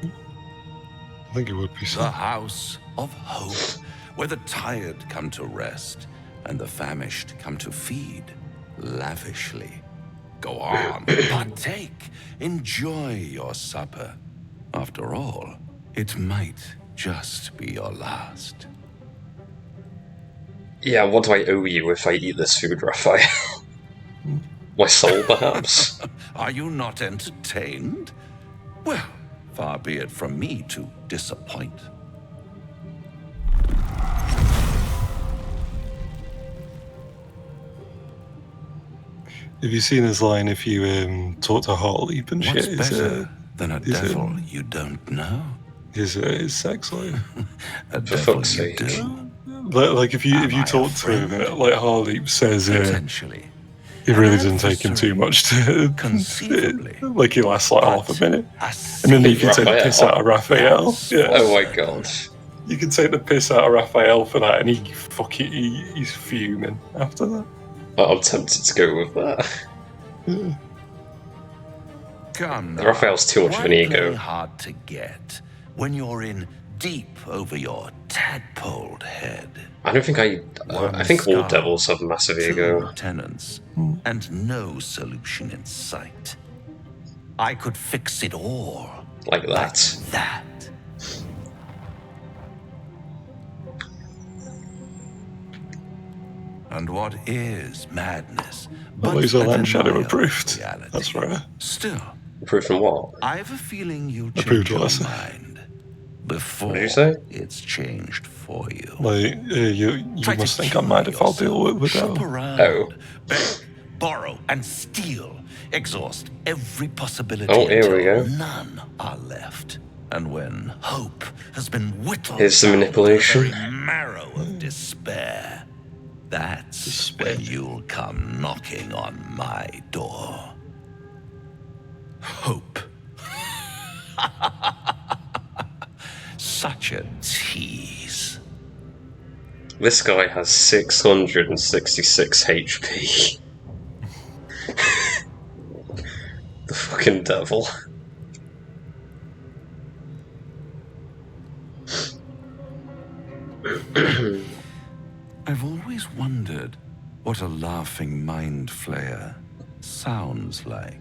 [SPEAKER 1] I think it would be so.
[SPEAKER 5] The house of hope, where the tired come to rest and the famished come to feed lavishly. Go on, partake, enjoy your supper. After all, it might just be your last.
[SPEAKER 2] Yeah, what do I owe you if I eat this food, Raphael? My soul, perhaps?
[SPEAKER 5] Are you not entertained? Well, far be it from me to disappoint.
[SPEAKER 1] Have you seen his line, if you talk to Heartleap and
[SPEAKER 5] What's
[SPEAKER 1] shit?
[SPEAKER 5] better than a devil you don't know?
[SPEAKER 1] His sex life.
[SPEAKER 5] A
[SPEAKER 2] For
[SPEAKER 5] devil
[SPEAKER 2] fuck's
[SPEAKER 5] you
[SPEAKER 2] sake.
[SPEAKER 5] do?
[SPEAKER 1] Like if you talk to him, like Heartleap says,
[SPEAKER 5] Potentially.
[SPEAKER 1] it really doesn't take him too much to.
[SPEAKER 5] Conceivably.
[SPEAKER 1] Like he lasts like half a minute, and then you can take the piss out of Raphael. Yeah.
[SPEAKER 2] Oh my god.
[SPEAKER 1] You can take the piss out of Raphael for that, and he's fuming after that.
[SPEAKER 2] I'm tempted to go with that.
[SPEAKER 1] Yeah.
[SPEAKER 5] Come now.
[SPEAKER 2] Raphael's too much of an
[SPEAKER 5] Why
[SPEAKER 2] ego.
[SPEAKER 5] play hard to get when you're in deep over your tadpoled head.
[SPEAKER 2] I don't think I think all devils have a massive ego.
[SPEAKER 5] Two tenants and no solution in sight. I could fix it all.
[SPEAKER 2] Like that.
[SPEAKER 5] That. And what is madness?
[SPEAKER 1] Well, these are then shadow approved. That's rare.
[SPEAKER 5] Still,
[SPEAKER 2] approved from what?
[SPEAKER 5] I have a feeling you'll
[SPEAKER 1] Approved,
[SPEAKER 5] change your
[SPEAKER 1] what I say.
[SPEAKER 5] mind before
[SPEAKER 2] What did you say?
[SPEAKER 5] it's changed for you.
[SPEAKER 1] Like, you must think I'm mad if I'll deal with
[SPEAKER 5] Shop
[SPEAKER 1] that.
[SPEAKER 5] around, beg, borrow, and steal. Exhaust every possibility
[SPEAKER 2] Oh, here we
[SPEAKER 5] until
[SPEAKER 2] go.
[SPEAKER 5] none are left. And when hope has been whittled
[SPEAKER 2] Here's some
[SPEAKER 5] down
[SPEAKER 2] manipulation.
[SPEAKER 5] to the very marrow of despair, that's when you'll come knocking on my door. Hope. Such a tease.
[SPEAKER 2] This guy has 666 HP. The fucking devil.
[SPEAKER 5] I've always wondered what a laughing mind flayer sounds like.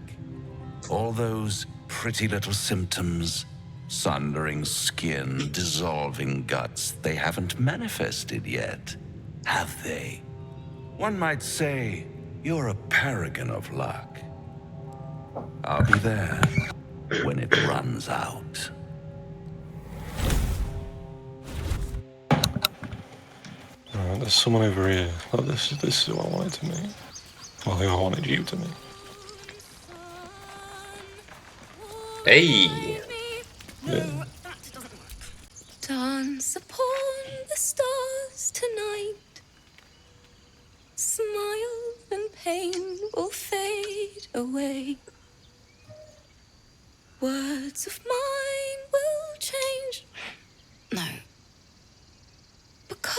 [SPEAKER 5] All those pretty little symptoms, sundering skin, dissolving guts, they haven't manifested yet, have they? One might say you're a paragon of luck. I'll be there when it runs out.
[SPEAKER 1] Alright, there's someone over here. Like, this is what I wanted to meet. Well, who I wanted you to meet.
[SPEAKER 2] Hey!
[SPEAKER 1] Yeah.
[SPEAKER 14] Dance upon the stars tonight. Smile and pain will fade away. Words of mine will change. No. Become.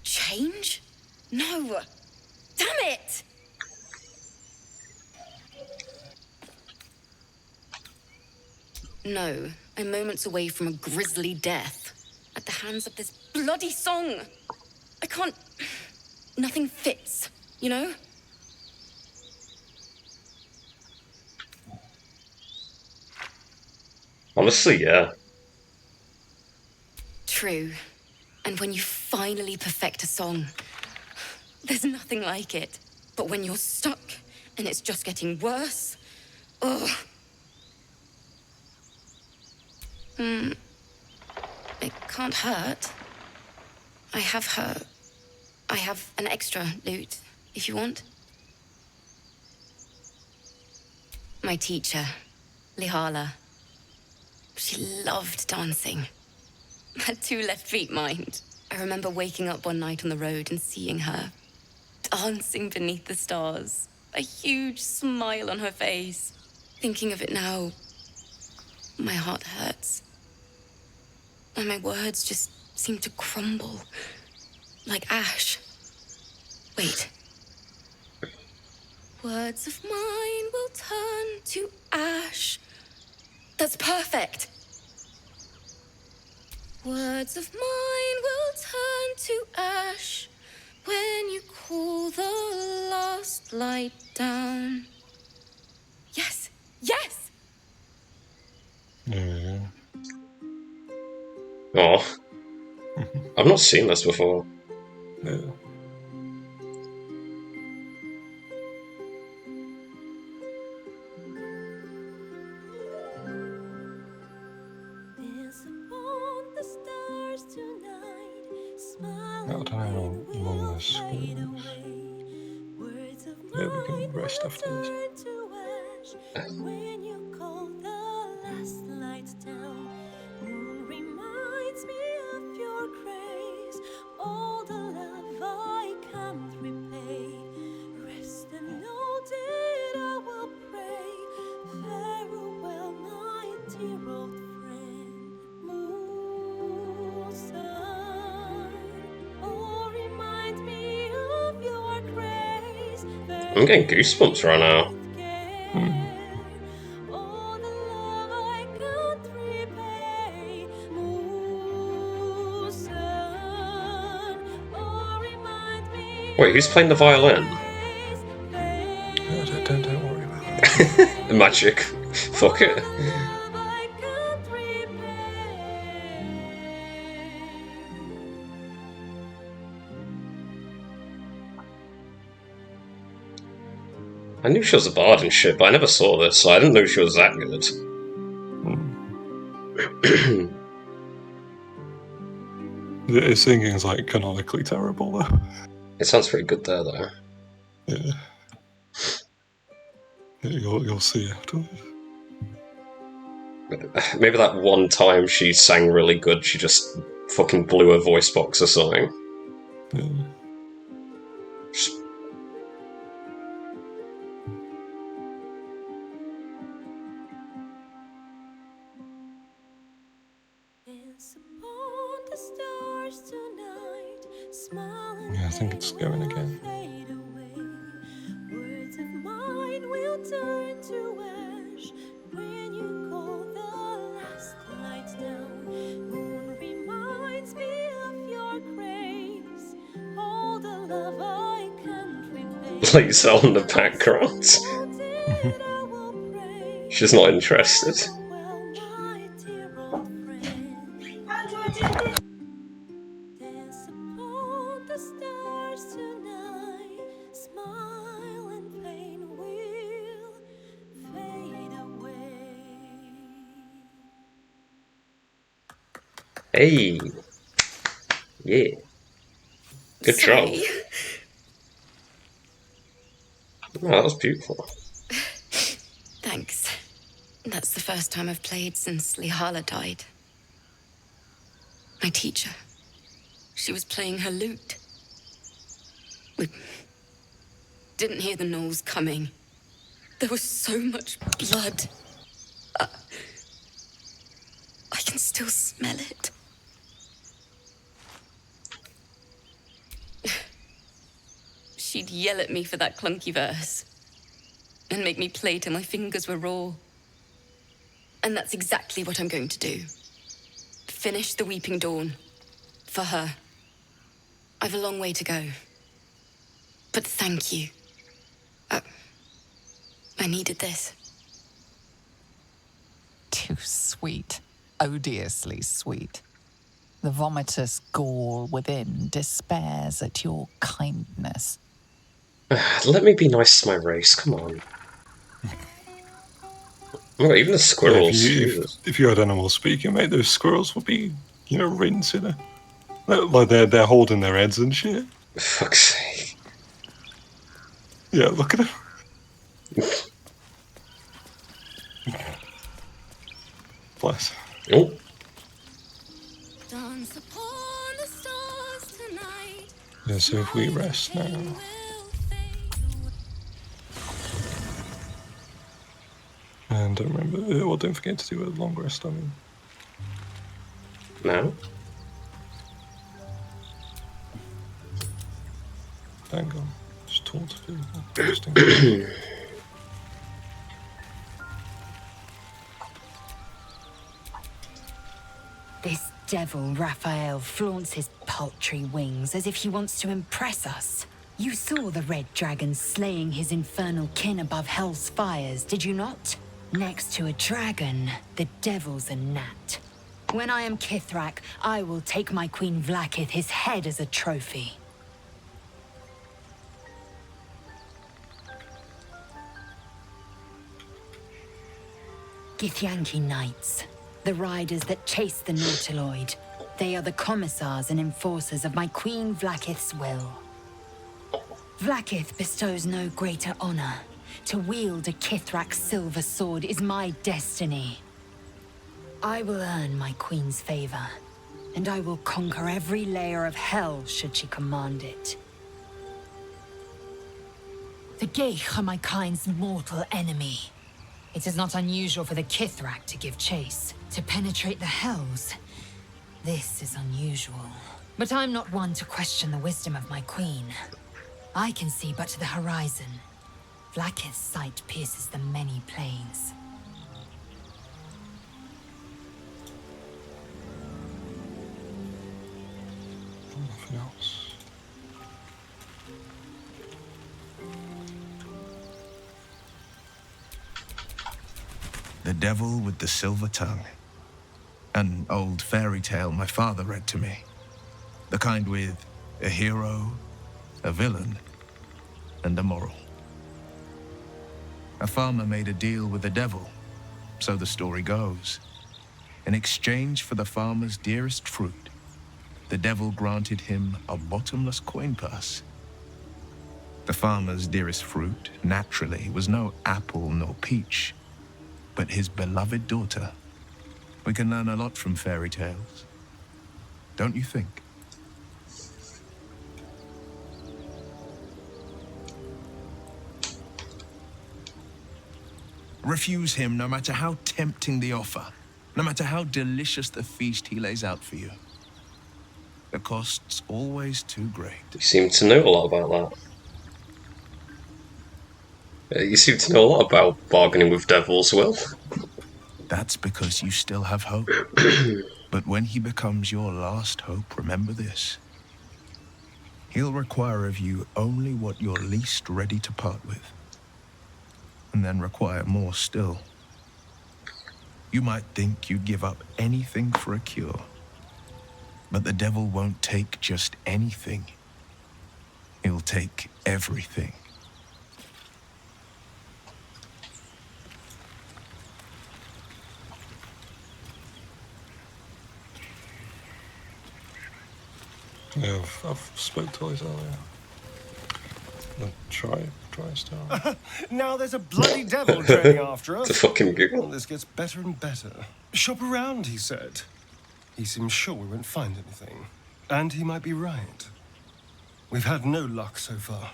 [SPEAKER 3] Change? No! Damn it! No, I'm moments away from a grisly death. At the hands of this bloody song! I can't. Nothing fits, you know?
[SPEAKER 2] Honestly, yeah.
[SPEAKER 3] True. And when you finally perfect a song, there's nothing like it. But when you're stuck and it's just getting worse, ugh. It can't hurt. I have an extra lute, if you want. My teacher, Lihala. She loved dancing. Had 2 left feet, mind. I remember waking up one night on the road and seeing her dancing beneath the stars. A huge smile on her face. Thinking of it now, my heart hurts. And my words just seem to crumble. Like ash. Wait. Words of mine will turn to ash. That's perfect. Words of mine will turn to ash when you cool the last light down. Yes, yes!
[SPEAKER 1] Yeah.
[SPEAKER 2] Oh. I've not seen this before.
[SPEAKER 1] Yeah. I don't know how long this goes. Yeah, we can rest after this.
[SPEAKER 16] When you call the last light down, moon reminds me of your grace. All the love I can't repay. Rest and know that I will pray. Farewell, my dear old friend. Moon, sun, oh, remind me of your grace.
[SPEAKER 2] I'm getting goosebumps right now. Wait, who's playing the violin?
[SPEAKER 1] Don't worry about it.
[SPEAKER 2] Magic. Fuck it. I knew she was a bard and shit, but I never saw this, so I didn't know she was that good.
[SPEAKER 1] The singing is like canonically terrible though.
[SPEAKER 2] It sounds pretty good there though.
[SPEAKER 1] Yeah. You'll see afterwards.
[SPEAKER 2] Maybe that one time she sang really good, she just fucking blew her voice box or something.
[SPEAKER 1] Yeah. Yeah, I think it's going again.
[SPEAKER 16] Words of mine will turn to ash when you call the last light down. Moon reminds me of your grace, all the love I can't repay.
[SPEAKER 2] Laser on the background. She's not interested.
[SPEAKER 16] Dance upon the stars tonight, smile and pain will fade away.
[SPEAKER 2] Hey. Yeah. Good job.
[SPEAKER 14] Sorry.
[SPEAKER 2] Oh, that was beautiful.
[SPEAKER 14] Thanks. That's the first time I've played since Lihala died. My teacher. She was playing her lute. We didn't hear the gnolls coming. There was so much blood. I can still smell it. She'd yell at me for that clunky verse and make me play till my fingers were raw. And that's exactly what I'm going to do. Finish the Weeping Dawn. For her. I've a long way to go. But thank you. I needed this.
[SPEAKER 7] Too sweet. Odiously sweet. The vomitous gall within despairs at your kindness.
[SPEAKER 2] Let me be nice to my race, come on. Oh, even the squirrels.
[SPEAKER 1] Yeah, if you had animals speaking, mate, those squirrels would be, rinsing it. Like they're holding their heads and shit.
[SPEAKER 2] For fuck's sake.
[SPEAKER 1] Yeah, look at them. Bless.
[SPEAKER 2] Oh.
[SPEAKER 16] Dance upon the stars tonight.
[SPEAKER 1] Yeah, so if we rest now. And don't remember, well, don't forget to do a long rest, I mean.
[SPEAKER 2] Now?
[SPEAKER 1] Hang on. Just taunt people.
[SPEAKER 17] This devil Raphael flaunts his paltry wings as if he wants to impress us. You saw the red dragon slaying his infernal kin above hell's fires, did you not? Next to a dragon, the devil's a gnat. When I am Kithrak, I will take my Queen Vlaakith his head as a trophy. Githyanki Knights, the riders that chase the Nautiloid. They are the commissars and enforcers of my Queen Vlaakith's will. Vlaakith bestows no greater honor. To wield a Kithrak silver sword is my destiny. I will earn my queen's favor, and I will conquer every layer of hell should she command it. The Geich are my kind's mortal enemy. It is not unusual for the Kithrak to give chase, to penetrate the hells. This is unusual. But I'm not one to question the wisdom of my queen. I can see but to the horizon. Vlaakith's sight pierces the many planes.
[SPEAKER 1] Nothing else.
[SPEAKER 6] The Devil with the Silver Tongue. An old fairy tale my father read to me. The kind with a hero, a villain, and a moral. A farmer made a deal with the devil, so the story goes. In exchange for the farmer's dearest fruit, the devil granted him a bottomless coin purse. The farmer's dearest fruit, naturally, was no apple nor peach, but his beloved daughter. We can learn a lot from fairy tales, don't you think? Refuse him no matter how tempting the offer, no matter how delicious the feast he lays out for you. The cost's always too great.
[SPEAKER 2] You seem to know a lot about that. You seem to know a lot about bargaining with devils, Will.
[SPEAKER 6] That's because you still have hope. But when he becomes your last hope, remember this. He'll require of you only what you're least ready to part with. And then require more still. You might think you'd give up anything for a cure. But the devil won't take just anything. He'll take everything.
[SPEAKER 1] Yeah, I've spoke to Liz earlier. Try Star.
[SPEAKER 9] Now there's a bloody devil trailing after us.
[SPEAKER 2] The fucking Google.
[SPEAKER 9] Well, this gets better and better. Shop around, he said. He seems sure we won't find anything. And he might be right. We've had no luck so far.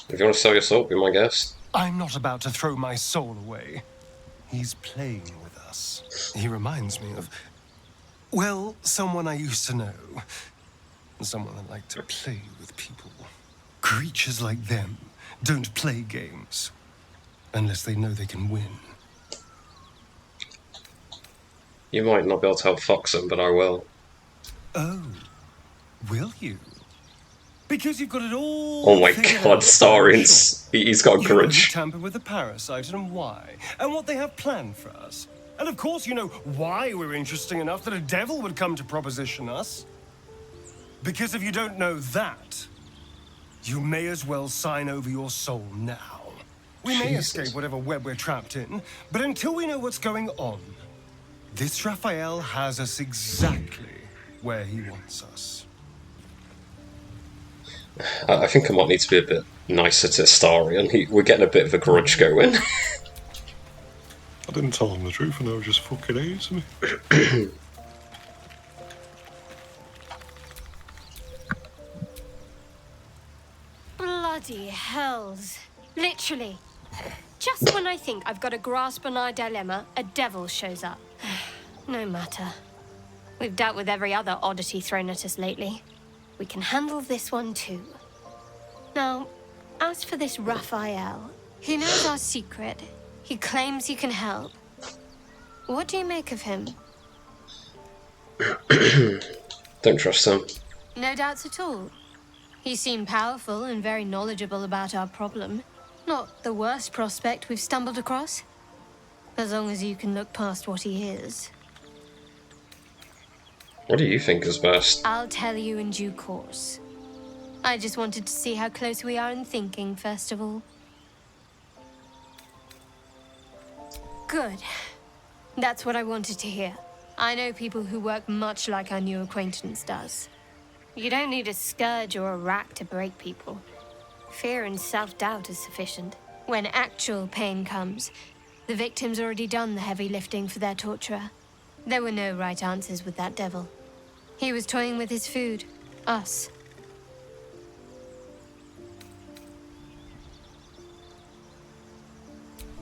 [SPEAKER 2] If you want to sell your soul, be my guest.
[SPEAKER 9] I'm not about to throw my soul away. He's playing with us. He reminds me of, well, someone I used to know. Someone that liked to play with people. Creatures like them don't play games unless they know they can win.
[SPEAKER 2] You might not be able to help Fox him, but I will.
[SPEAKER 9] Oh, will you? Because you've got it all.
[SPEAKER 2] Oh my
[SPEAKER 9] figured
[SPEAKER 2] god,
[SPEAKER 9] out.
[SPEAKER 2] Starins. He's got
[SPEAKER 9] You know who
[SPEAKER 2] courage.
[SPEAKER 9] tampered with the parasite and why, and what they have planned for us. And of course, you know why we're interesting enough that a devil would come to proposition us. Because if you don't know that, you may as well sign over your soul now. We may escape whatever web we're trapped in, but until we know what's going on, this Raphael has us exactly where he wants us.
[SPEAKER 2] I think I might need to be a bit nicer to Starion. We're getting a bit of a grudge going.
[SPEAKER 1] I didn't tell him the truth and they were just fucking hating me.
[SPEAKER 8] Bloody hells. Literally. Just when I think I've got a grasp on our dilemma, a devil shows up. No matter. We've dealt with every other oddity thrown at us lately. We can handle this one too. Now, as for this Raphael, he knows our secret. He claims he can help. What do you make of him?
[SPEAKER 2] Don't trust him.
[SPEAKER 8] No doubts at all. He seemed powerful and very knowledgeable about our problem. Not the worst prospect we've stumbled across. As long as you can look past what he is.
[SPEAKER 2] What do you think is best?
[SPEAKER 8] I'll tell you in due course. I just wanted to see how close we are in thinking, first of all. Good. That's what I wanted to hear. I know people who work much like our new acquaintance does. You don't need a scourge or a rack to break people. Fear and self-doubt is sufficient. When actual pain comes, the victim's already done the heavy lifting for their torturer. There were no right answers with that devil. He was toying with his food. Us.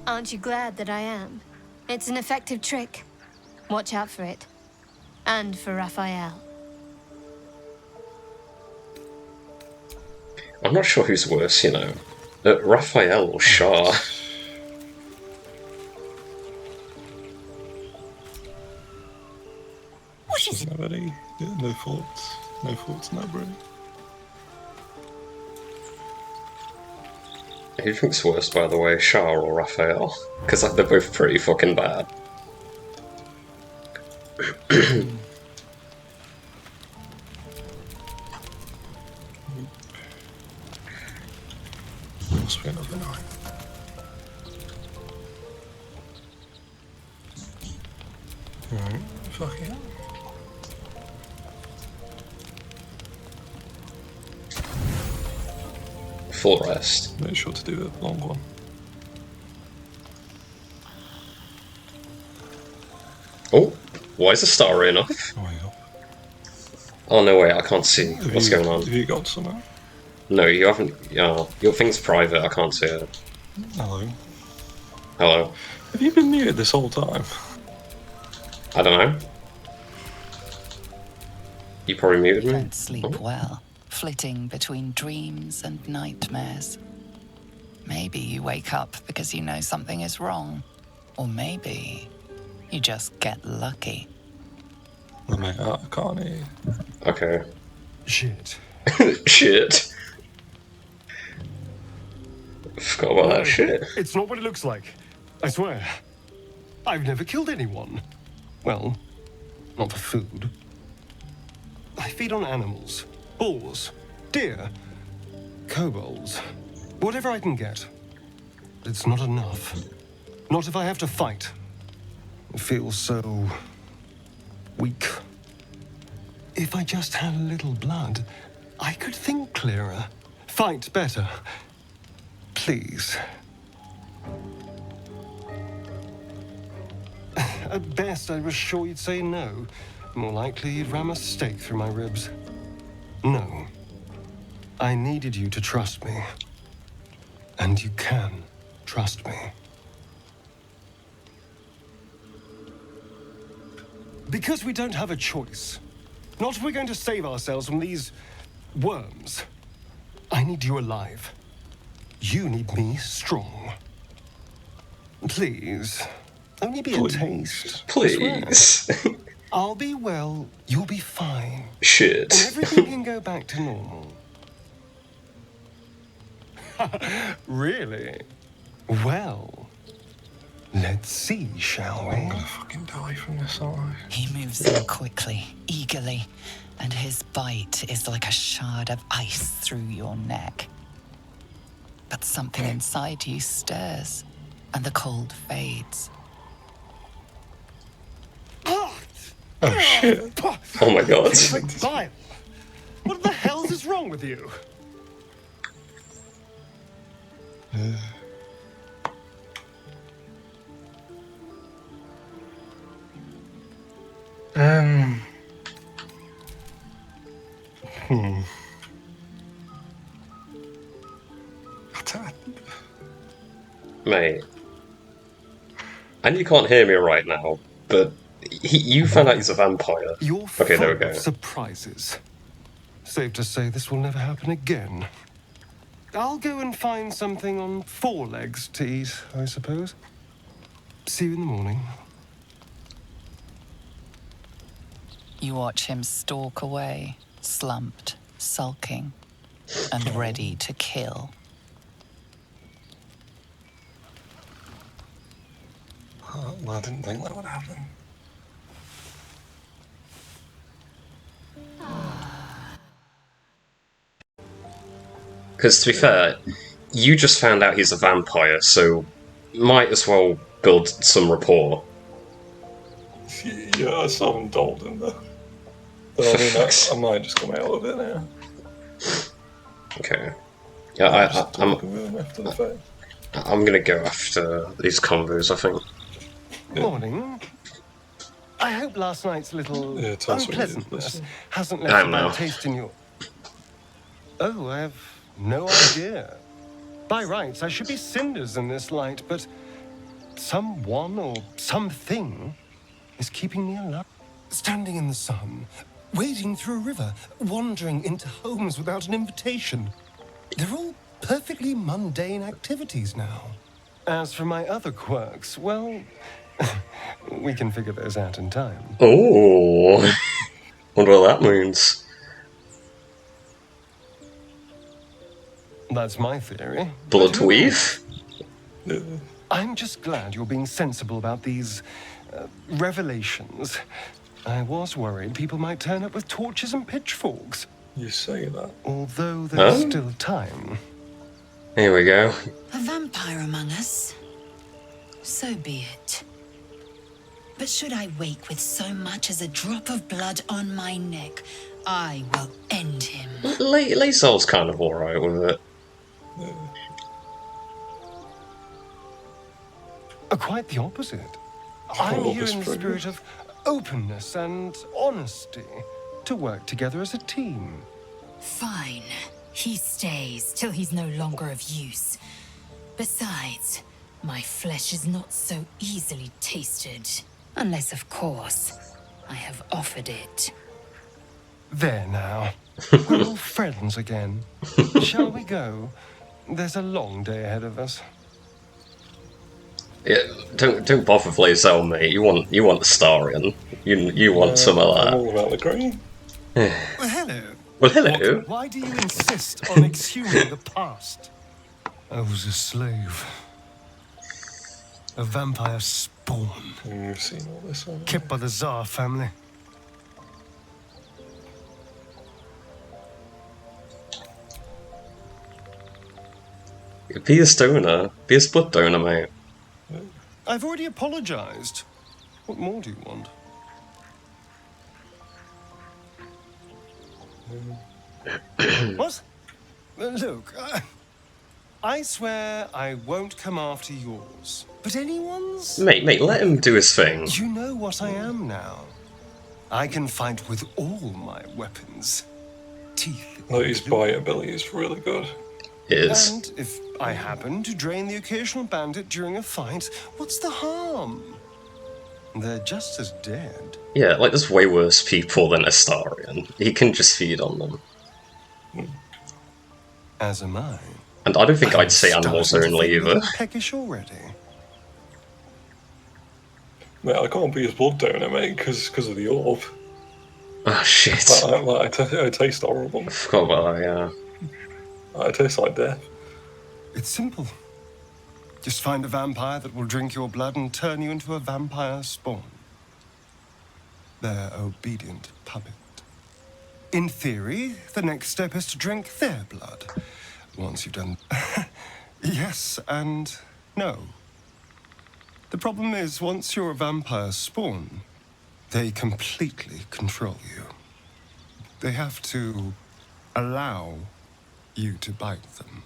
[SPEAKER 8] Aren't you glad that I am? It's an effective trick. Watch out for it. And for Raphael.
[SPEAKER 2] I'm not sure who's worse, you know. Raphael or Shah.
[SPEAKER 1] What is it? Nobody, no faults. No faults, no brain.
[SPEAKER 2] Who thinks worse, by the way, Shah or Raphael? Because they're both pretty fucking bad.
[SPEAKER 1] Must be another night. Alright, fuck it.
[SPEAKER 2] Full rest.
[SPEAKER 1] Make sure to do a long one.
[SPEAKER 2] Oh, why is the star ray off? Oh no, wait, I can't see what's going on.
[SPEAKER 1] Have you got something?
[SPEAKER 2] No, you haven't. Your thing's private, I can't see it.
[SPEAKER 1] Hello.
[SPEAKER 2] Hello.
[SPEAKER 1] Have you been muted this whole time?
[SPEAKER 2] I don't know. You probably muted me.
[SPEAKER 7] Don't sleep well, flitting between dreams and nightmares. Maybe you wake up because you know something is wrong. Or maybe you just get lucky.
[SPEAKER 1] Oh, mate, I can't hear you.
[SPEAKER 2] Okay.
[SPEAKER 9] Shit.
[SPEAKER 2] Shit. Forgot about that
[SPEAKER 9] No,
[SPEAKER 2] shit.
[SPEAKER 9] It's not what it looks like. I swear. I've never killed anyone. Well, not for food. I feed on animals. Boars. Deer. Kobolds. Whatever I can get. It's not enough. Not if I have to fight. I feel so weak. If I just had a little blood, I could think clearer, fight better. Please. At best, I was sure you'd say no. More likely, you'd ram a stake through my ribs. No. I needed you to trust me. And you can trust me. Because we don't have a choice. Not if we're going to save ourselves from these worms. I need you alive. You need me strong. Please. Only be a taste.
[SPEAKER 2] Please.
[SPEAKER 9] I'll be well, you'll be fine.
[SPEAKER 2] Shit.
[SPEAKER 9] And everything can go back to normal. Really? Well, let's see, shall we?
[SPEAKER 1] I'm gonna fucking die from this, aren't I?
[SPEAKER 7] He moves in quickly, eagerly, and his bite is like a shard of ice through your neck. But something inside you stirs, and the cold fades.
[SPEAKER 1] Oh shit.
[SPEAKER 2] Oh my god.
[SPEAKER 9] It's like bile. What the hell is wrong with you?
[SPEAKER 1] Hmm.
[SPEAKER 2] Mate. And you can't hear me right now, but you found out he's a vampire.
[SPEAKER 9] You're
[SPEAKER 2] Okay, there we
[SPEAKER 9] full
[SPEAKER 2] go.
[SPEAKER 9] of surprises. Safe to say this will never happen again. I'll go and find something on four legs to eat, I suppose. See you in the morning.
[SPEAKER 7] You watch him stalk away, slumped, sulking, and ready to kill.
[SPEAKER 1] Well, I didn't think that would happen.
[SPEAKER 2] Because to be fair, you just found out he's a vampire, so might as well build some rapport.
[SPEAKER 1] Yeah, I still haven't told him though. But I mean, I might just come out of it now.
[SPEAKER 2] Okay. Yeah, I'm gonna go after these convos, I think.
[SPEAKER 9] Morning. I hope last night's little
[SPEAKER 1] tell us what you did,
[SPEAKER 9] unpleasantness hasn't
[SPEAKER 2] I
[SPEAKER 9] left a
[SPEAKER 2] don't know.
[SPEAKER 9] bad taste in your... Oh, I have no idea. By rights, I should be cinders in this light, but someone or something is keeping me alive. Standing in the sun, wading through a river, wandering into homes without an invitation. They're all perfectly mundane activities now. As for my other quirks, well, we can figure those out in time.
[SPEAKER 2] Oh, wonder what that means.
[SPEAKER 9] That's my theory.
[SPEAKER 2] Blood weave?
[SPEAKER 9] I'm just glad you're being sensible about these revelations. I was worried people might turn up with torches and pitchforks.
[SPEAKER 1] You say that.
[SPEAKER 9] Although there's
[SPEAKER 2] Huh?
[SPEAKER 9] still time.
[SPEAKER 2] Here we go.
[SPEAKER 13] A vampire among us? So be it. But should I wake with so much as a drop of blood on my neck, I will end him.
[SPEAKER 2] Lae'zel's kind of alright with it.
[SPEAKER 9] Quite the opposite. I'm here in the spirit of openness and honesty to work together as a team.
[SPEAKER 13] Fine. He stays till he's no longer of use. Besides, my flesh is not so easily tasted. Unless, of course, I have offered it.
[SPEAKER 9] There now. We're all friends again. Shall we go? There's a long day ahead of us.
[SPEAKER 2] Yeah, don't bother with Lae'zel, mate. You want the Starion. You want some of that.
[SPEAKER 1] I'm all about the green.
[SPEAKER 9] Well, hello.
[SPEAKER 2] Well, hello.
[SPEAKER 9] Why do you insist on exhuming the past? I was a slave. A vampire spawn.
[SPEAKER 1] You've seen all this one.
[SPEAKER 9] Kept by the Tsar family.
[SPEAKER 2] Be a stoner. Be a split donor, mate.
[SPEAKER 9] I've already apologized. What more do you want? What? Look, I swear I won't come after yours. But anyone's?
[SPEAKER 2] Mate, let him do his thing.
[SPEAKER 9] You know what I am now. I can fight with all my weapons. Teeth.
[SPEAKER 1] No, his bite ability is really good.
[SPEAKER 9] And if I happen to drain the occasional bandit during a fight, what's the harm? They're just as dead.
[SPEAKER 2] Yeah, like there's way worse people than Astarion. He can just feed on them.
[SPEAKER 9] As am I.
[SPEAKER 2] And I don't think I'd say animals only either.
[SPEAKER 9] Peckish already.
[SPEAKER 1] Mate, I can't be his blood donor, mate, because of the orb.
[SPEAKER 2] Oh shit.
[SPEAKER 1] I taste horrible.
[SPEAKER 2] I forgot about that, yeah.
[SPEAKER 1] I taste like death.
[SPEAKER 9] It's simple. Just find a vampire that will drink your blood and turn you into a vampire spawn. Their obedient puppet. In theory, the next step is to drink their blood. Once you've done... yes and no. The problem is, once you're a vampire spawn, they completely control you. They have to allow you to bite them.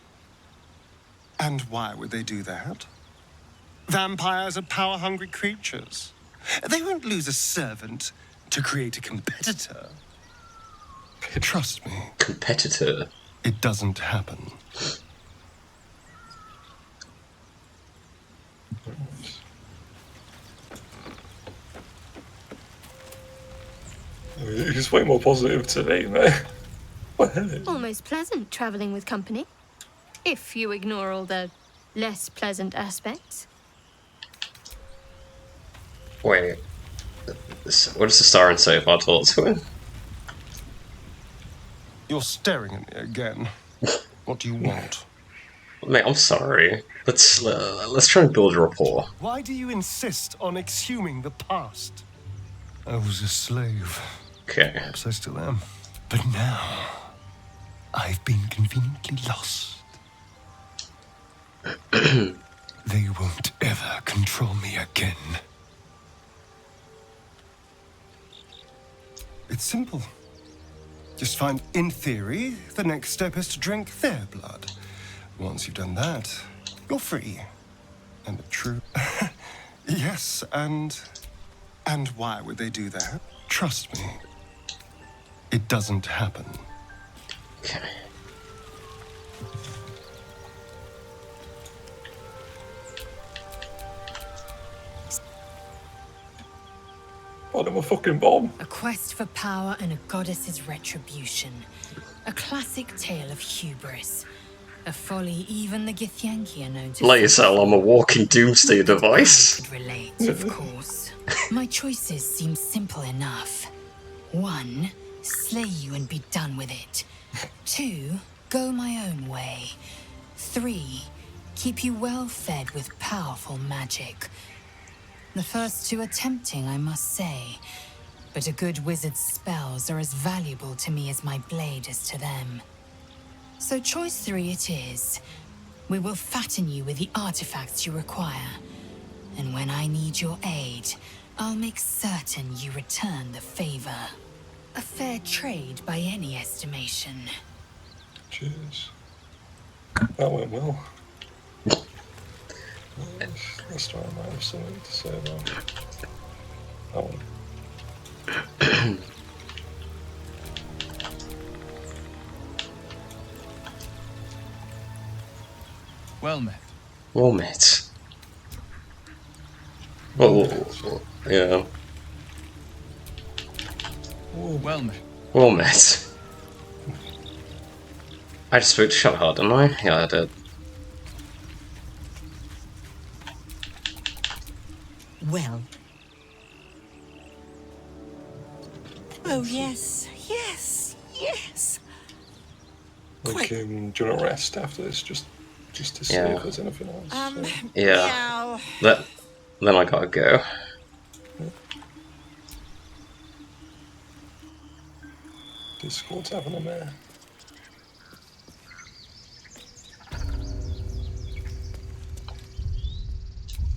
[SPEAKER 9] And why would they do that? Vampires are power-hungry creatures. They won't lose a servant to create a competitor. Trust me.
[SPEAKER 2] Competitor?
[SPEAKER 9] It doesn't happen.
[SPEAKER 1] He's way more positive today, mate.
[SPEAKER 8] Almost pleasant traveling with company. If you ignore all the less pleasant aspects.
[SPEAKER 2] Wait. What does the Starion say if I talk to him?
[SPEAKER 9] You're staring at me again. What do you want?
[SPEAKER 2] Mate, I'm sorry. Let's try and build a rapport.
[SPEAKER 9] Why do you insist on exhuming the past? I was a slave.
[SPEAKER 2] Okay.
[SPEAKER 9] Perhaps I still am. But now, I've been conveniently lost. They won't ever control me again. It's simple. Just find, in theory, the next step is to drink their blood. Once you've done that, you're free. And the truth... yes, and why would they do that? Trust me. It doesn't happen.
[SPEAKER 2] Okay.
[SPEAKER 1] I'm a fucking bomb.
[SPEAKER 13] A quest for power and a goddess's retribution. A classic tale of hubris. A folly even the Githyanki are known to...
[SPEAKER 2] Lae'zel, I'm a walking doomsday device.
[SPEAKER 13] Could relate, of course. My choices seem simple enough. 1, slay you and be done with it. 2, go my own way. 3, keep you well fed with powerful magic. The first 2 are tempting, I must say. But a good wizard's spells are as valuable to me as my blade is to them. So choice 3 it is. We will fatten you with the artifacts you require. And when I need your aid, I'll make certain you return the favor. A fair trade by any estimation.
[SPEAKER 1] Cheers. That went well. This time I have something to say about that one.
[SPEAKER 6] Well met.
[SPEAKER 2] Well met. Oh, yeah.
[SPEAKER 6] Well met.
[SPEAKER 2] Well met. I just spoke to Shellheart, didn't I? Yeah, I did.
[SPEAKER 4] Well. Oh, yes, yes, yes.
[SPEAKER 1] Like, do you want to rest after this, just to see if there's anything else?
[SPEAKER 2] Yeah. Then I gotta go.
[SPEAKER 1] Discord's having a mare.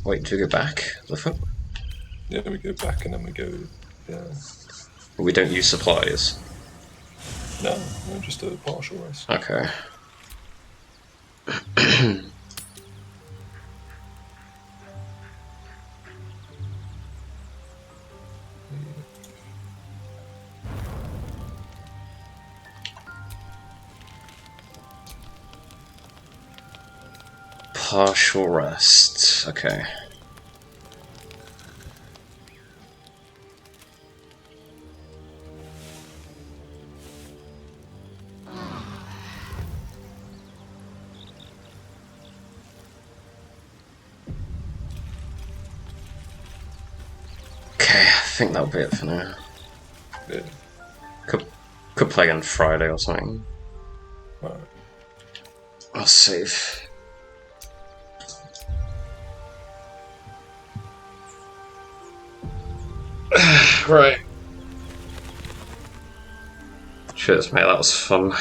[SPEAKER 2] Wait, do we go back?
[SPEAKER 1] Yeah, we go back and then we go. Yeah.
[SPEAKER 2] We don't use supplies.
[SPEAKER 1] No, just a partial rest.
[SPEAKER 2] Okay. Partial rest. Okay. Okay, I think that'll be it for now.
[SPEAKER 1] Yeah.
[SPEAKER 2] Could play on Friday or something.
[SPEAKER 1] Right.
[SPEAKER 2] I'll save. Right. Cheers, mate. That was fun.